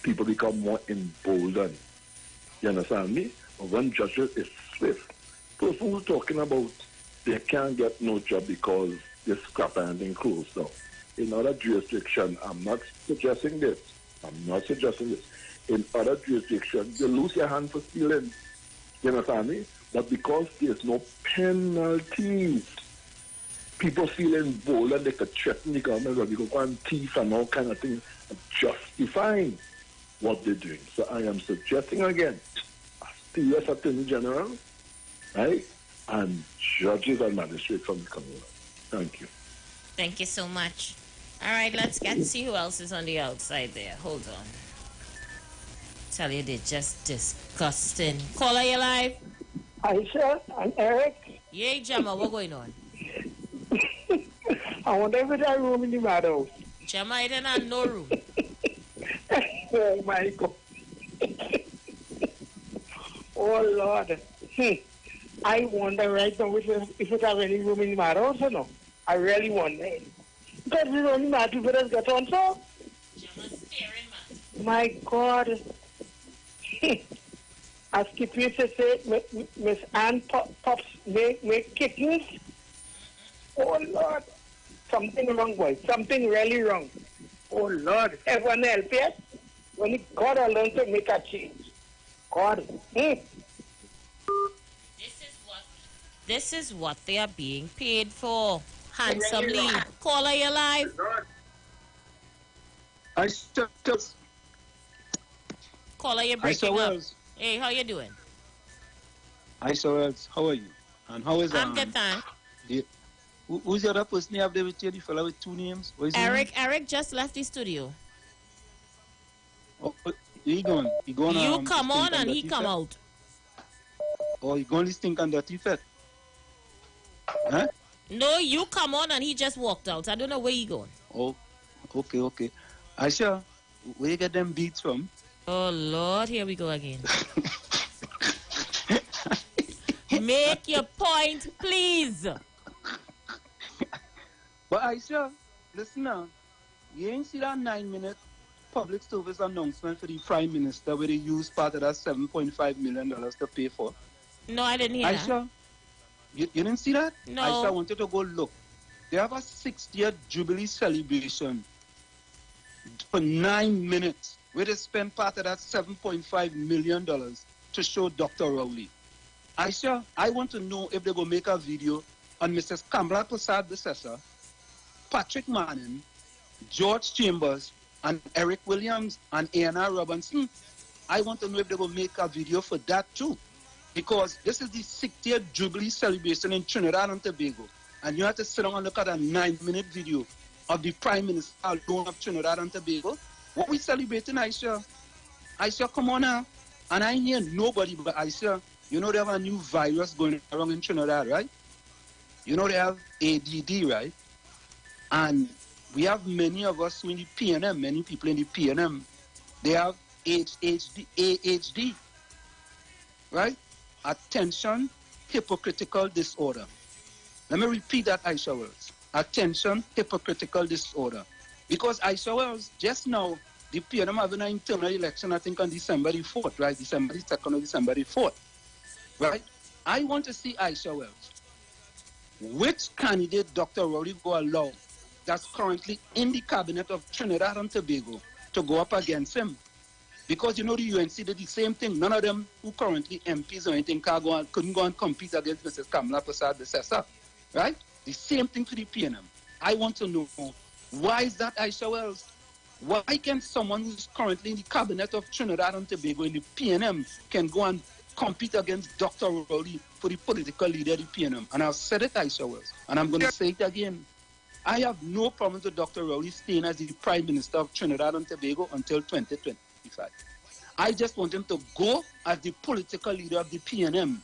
people become more emboldened. You understand me? But when judges is swift, those who are talking about they can't get no job because this scrap and thing closed down. In other jurisdictions, I'm not suggesting this. In other jurisdictions, you lose your hand for stealing. You understand me? But because there's no penalties, people feeling bold and they could threaten the government or they could go and thief and all kind of things, justifying what they're doing. So I am suggesting again, the U.S. Attorney General, right, and judges and magistrates from the Commonwealth. Thank you. Thank you so much. All right, let's see who else is on the outside there. Hold on. Tell you they're just disgusting. Caller, you live? Aisha and Eric. Yeah, Jama, what's going on? I wonder if there's a room in the madhouse. Jama, it ain't no room. Oh, my God. Oh, Lord. I wonder right now if it have any room in the madhouse or no. I really wonder. Because it's only mad people that get on, so. My God. As Kip used to say, Miss Ann Pops make kittens. Oh, Lord. Something wrong, boy. Something really wrong. Oh, Lord. Everyone help you? Only God alone to make a change. God. This is what they are being paid for. Handsomely. Caller, you live? Caller, you're breaking up. Hey, how you doing? Wells, how are you? And how is I'm good, thanks. Who's the other person you have there with you? The fellow with two names? Eric just left the studio. Oh, he gone. You come on and he come out. Oh, he gone this thing on dirty fat? Huh? No, you come on and he just walked out. I don't know where he going. Oh, okay. Aisha, where you get them beats from? Oh, Lord, here we go again. Make your point, please. But Aisha, listen now. You ain't see that 9-minute public service announcement for the Prime Minister where they used part of that $7.5 million to pay for? No, I didn't hear Aisha, that. You didn't see that? No. Aisha, I wanted to go look. They have a 60th Jubilee celebration for 9 minutes where they spent part of that $7.5 million to show Dr. Rowley. Aisha, I want to know if they're going to make a video on Mrs. Kamala Prasad Desessa, Patrick Manning, George Chambers, and Eric Williams, and A.N.R. Robinson. I want to know if they're going to make a video for that too. Because this is the 60th Jubilee celebration in Trinidad and Tobago. And you have to sit down and look at a 9-minute video of the Prime Minister alone of Trinidad and Tobago. What we celebrating, Aisha? Aisha, come on now. And I hear nobody but Aisha. You know they have a new virus going around in Trinidad, right? You know they have ADD, right? And we have many of us in the PNM, many people in the PNM, they have AHD, right? Attention, hypocritical disorder. Let me repeat that, Aisha Wells. Attention, hypocritical disorder. Because Aisha Wells, just now, the PNM having an internal election, I think on December the 4th, right? December the 2nd or December the 4th, right? I want to see Aisha Wells. Which candidate Dr. Rowley go allow that's currently in the cabinet of Trinidad and Tobago to go up against him? Because, you know, the UNC did the same thing. None of them who currently MPs or anything couldn't go and compete against Mrs. Kamala Prasad Desessa, right? The same thing for the PNM. I want to know, why is that, Aisha Wells? Why can someone who's currently in the cabinet of Trinidad and Tobago in the PNM can go and compete against Dr. Rowley for the political leader of the PNM? And I've said it, Aisha Wells, and I'm going to say it again. I have no problem with Dr. Rowley staying as the Prime Minister of Trinidad and Tobago until 2020. I just want him to go as the political leader of the PNM,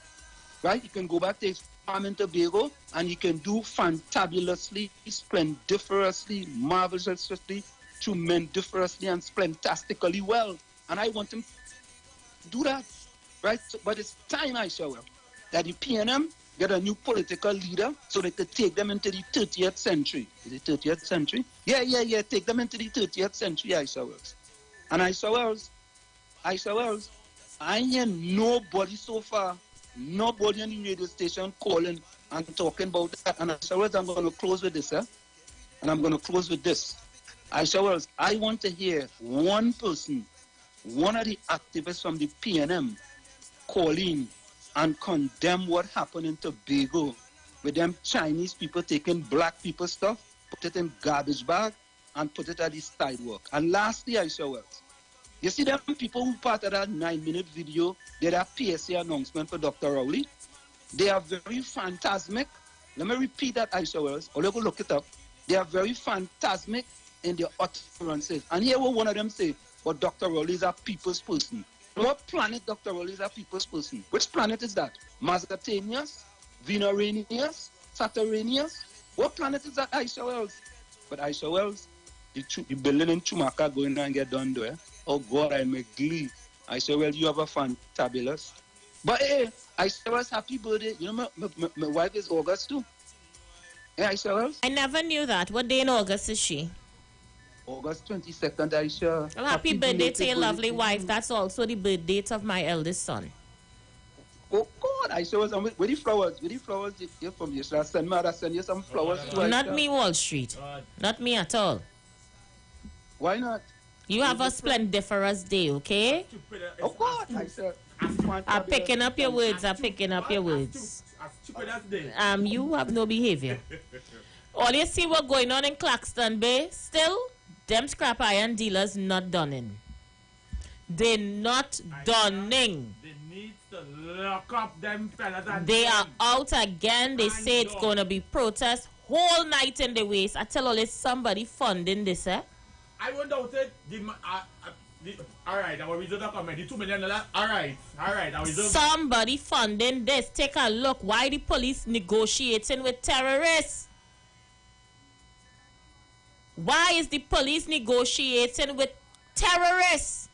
right? He can go back to his farm in Tobago and he can do fantabulously, splendiferously, marvelously, tremendiferously, and splentastically well. And I want him to do that, right? So, but it's time, Aisha, that the PNM get a new political leader so they could take them into the 30th century. Is it 30th century? Yeah. Take them into the 30th century, Aisha Wells. And Aisha Wells, I hear nobody so far, nobody on the radio station calling and talking about that. And Aisha Wells, I'm going to close with this, and I'm going to close with this. Aisha Wells, I want to hear one person, one of the activists from the PNM calling and condemn what happened in Tobago with them Chinese people taking black people stuff, put it in garbage bag, and put it at the sidewalk. And lastly, Aisha Wells, you see them people who part of that 9-minute video, did a PSA announcement for Dr. Rowley. They are very phantasmic. Let me repeat that, Aisha Wells, or you go look it up. They are very phantasmic in their utterances. And here what one of them say, but Dr. Rowley is a people's person. What planet Dr. Rowley is a people's person? Which planet is that? Mazatanius? Venuranius? Saturnus? What planet is that, Aisha Wells? But Aisha Wells, the building in Chumaka going and get done there. Oh God, I make glee. Aisha Wells, you have a fantabulous. But hey, Aisha Wells, happy birthday. You know, my wife is August too. Hey, Aisha Wells? I never knew that. What day in August is she? August 22nd, Aisha. Well, happy birthday to your lovely wife. That's also the birth date of my eldest son. Oh God, Aisha Wells, where the flowers? Where the flowers you're from? You should send you some flowers too, Not me, Wall Street. Not me at all. Why not? You have a splendiferous day, okay? Oh God, Aisha. I'm picking up your words. I'm picking up your words. You have no behavior. All you see what going on in Claxton Bay, still, them scrap iron dealers not donning. They not donning. They need to lock up them fellas. They are out again. They say it's going to be protest whole night in the waste. I tell all this somebody funding this, eh? I wonder what it. All right, our result are coming. The $2 million. All right. Our result. Somebody funding this. Take a look. Why the police negotiating with terrorists? Why is the police negotiating with terrorists?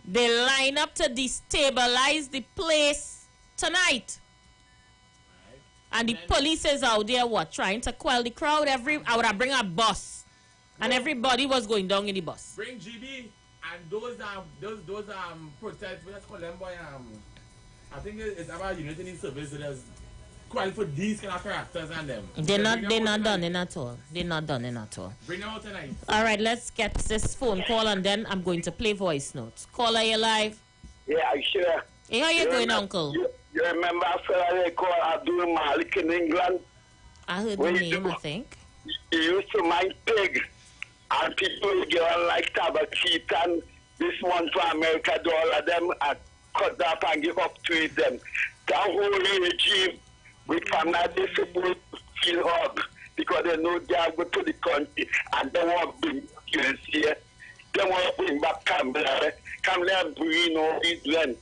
They line up to destabilize the place tonight. And the police is out there, what, trying to quell the crowd? I would have bring a bus. And everybody was going down in the bus. Bring GB and those protests, let's call them by I think it's about unity service that quell for these kind of characters and them. They're not done in at all. They're not done in at all. Bring them out tonight. All right, let's get this phone call and then I'm going to play voice notes. Caller, you live? Yeah, I sure. Hey, how you going, Uncle? You remember a fella they call Abdul Malik in England? I heard the name, I think. He used to mind pig. And people get on like Tabakeet and this one for America do all of them and cut up and give up to them. That whole regime with family they supposed to feel hug because they know they are going to the country and they want to bring students here. They want to bring back Kamala. Kamala bring all these men.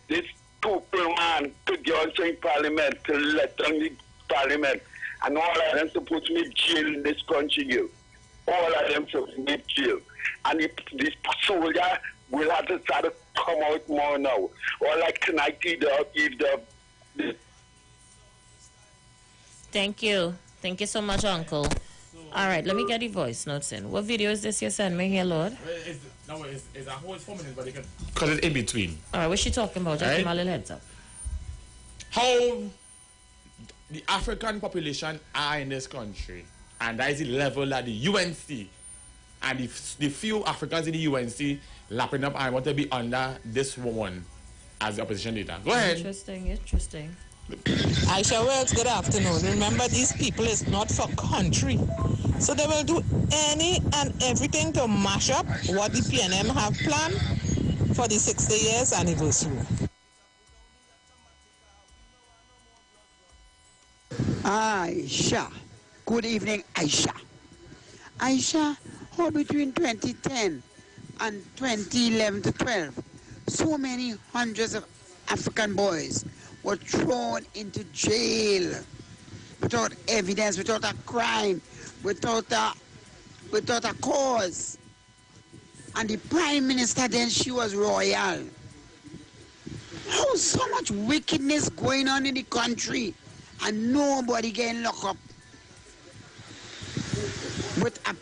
This two-pill man to get also in parliament, to let down the parliament. And all of them supposed to be jail in this country, you. All of them supposed to be jail. And if this soldier will have to start to come out more now. Or like tonight, if the Thank you. Thank you so much, Uncle. All right, let me get the voice notes in. What video is this you sent me here, Lord? It's a whole 4 minutes, but you can cut it in between. All right, what's she talking about? Just give my little heads up. How the African population are in this country, and that is the level that the UNC and the few Africans in the UNC lapping up and want to be under this woman as the opposition leader. Go ahead. Interesting. Aisha Wells, good afternoon. Remember, these people is not for country. So they will do any and everything to mash up what the PNM have planned for the 60 years anniversary. Aisha. Good evening, Aisha. Aisha, how between 2010 and 2011 to 12, so many hundreds of African boys were thrown into jail without evidence, without a crime, without a cause. And the Prime Minister then, she was royal. How so much wickedness going on in the country and nobody getting locked up with a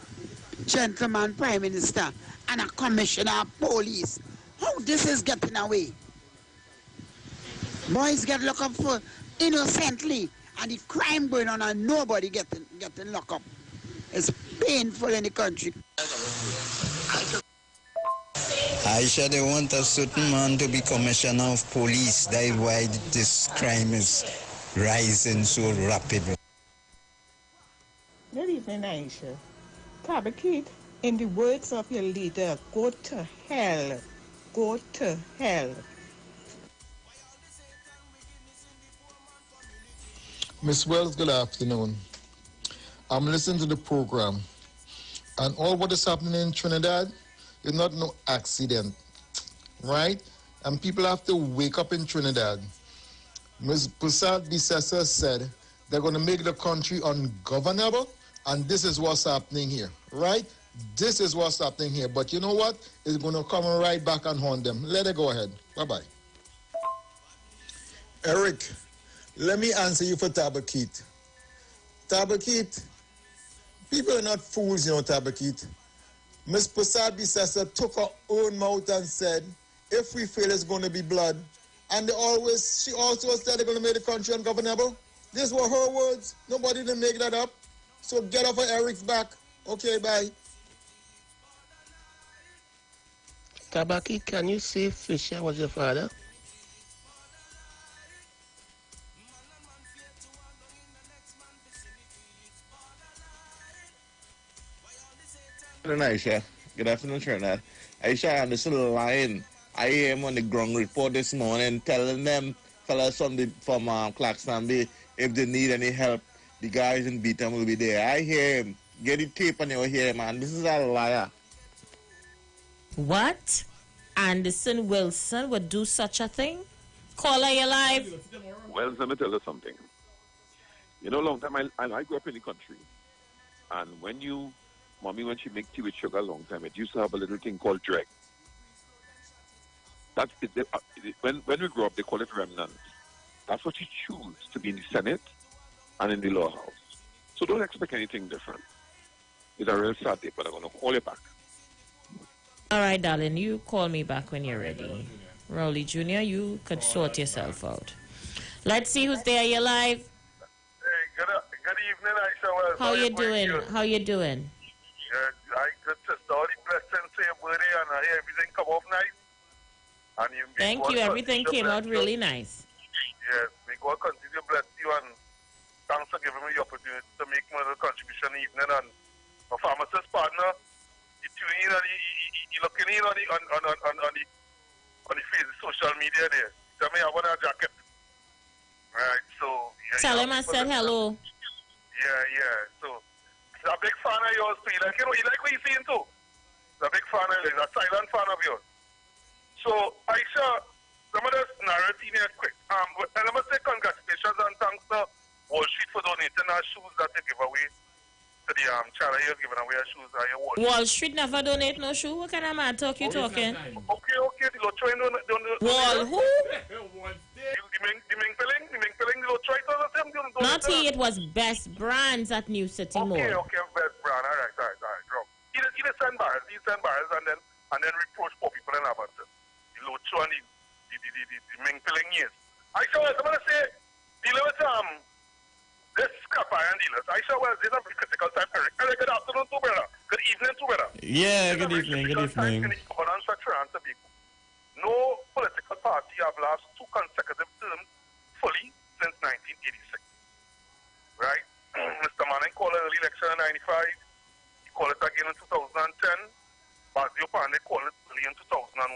gentleman Prime Minister and a commissioner of police? How this is getting away? Boys get locked up for innocently, and the crime going on and nobody getting locked up. It's painful in the country. Aisha, they want a certain man to be commissioner of police. That is why this crime is rising so rapidly. Good evening, Aisha. Tabakit, in the words of your leader, go to hell. Go to hell. Miss Wells, good afternoon. I'm listening to the program, and all what is happening in Trinidad is not no accident, right? And people have to wake up in Trinidad. Ms. Prasad Bisesa said they're going to make the country ungovernable, and this is what's happening here, right? This is what's happening here. But you know what? It's going to come right back and haunt them. Let it go ahead. Bye-bye. Eric, let me answer you for Tabakit. Tabakit, people are not fools, you know, Tabakit. Ms. Prasad Bisesa took her own mouth and said, if we fail, it's going to be blood. And she also said they're going to make the country ungovernable. These were her words. Nobody didn't make that up. So get off of Eric's back. Okay, bye. Tabaki, can you say Fisher was your father? Good afternoon, Aisha. Good afternoon, Trinidad. Aisha, I'm just lying. I am on the ground report this morning telling them fellas from Claxton Bay, if they need any help, the guys in Beaton will be there. I hear him. Get the tape on your ear, man. This is a liar. What? Anderson Wilson would do such a thing? Caller, you live? Well, let me tell you something. You know, long time, I grew up in the country. And when mommy, when she make tea with sugar a long time, it used to have a little thing called dreg. That's it, when we grew up, they call it remnants. That's what you choose to be in the Senate and in the law house. So don't expect anything different. It's a real sad day, but I'm going to call you back. All right, darling, you call me back when you're ready. Rowley Jr., you could sort yourself out. Let's see who's there. You're live. Hey, good evening, Aisha. Well, How you doing? How you doing? Yeah, I good sister. All the blessings to your birthday, and I hear everything come off nice. And Thank you. Everything came out really nice. Yes, may God continue to bless you, and thanks for giving me the opportunity to make my little contribution evening. And my pharmacist partner, he tuning in and he looking in on the face, social media there. Tell me I want a jacket. Right, so yeah, Tell him I said hello. Yeah. So he's a big fan of yours too. He like what he's saying too. He's a big fan of yours, a silent fan of yours. So Aisha, let me just narrate in here quick. Let me say congratulations and thanks to Wall Street for donating our shoes that they give away to the child here giving away our shoes. Wall Street never donate no shoe. What kind of mad talk you talking? Okay. The Lotro don't Wall who? The Ming Pilling, the Lotro don't. Not he. It was Best Brands at New City Mall. Okay, Best Brand. All right. Wrong. He send barrels, and then reproach poor people in Avanton. The Lotro and the Ming Pilling years. I saw what I'm gonna say. Dealing with this scrap iron dealers. I saw well, this is a very critical time, Eric. Good afternoon, too, brother. Good evening, too, brother. Yeah, good evening. No political party have lasted 2 consecutive terms fully since 1986. Right? Mr. Manning called an early election in 95. He called it again in 2010. Basil Pandey called it early in 2001.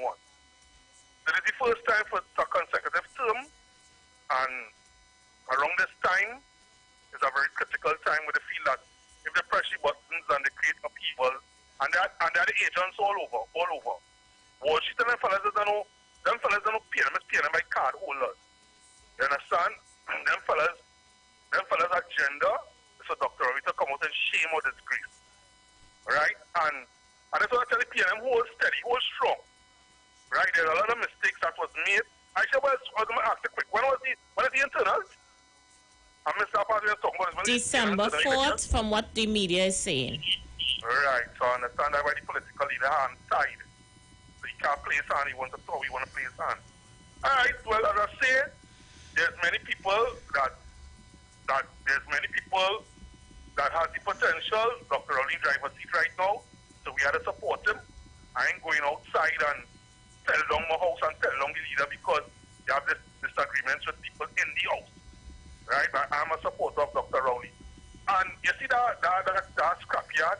This is the first time for a consecutive term, and around this time is a very critical time where they feel that if they press the buttons and they create upheaval, and they're the agents all over. Wall Street and them fellas don't know paying by card holders. You understand? Them fellas agenda is for Dr. Ravi to come out and shame or disgrace. Right? And that's what I tell the PNM, hold steady, hold strong. Right? There's a lot of mistakes that was made. I said, well, I was going to ask you quick. When is the internals? And Mr. Apart was talking about December 4th, from what the media is saying. Right. So I understand that why the political leader hand tied. So he can't play his hand. He wants to throw. He want to play his hand. All right. Well, as I say, there's many people that has the potential. Dr. Rowley driver's seat right now. So we had to support him. I ain't going outside and tell down my house and tell down the leader because they have this disagreements with people in the house. Right? I'm a supporter of Dr. Rowley. And you see that scrapyard?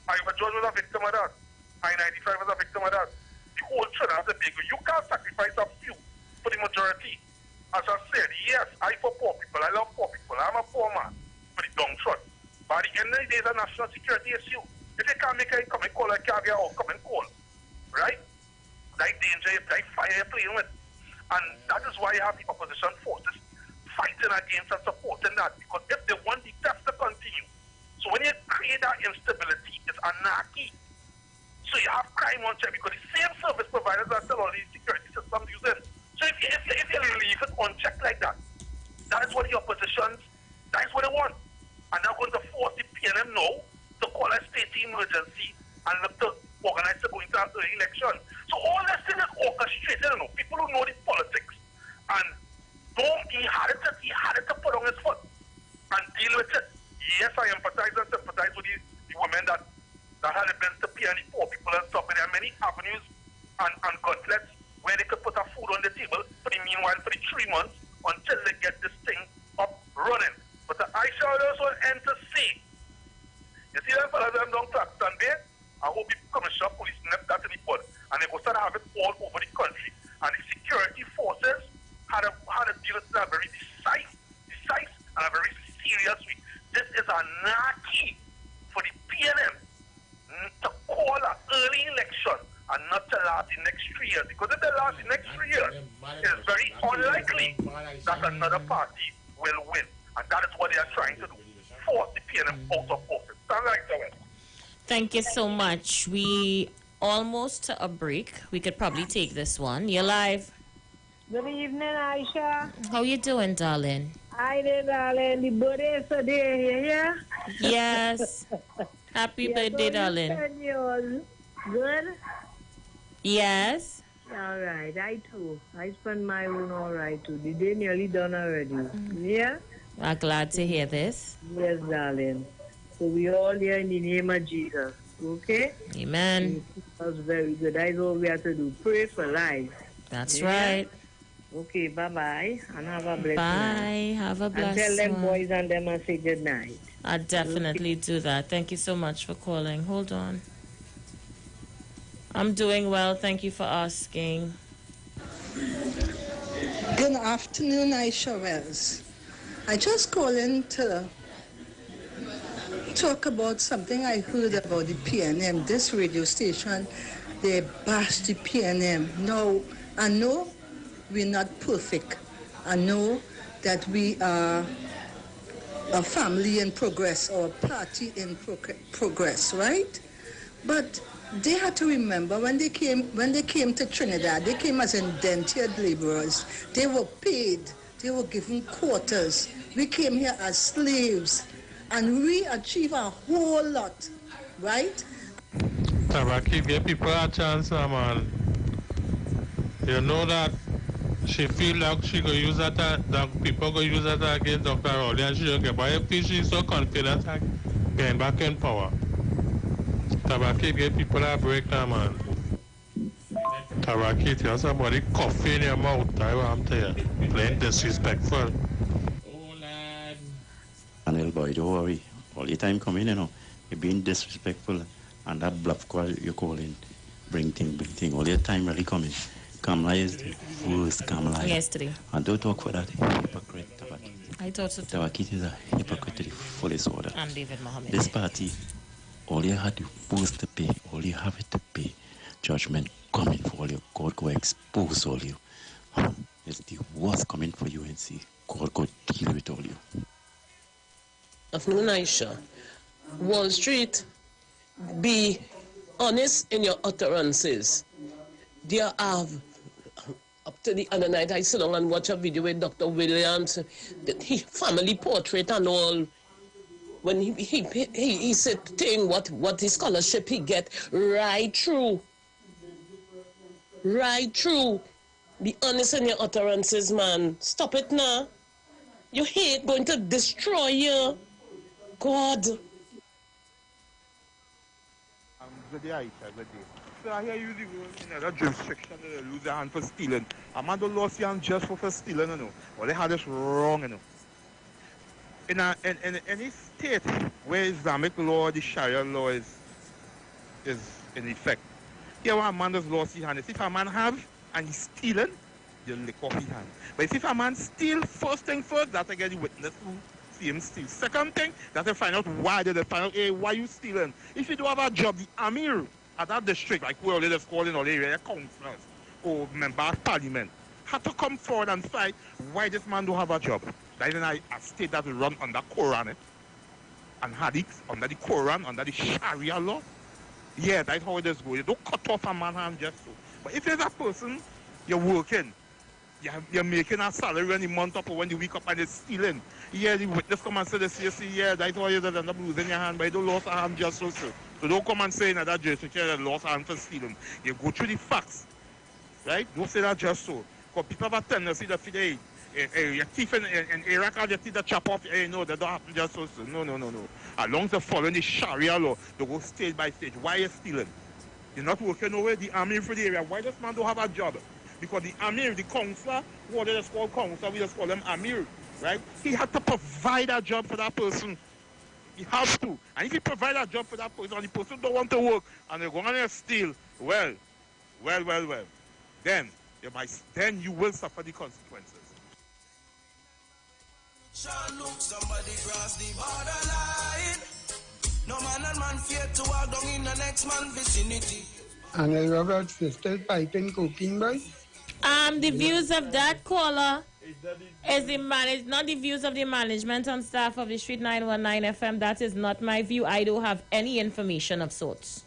Iwer George was a victim of that. I-95 was a victim of that. The whole Trinidad and Tobago, you can't sacrifice a few for the majority. As I said, yes, I for poor people. I love poor people. I'm a poor man for the downtrodden. But at the end of the day, it's a national security issue. If they can't make it come and call a caviar or come and call, right? That danger, that fire you're playing with. And that is why you have the opposition forces fighting against and supporting that. Because if they want the theft to continue, so when you create that instability, it's anarchy. So you have crime on check because the same service providers are still all these security systems use this. So if you leave it unchecked like that, that is what the opposition, that is what they want. And they're going to force the PNM now to call a state emergency and look to organize to go into an early election. So all this thing is orchestrated, you know. People who know the politics and he had it to put on his foot and deal with it. Yes, I empathize and sympathize with the women that had been to pay and the poor people and stuff. But there are many avenues and outlets where they could put a food on the table for the meanwhile for the 3 months until they get this thing up running. But I shall also end to say, you see them fellas them down Claxton Bay, I hope the Commissioner of Police nip that to the bud and they go start to have it all over the country. And the security forces had a deal with that very decisive and a very serious way. This is anarchy for the PNM to call an early election and not to last the next 3 years. Because if they last the next 3 years, it is very unlikely that another party will win. And that is what they are trying to do. Force the PNM out of office. Sound like that? Thank you so much. We almost to a break. We could probably take this one. You're live. Good evening, Aisha. How you doing, darling? Hi there, darling. The birthday is today, yeah? Yes. Happy birthday, darling. Yours. Good? Yes. All right, I too. I spent my own all right too. The day nearly done already. Yeah? I'm glad to hear this. Yes, darling. So we all here in the name of Jesus. Okay? Amen. That was very good. That's all we have to do. Pray for life. That's right. Okay, bye-bye. And have a blessed Bye. night. Have a blessed And tell them one. boys and them and say good night. I'll definitely do that. Thank you so much for calling. Hold on. I'm doing well. Thank you for asking. Good afternoon, Aisha Wells. I just calling to talk about something I heard about the PNM. This radio station, they bash the PNM. No, I know we're not perfect. I know that we are a family in progress or a party in progress, right? But they had to remember when they came to Trinidad, they came as indentured laborers. They were paid. They were given quarters. We came here as slaves, and we achieved a whole lot, right? Tabaki, give people a chance, man. You know that she feel like she go use that people go use that against Dr. Rowley, and she don't get. But if she's so confident, getting back in power. Tabaki, give people a break now, man. Tabaki, tell somebody coffee in your mouth. I'm telling you, plain disrespectful. And boy, don't worry. All the time coming, you know, you're being disrespectful, and that bluff call you're calling, bring thing. All the time really coming. Kamala is the worst Kamala. Yesterday. And don't talk for that hypocrite Tabaki. I thought so too. Tabaki is a hypocrite to the fullest order. And David Mohammed. This party, all you had to post to pay, all you have it to pay. Judgment coming for all you. God go expose all you. It's the worst coming for you and see. God go deal with all you. Afternoon, Aisha. Wall Street, be honest in your utterances. There are, up to the other night, I sit down and watch a video with Dr. Williams, family portrait and all. When he said thing what his scholarship he get, right through. Right through. Be honest in your utterances, man. Stop it now. Your hate going to destroy you. God. Good day, Aisha. Good day. So I hear you in other jurisdiction, they lose their hand for stealing. A man don't lose his hand just for stealing, you know. Well, they had this wrong, you know. In any state where Islamic law, the Sharia law is in effect, here when a man does lost his hand, if a man have and he's stealing, you lick off his hand. But if a man steal, first thing first, that's again the witness who see him steal. Second thing, that's to find out why they find out, hey, why you stealing? If you do have a job, the Amir at that district, like where they just call in all the area councillors or members of parliament, have to come forward and fight why this man don't have a job. That is in a state that will run under Quran and Hadith, under the Quran, under the Sharia law. Yeah, that's how it is going. You don't cut off a man's hand just so. But if there's a person, you're working, you're making a salary when the month up or when the week up and you're stealing. Yeah, the witness come and say this, you see, yeah, that's why you end up losing your hand, but you don't lose a hand just so. So don't come and say in that jurisdiction you lost a hand for stealing. You go through the facts, right? Don't say that just so. Because people have a tendency to feel, your teeth in Iraq are your teeth that chop off. No, that don't happen just so. No. As long as they're following the Sharia law, they go stage by stage. Why are you stealing? You're not working nowhere. The Amir for the area. Why does man don't have a job? Because the Amir, the counselor, what they just call counselor, we just call them Amir, right? He had to provide a job for that person. He has to. And if he provide a job for that person and the person don't want to work and they're going to steal, well, then you will suffer the consequences. Somebody cross the borderline. No man and man fear to walk down in the next man vicinity. And I Robert still piping cooking boy. The views of that caller is not the views of the management and staff of the Street 919 FM. That is not my view. I don't have any information of sorts.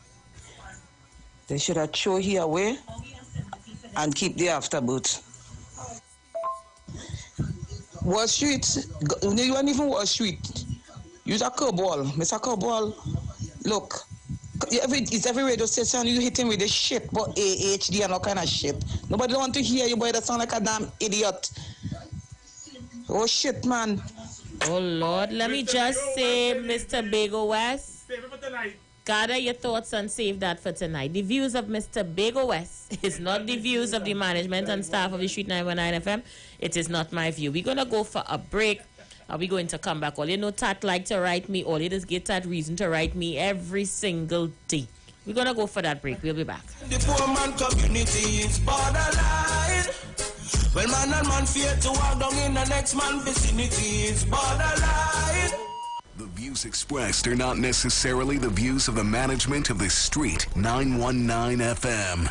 They should have thrown here away and keep the afterboot. Wall Street, you weren't even Wall Street. Use a curveball. Mr. Curveball, look, it's every radio station you hit him with this shit, but AHD and all kind of shit. Nobody want to hear you, boy. That sound like a damn idiot. Oh, shit, man. Oh, Lord. Let me just say, Mr. Bagel West, gather your thoughts and save that for tonight. The views of Mr. Bagel West is not the views of the management and staff of the Street 919 FM. It is not my view. We're going to go for a break. Are we going to come back? All you know, Tat like to write me. All you just get that reason to write me every single day. We're going to go for that break. We'll be back. The poor man community is borderline. Well, man and man fear to walk down in the next man vicinity is borderline. The views expressed are not necessarily the views of the management of the Street 919 FM.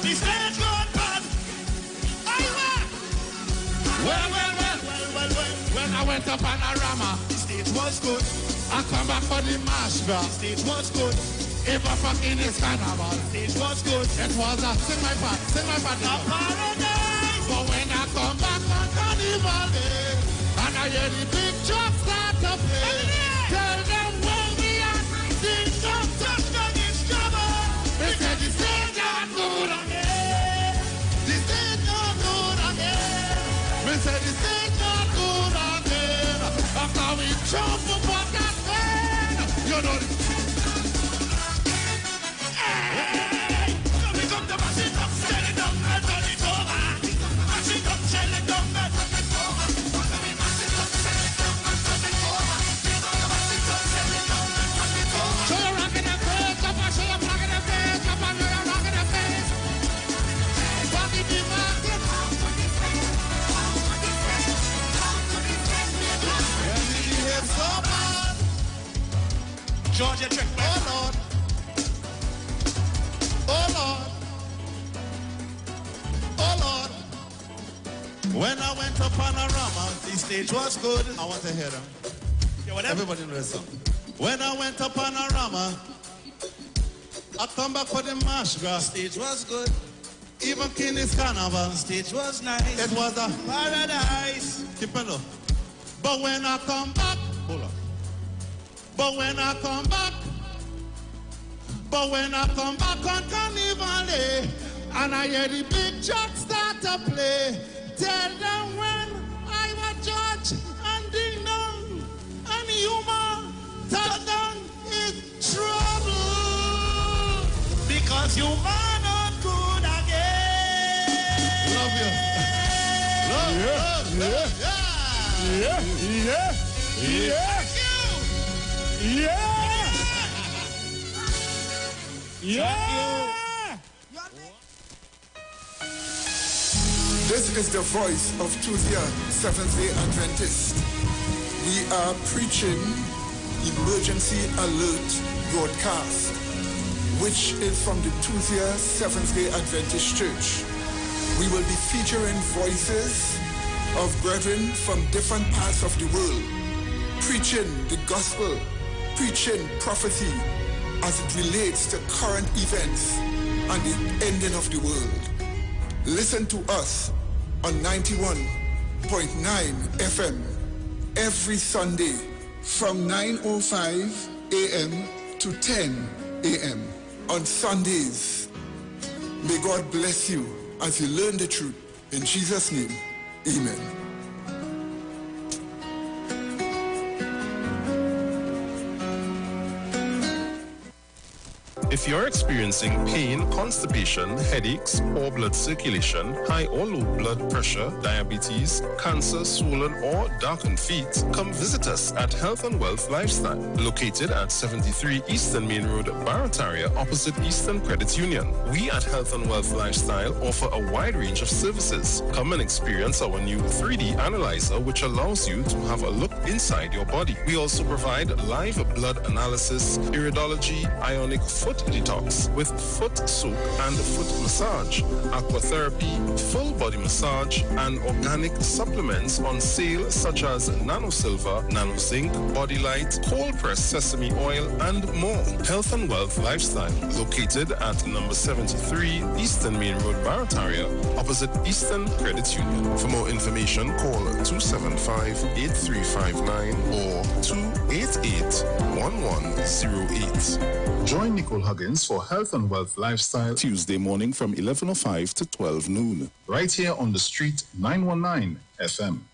The stage gone bad. Iwer. Well. When I went to Panorama, The stage was good. I come back for the mash The stage was good. If I fucking is carnival, The stage was good. it was a sing my part. A paradise. But when I come back on Carnival Day, and I hear the big trucks start to play, tell them where we at, the Touchdown is trouble. they said the stage not good again. The stage not good again. We said the stage not good again. After we jump up on that plane, you know the Come to mash it up, sell it up, and turn it over. Mash it up, sell it up, and turn it over. Mash it up, sell it up, and turn it over. Mash it up, sell it up, and turn it over. show you rocking the face, up and show you rocking the face, up and show you rocking the face. Rocking the market. Behave so bad. Georgia trick back. Oh Lord. When I went to Panorama, the stage was good. I want to hear them. Everybody knows something. When I went to Panorama, I come back for the mash grass. Stage was good. Even King's Carnival. Stage was nice. It was a paradise. Keep it up. But when I come back, hold on. But when I come back on Carnival Day, and I hear the big trucks start to play, tell them when I was judge. Satan is trouble because you are not good again. Love you. This is the voice of Tuesday Seventh-day Adventist. We are preaching Emergency Alert broadcast, which is from the Tuesday Seventh-day Adventist Church. We will be featuring voices of brethren from different parts of the world, preaching the gospel, preaching prophecy as it relates to current events and the ending of the world. Listen to us on 91.9 FM every Sunday from 9:05 a.m. to 10 a.m. on Sundays. May God bless you as you learn the truth. In Jesus' name, amen. If you're experiencing pain, constipation, headaches, poor blood circulation, high or low blood pressure, diabetes, cancer, swollen or darkened feet, come visit us at Health and Wealth Lifestyle, located at 73 Eastern Main Road, Barataria, opposite Eastern Credit Union. We at Health and Wealth Lifestyle offer a wide range of services. Come and experience our new 3D analyzer, which allows you to have a look inside your body. We also provide live blood analysis, iridology, ionic foot detox with foot soak and foot massage, aquatherapy, full body massage, and organic supplements on sale such as Nano Silver, Nano Zinc, Body Light, cold pressed sesame oil, and more. Health and Wealth Lifestyle, located at number 73 Eastern Main Road, Barataria, opposite Eastern Credit Union. For more information, call 275-8359 or 288-1108. Join Nicole Huggins for Health and Wealth Lifestyle Tuesday morning from 11:05 to 12 noon. Right here on the street, 919 FM.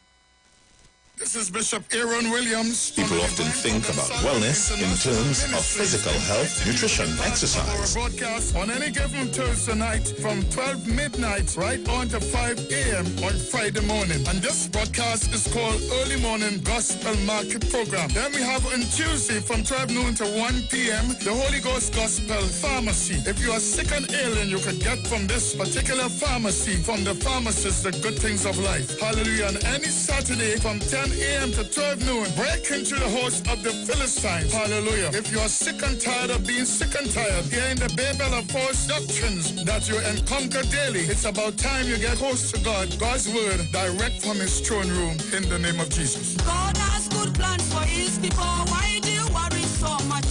This is Bishop Aaron Williams. People often think about wellness in terms of physical health, nutrition, exercise. Our broadcast on any given Thursday night from 12 midnight right on to 5 a.m. on Friday morning. And this broadcast is called Early Morning Gospel Market Program. Then we have on Tuesday from 12 noon to 1 p.m. the Holy Ghost Gospel Pharmacy. If you are sick and ill and you can get from this particular pharmacy, from the pharmacist, the good things of life. Hallelujah. And any Saturday from 10 a.m. to 12 noon, break into the host of the Philistines. Hallelujah. If you are sick and tired of being sick and tired, hearing the babel of false doctrines that you encounter daily, it's about time you get close to God, God's word, direct from his throne room, in the name of Jesus. God has good plans for his people. Why do you worry so much?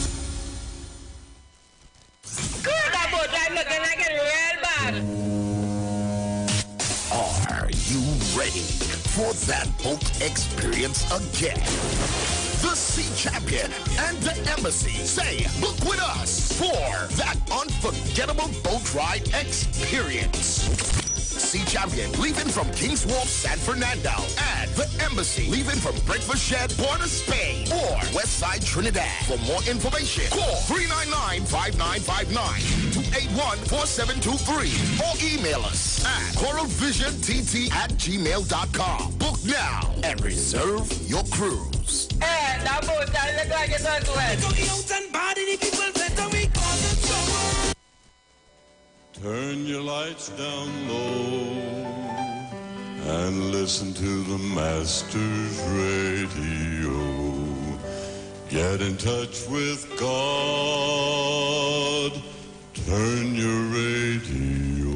Good about I'm looking like it real bad. Are you ready for that boat experience again? The Sea Champion and the Embassy say, book with us for that unforgettable boat ride experience. Sea Champion leaving from King's Wharf, San Fernando, and the Embassy leaving from Breakfast Shed, Port of Spain, or Westside Trinidad. For more information, call 399-5959 to 814723 or email us at coralvisiontT@gmail.com. Book now and reserve your cruise. Hey, that boat, I look like it's on Turn your lights down low and listen to the Master's radio. Get in touch with God. Turn your radio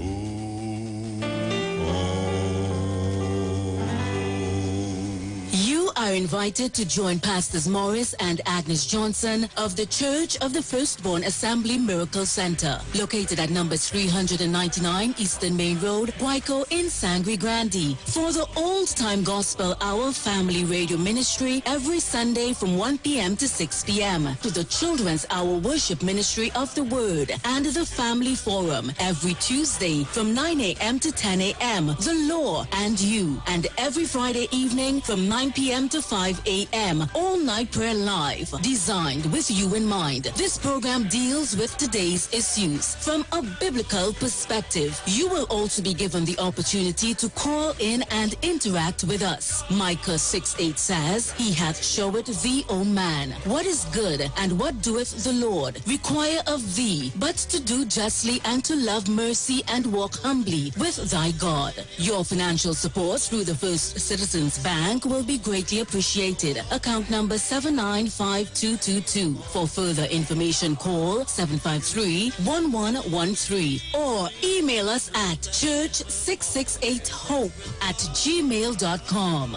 You are invited to join Pastors Morris and Agnes Johnson of the Church of the Firstborn Assembly Miracle Center, located at number 399 Eastern Main Road, Guayco in Sangre Grande, for the Old Time Gospel Hour Family Radio Ministry every Sunday from 1 p.m. to 6 p.m. to the Children's Hour Worship Ministry of the Word and the Family Forum every Tuesday from 9 a.m. to 10 a.m. The Law and You, and every Friday evening from 9 p.m. to 5 a.m. All night prayer live, designed with you in mind. This program deals with today's issues from a biblical perspective. You will also be given the opportunity to call in and interact with us. Micah 6:8 says, He hath showed thee, O man, what is good, and what doeth the Lord require of thee, but to do justly and to love mercy and walk humbly with thy God. Your financial support through the First Citizens Bank will be greatly appreciated. Account number 795222. For further information, call 753-1113 or email us at church668hope@gmail.com.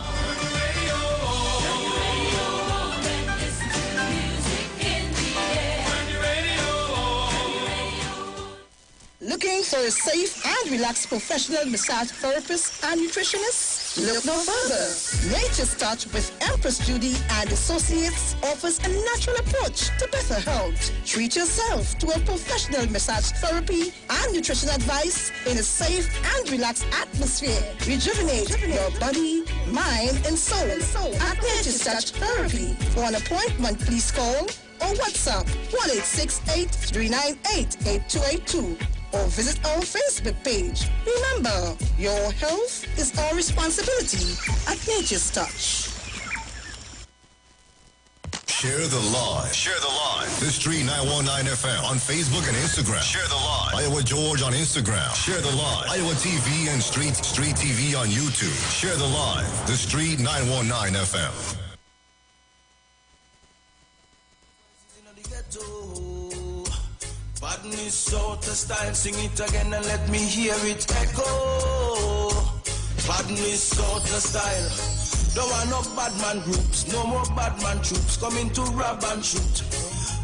Looking for a safe and relaxed professional massage therapist and nutritionist? Look no further. Nature's Touch with Empress Judy and Associates offers a natural approach to better health. Treat yourself to a professional massage therapy and nutrition advice in a safe and relaxed atmosphere. Rejuvenate your body, mind, and soul at Nature's Touch Therapy. For an appointment, please call or WhatsApp 1-868-398-8282 or visit our Facebook page. Remember, your health is our responsibility at Nature's Touch. Share the live. Share the live. The Street 919 FM on Facebook and Instagram. Share the live. Iowa George on Instagram. Share the live. Iowa TV and Street TV on YouTube. Share the live. The Street 919 FM. Badness out the style, sing it again and let me hear it echo. Badness out the style. Don't want no bad man groups, no more bad man troops coming to rob and shoot.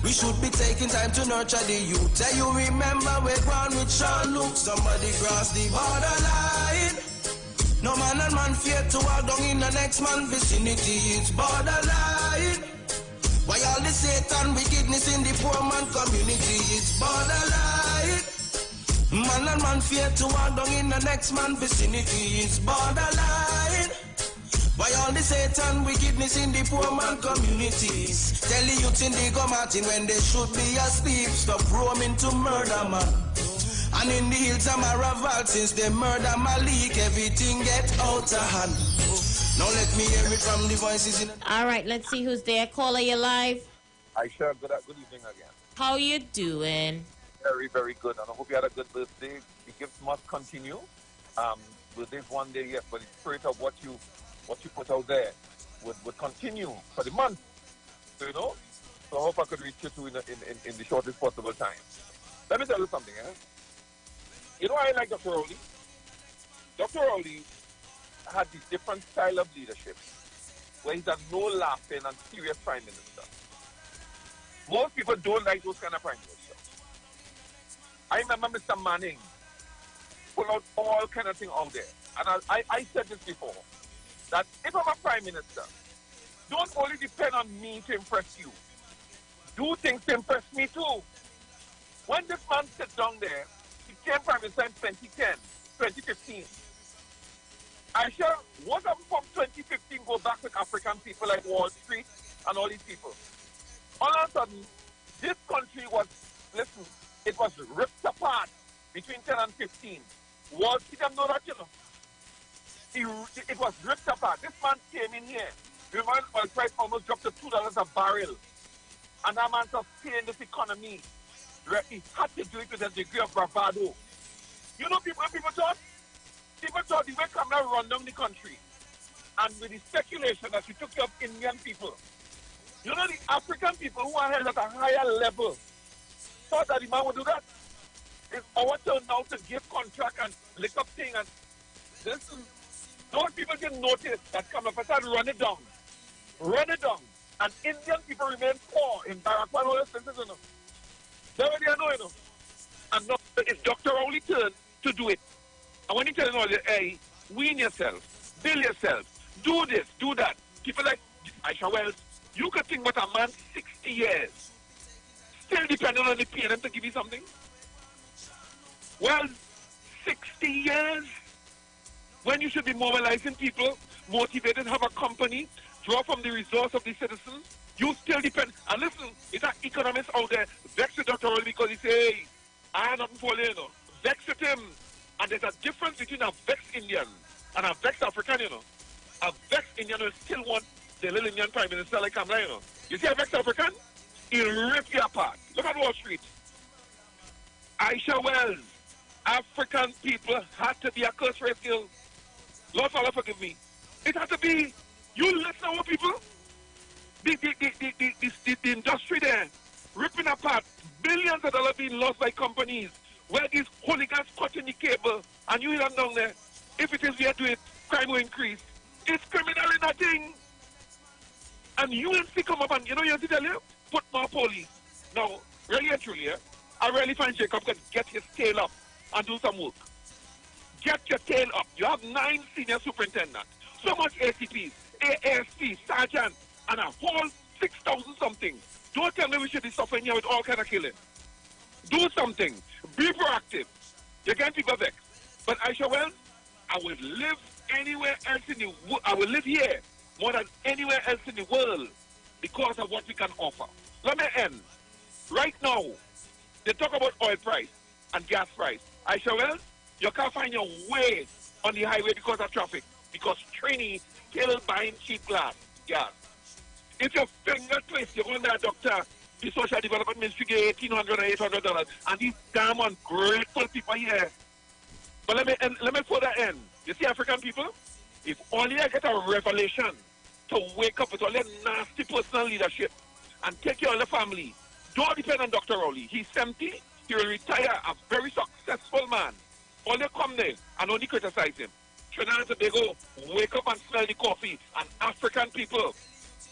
We should be taking time to nurture the youth. Tell you remember we're ground with Sean Luke. Somebody cross the borderline. No man and man fear to walk down in the next man vicinity. It's borderline. Why all the Satan wickedness in the poor man community? It's borderline. Man and man fear to walk down in the next man vicinity. It's borderline. Why all the Satan wickedness in the poor man communities? Tell the youth in the Martin when they should be asleep. Stop roaming to murder man. And in the hills of Maraval, since they murder Malik, everything get out of hand. Now let me hear it from the voices in. All right, let's see who's there. Caller, you live. Hi, sure. Good evening again. How you doing? Very, very good. And I hope you had a good birthday. The gifts must continue. Birthday's one day, yes, but the spirit of what you put out there would continue for the month. So, you know, so I hope I could reach you too in the shortest possible time. Let me tell you something, eh? You know, I like Dr. Rowley. Dr. Rowley had this different style of leadership where he's a no laughing and serious prime minister. Most people don't like those kind of prime ministers. I remember Mr. Manning pull out all kind of things out there. And I said this before, that if I'm a prime minister, don't only depend on me to impress you. Do things to impress me too. When this man sits down there, he came prime minister in 2010, 2015. I sure what happened from 2015 go back with African people like Wall Street and all these people. All of a sudden, this country was, listen, it was ripped apart between 10 and 15. Wall Street, them know that, you know. It was ripped apart. This man came in here. Remember, oil price almost dropped to $2 a barrel. And that man sustained this economy. He had to do it with a degree of bravado. You know, people thought the way Kamala run down the country, and with the speculation that she took care of Indian people, you know, the African people who are held at a higher level thought that the man would do that. It's our turn now to give contract and lick up thing, and this, those people didn't notice that Kamala started run it down, and Indian people remain poor in Barakwan, all those places, you know. They already know, you know. And now it's Dr. Rowley's turn to do it. And when you tell them, hey, wean yourself, build yourself, do this, do that. People like Aisha Wells, you could think about a man 60 years, still depending on the PNM to give you something. Well, 60 years, when you should be mobilizing people, motivated, have a company, draw from the resource of the citizens, you still depend. And listen, it's an economist out there vexed with Dr. Rowley because he say, hey, I have nothing for you, Vex with him. And there's a difference between a vexed Indian and a vexed African, A vexed Indian will still want the little Indian Prime Minister like Kamala, You see a vexed African? He'll rip you apart. Look at Wall Street. Aisha Wells, African people had to be a curse race girl. Lord Father, forgive me. It had to be, you listen to our people, the industry there, ripping apart, billions of dollars being lost by companies, where these hooligans cutting the cable, and you hear them down there. If it is we are doing it, crime will increase. It's criminal in that thing. And UNC come up and, UNC tell you, put more police. Now, really and truly, I really find Jacob can get his tail up and do some work. Get your tail up. You have 9 senior superintendents, so much ACPs, ASP, sergeant, and a whole 6,000 something. Don't tell me we should be suffering here with all kind of killing. Do something. Be proactive. You get people vexed. But Aisha Wells, I would live anywhere else in the world. I will live here more than anywhere else in the world because of what we can offer. Let me end. Right now, they talk about oil price and gas price. Aisha Wells, you can't find your way on the highway because of traffic. Because Trini still buying cheap gas. If your finger twist, you're going to a doctor, the Social Development Ministry get $1,800 or $800, and these damn ungrateful people here. But let me further end. You see, African people, if only I get a revelation to wake up with all that nasty personal leadership and take care of the family, don't depend on Dr. Rowley. He's 70, he will retire a very successful man. Only come there and only criticize him. Trinidad and Tobago, wake up and smell the coffee, and African people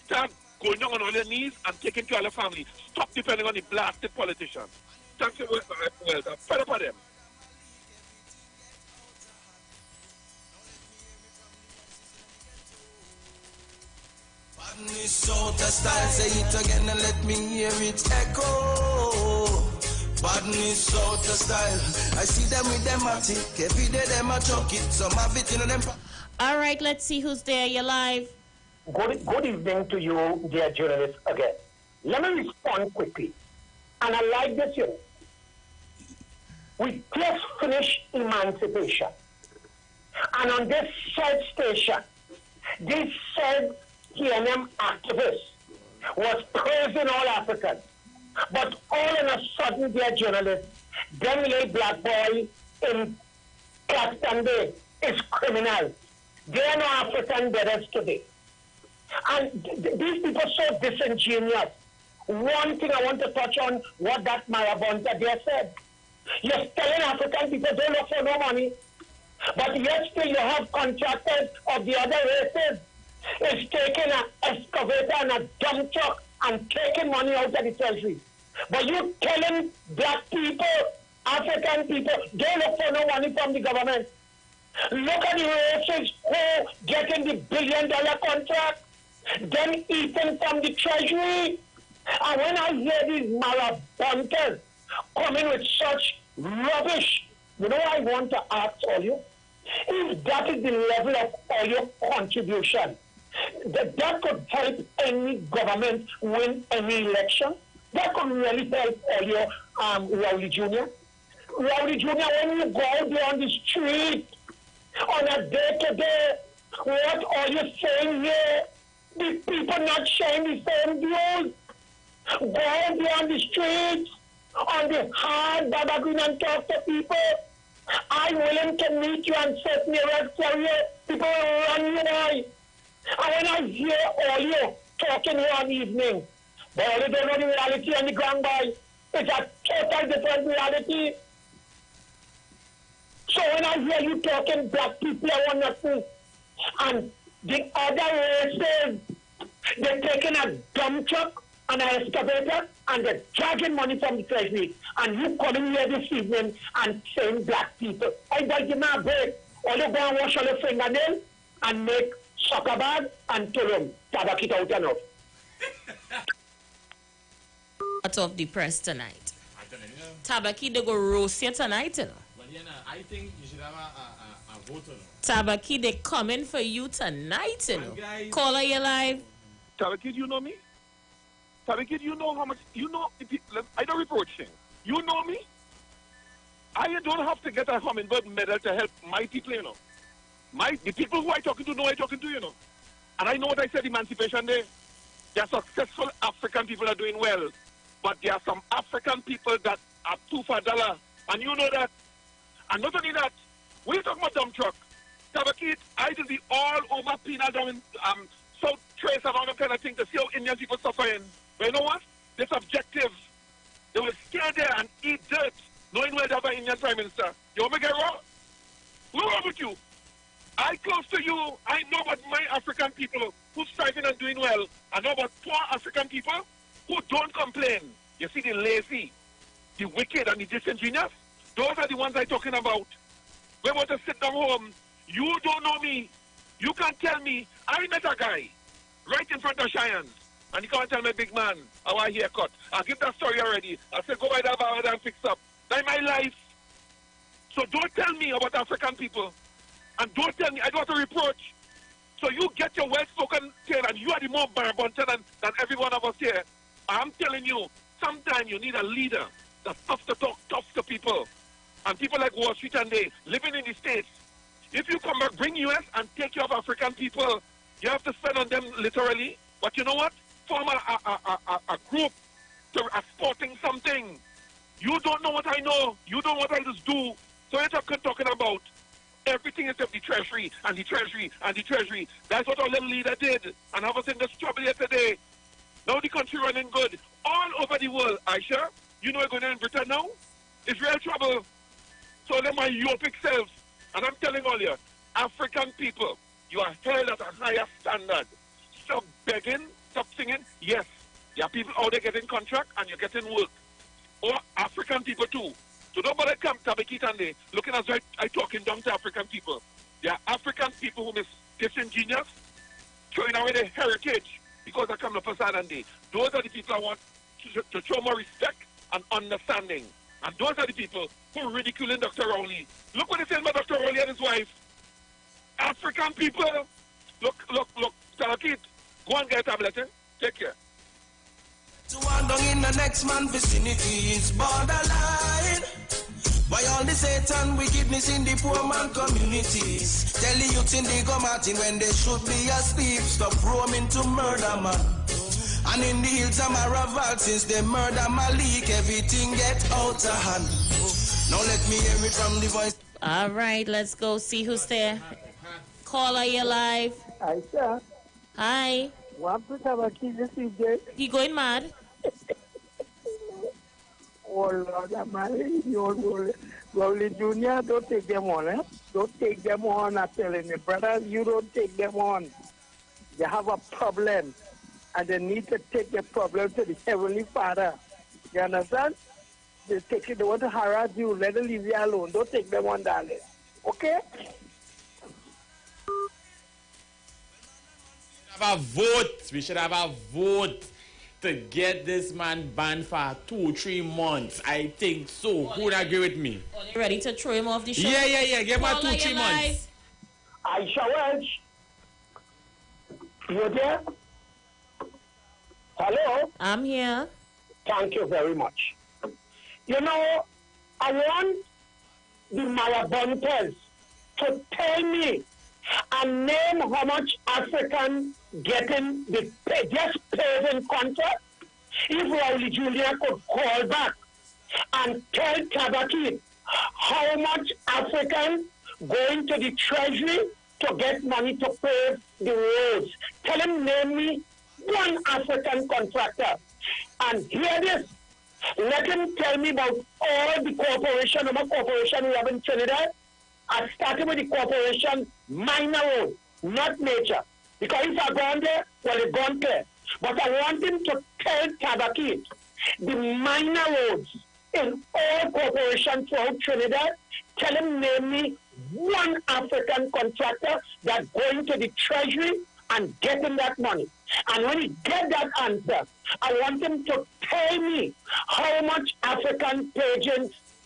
start going down on their knees and taking care of the family. Stop depending on the blasted politicians. Thanks for well, fed up on them. Badness out of style, say it again and let me hear it echo. Badness out of style, I see them with them attic, every day them a chuck it, some have it in them. All right, let's see who's there. You're live. Good evening to you, dear journalists, again. Let me respond quickly. And I like this, We just finished emancipation. And on this said station, this said TNM activist was praising all Africans. But all in a sudden, dear journalists, them lay black boy in Clacton Bay is criminal. They are no African brothers today. And these people are so disingenuous. One thing I want to touch on, what that Marabonta there said. You're telling African people don't look for no money, but yet still you have contractors of the other races is taking an excavator and a dump truck and taking money out of the treasury. But you telling black people, African people, don't look for no money from the government. Look at the races who getting the billion-dollar contract, then eating from the treasury. And when I hear these Marabontas coming with such rubbish, you know what I want to ask all you? If that is the level of all your contribution, that could help any government win any election. That could really help all your Rowley Jr. Rowley Jr., when you go out there on the street on a day-to-day, what are you saying here? The people not sharing the same views. Go out there on the streets, on the hard Baba Green and talk to people. I'm willing to meet you and set me right for you. People will run you away. And when I hear all you talking here on evening, they only don't know the reality on the ground, boy. It's a total different reality. So when I hear you talking black people, I want nothing. And the other races, they're taking a dump truck and an excavator and they're dragging money from the treasury. And you coming here this evening and saying black people. I beg you now, break. All you go and wash all your fingernails and make soccer bag and tulum. Tabak it out enough. Out of the press tonight. Tabaki, they go roast you tonight, you know. I think you should have a vote on it. Tabaki, they coming for you tonight, you know. Caller, you live. Tabaki, you know me? Tabaki, you know how much, I don't reproach him. You know me? I don't have to get a hummingbird medal to help my people, you know. The people who I talking to know I talking to, you know. And I know what I said, Emancipation Day. There are successful African people that are doing well. But there are some African people that are too for dollar. And you know that. And not only that, when you talk about dump truck, Tabaki, I did the all over penal down in South Trace and all that kind of thing to see how Indian people suffering. But you know what? This objective. They will stay there and eat dirt, knowing where they have an Indian Prime Minister. You want me to get wrong? What's wrong with you? I close to you. I know about my African people who's striving and doing well. I know about poor African people who don't complain. You see, the lazy, the wicked, and the disingenuous, those are the ones I'm talking about. We want to sit down home. You don't know me. You can't tell me. I met a guy right in front of Cheyenne's, and he can't tell me, big man, our haircut. I'll give that story already. I said, go by that bar and fix up. That's my life. So don't tell me about African people. And don't tell me, I don't have to reproach. So you get your well-spoken tale, and you are the more barbunted than every one of us here. I'm telling you, sometimes you need a leader that's tough to talk, tough to people. And people like Wall Street and they living in the States. If you come back, bring US and take care of African people, you have to spend on them literally. But you know what? Form a group to exporting something. You don't know what I know. You don't know what I just do. So you're talking about everything except the treasury and the treasury and the treasury. That's what our little leader did. And I was in this trouble yesterday. Now the country running good. All over the world, Aisha, you know we're going in Britain now? It's real trouble. So they're my Europic selves. And I'm telling all you, African people, you are held at a higher standard. Stop begging, stop singing. Yes, there are people out there getting contract and you're getting work. Or African people too. So nobody come Tabaki Tande looking as I talking down to African people. There are African people who miss disingenuous, throwing away their heritage because they come to Facade and Day. Those are the people I want to show more respect and understanding. And those are the people who are ridiculing Dr. Rowley. Look what they said about Dr. Rowley and his wife. African people. Look. Tabaki, go and get a tablet. Take care. To wander in the next man vicinity is borderline. Why all the Satan wickedness in the poor man communities? Tell the youth in the go Martin when they should be asleep. Stop roaming to murder man. And in the hills of Maraval since they murder Malik, everything get out of hand. Now let me hear it from the voice. All right, let's go see who's there. Caller, you live. Aisha. Hi. What put Tabaki this evening? He going mad? Oh Lord, I'm married. Rowley Jr., don't take them on, eh? Don't take them on, I'm telling you. Brothers, you don't take them on. They have a problem. And they need to take the problem to the Heavenly Father. You understand? They want to harass you. Let them leave you alone. Don't take them on, darling. Okay? We should have a vote to get this man banned for 2-3 months. I think so. Who would agree with me? You ready to throw him off the show? Yeah. Give him 2-3 months. Aisha Welch. You there? Hello? I'm here. Thank you very much. You know, I want the Marabontes to tell me and name how much African getting the just paid in contract. If Rowley Jr. could call back and tell Tabaki how much African going to the treasury to get money to pay the roads. Tell him name me one African contractor. And hear this. Let him tell me about all the corporation we have in Trinidad. I started with the corporation minor road, not major. Because if I gone there, well, it's gone there. But I want him to tell Tabaki the minor roads in all corporations throughout Trinidad. Tell him name me one African contractor that's going to the treasury and getting that money. And when he get that answer, I want him to tell me how much African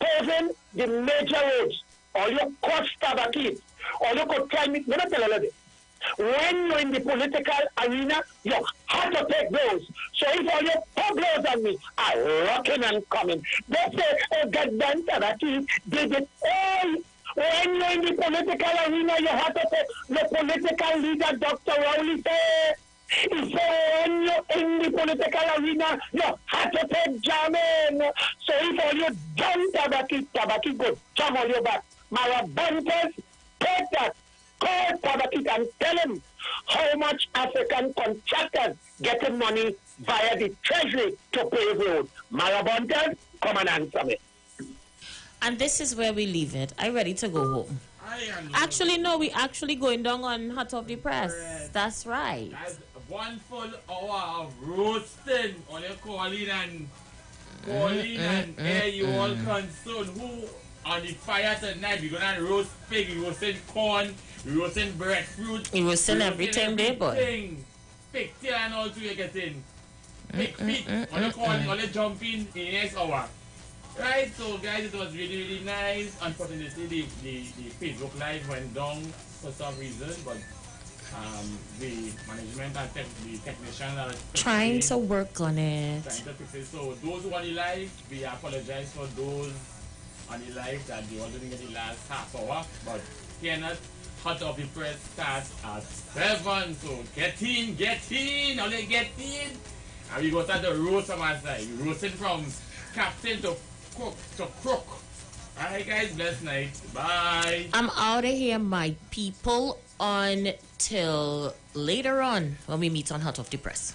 paving the major roads, or you cut tabakis, or you could climb it. We're not telling you this. When you're in the political arena, you have to take those. So if all your publics on me are rocking and coming, they say, oh, get done, Tabaki did it all. When you're in the political arena, you have to take the political leader, Dr. Rowley, say, he said, when you're in the political arena, you have to take jamming. So if all you done, Tabaki go jam on your back. Marabantas, take that. Call Tabakit and tell him how much African contractors getting money via the treasury to pave road. Marabontas, come and answer me. And this is where we leave it. I'm ready to go home. Actually, no, we actually going down on Hot of the Press. That's right. That's one full hour of roasting on your calling and air you all concerned. Who on the fire tonight? We're gonna roast pig, we roasting corn, we roasting breadfruit, we roasting everything there, boy. Pig tail and all too you getting. Pig feet, on the calling, on the jumping in the next hour. Right, so guys, it was really, really nice. Unfortunately, the Facebook Live went down for some reason, but the management and the technicians are trying to work on it. Trying to fix it. So those who are the live, we apologize for those on the live that they wasn't get the last half hour. But here not Hot of the Press starts at 7. So get in, only get in. And we go start the roast from our side. We roasting from captain to crook. Alright guys, blessed night. Bye. I'm out of here, my people, until later on when we meet on Hot of the Press.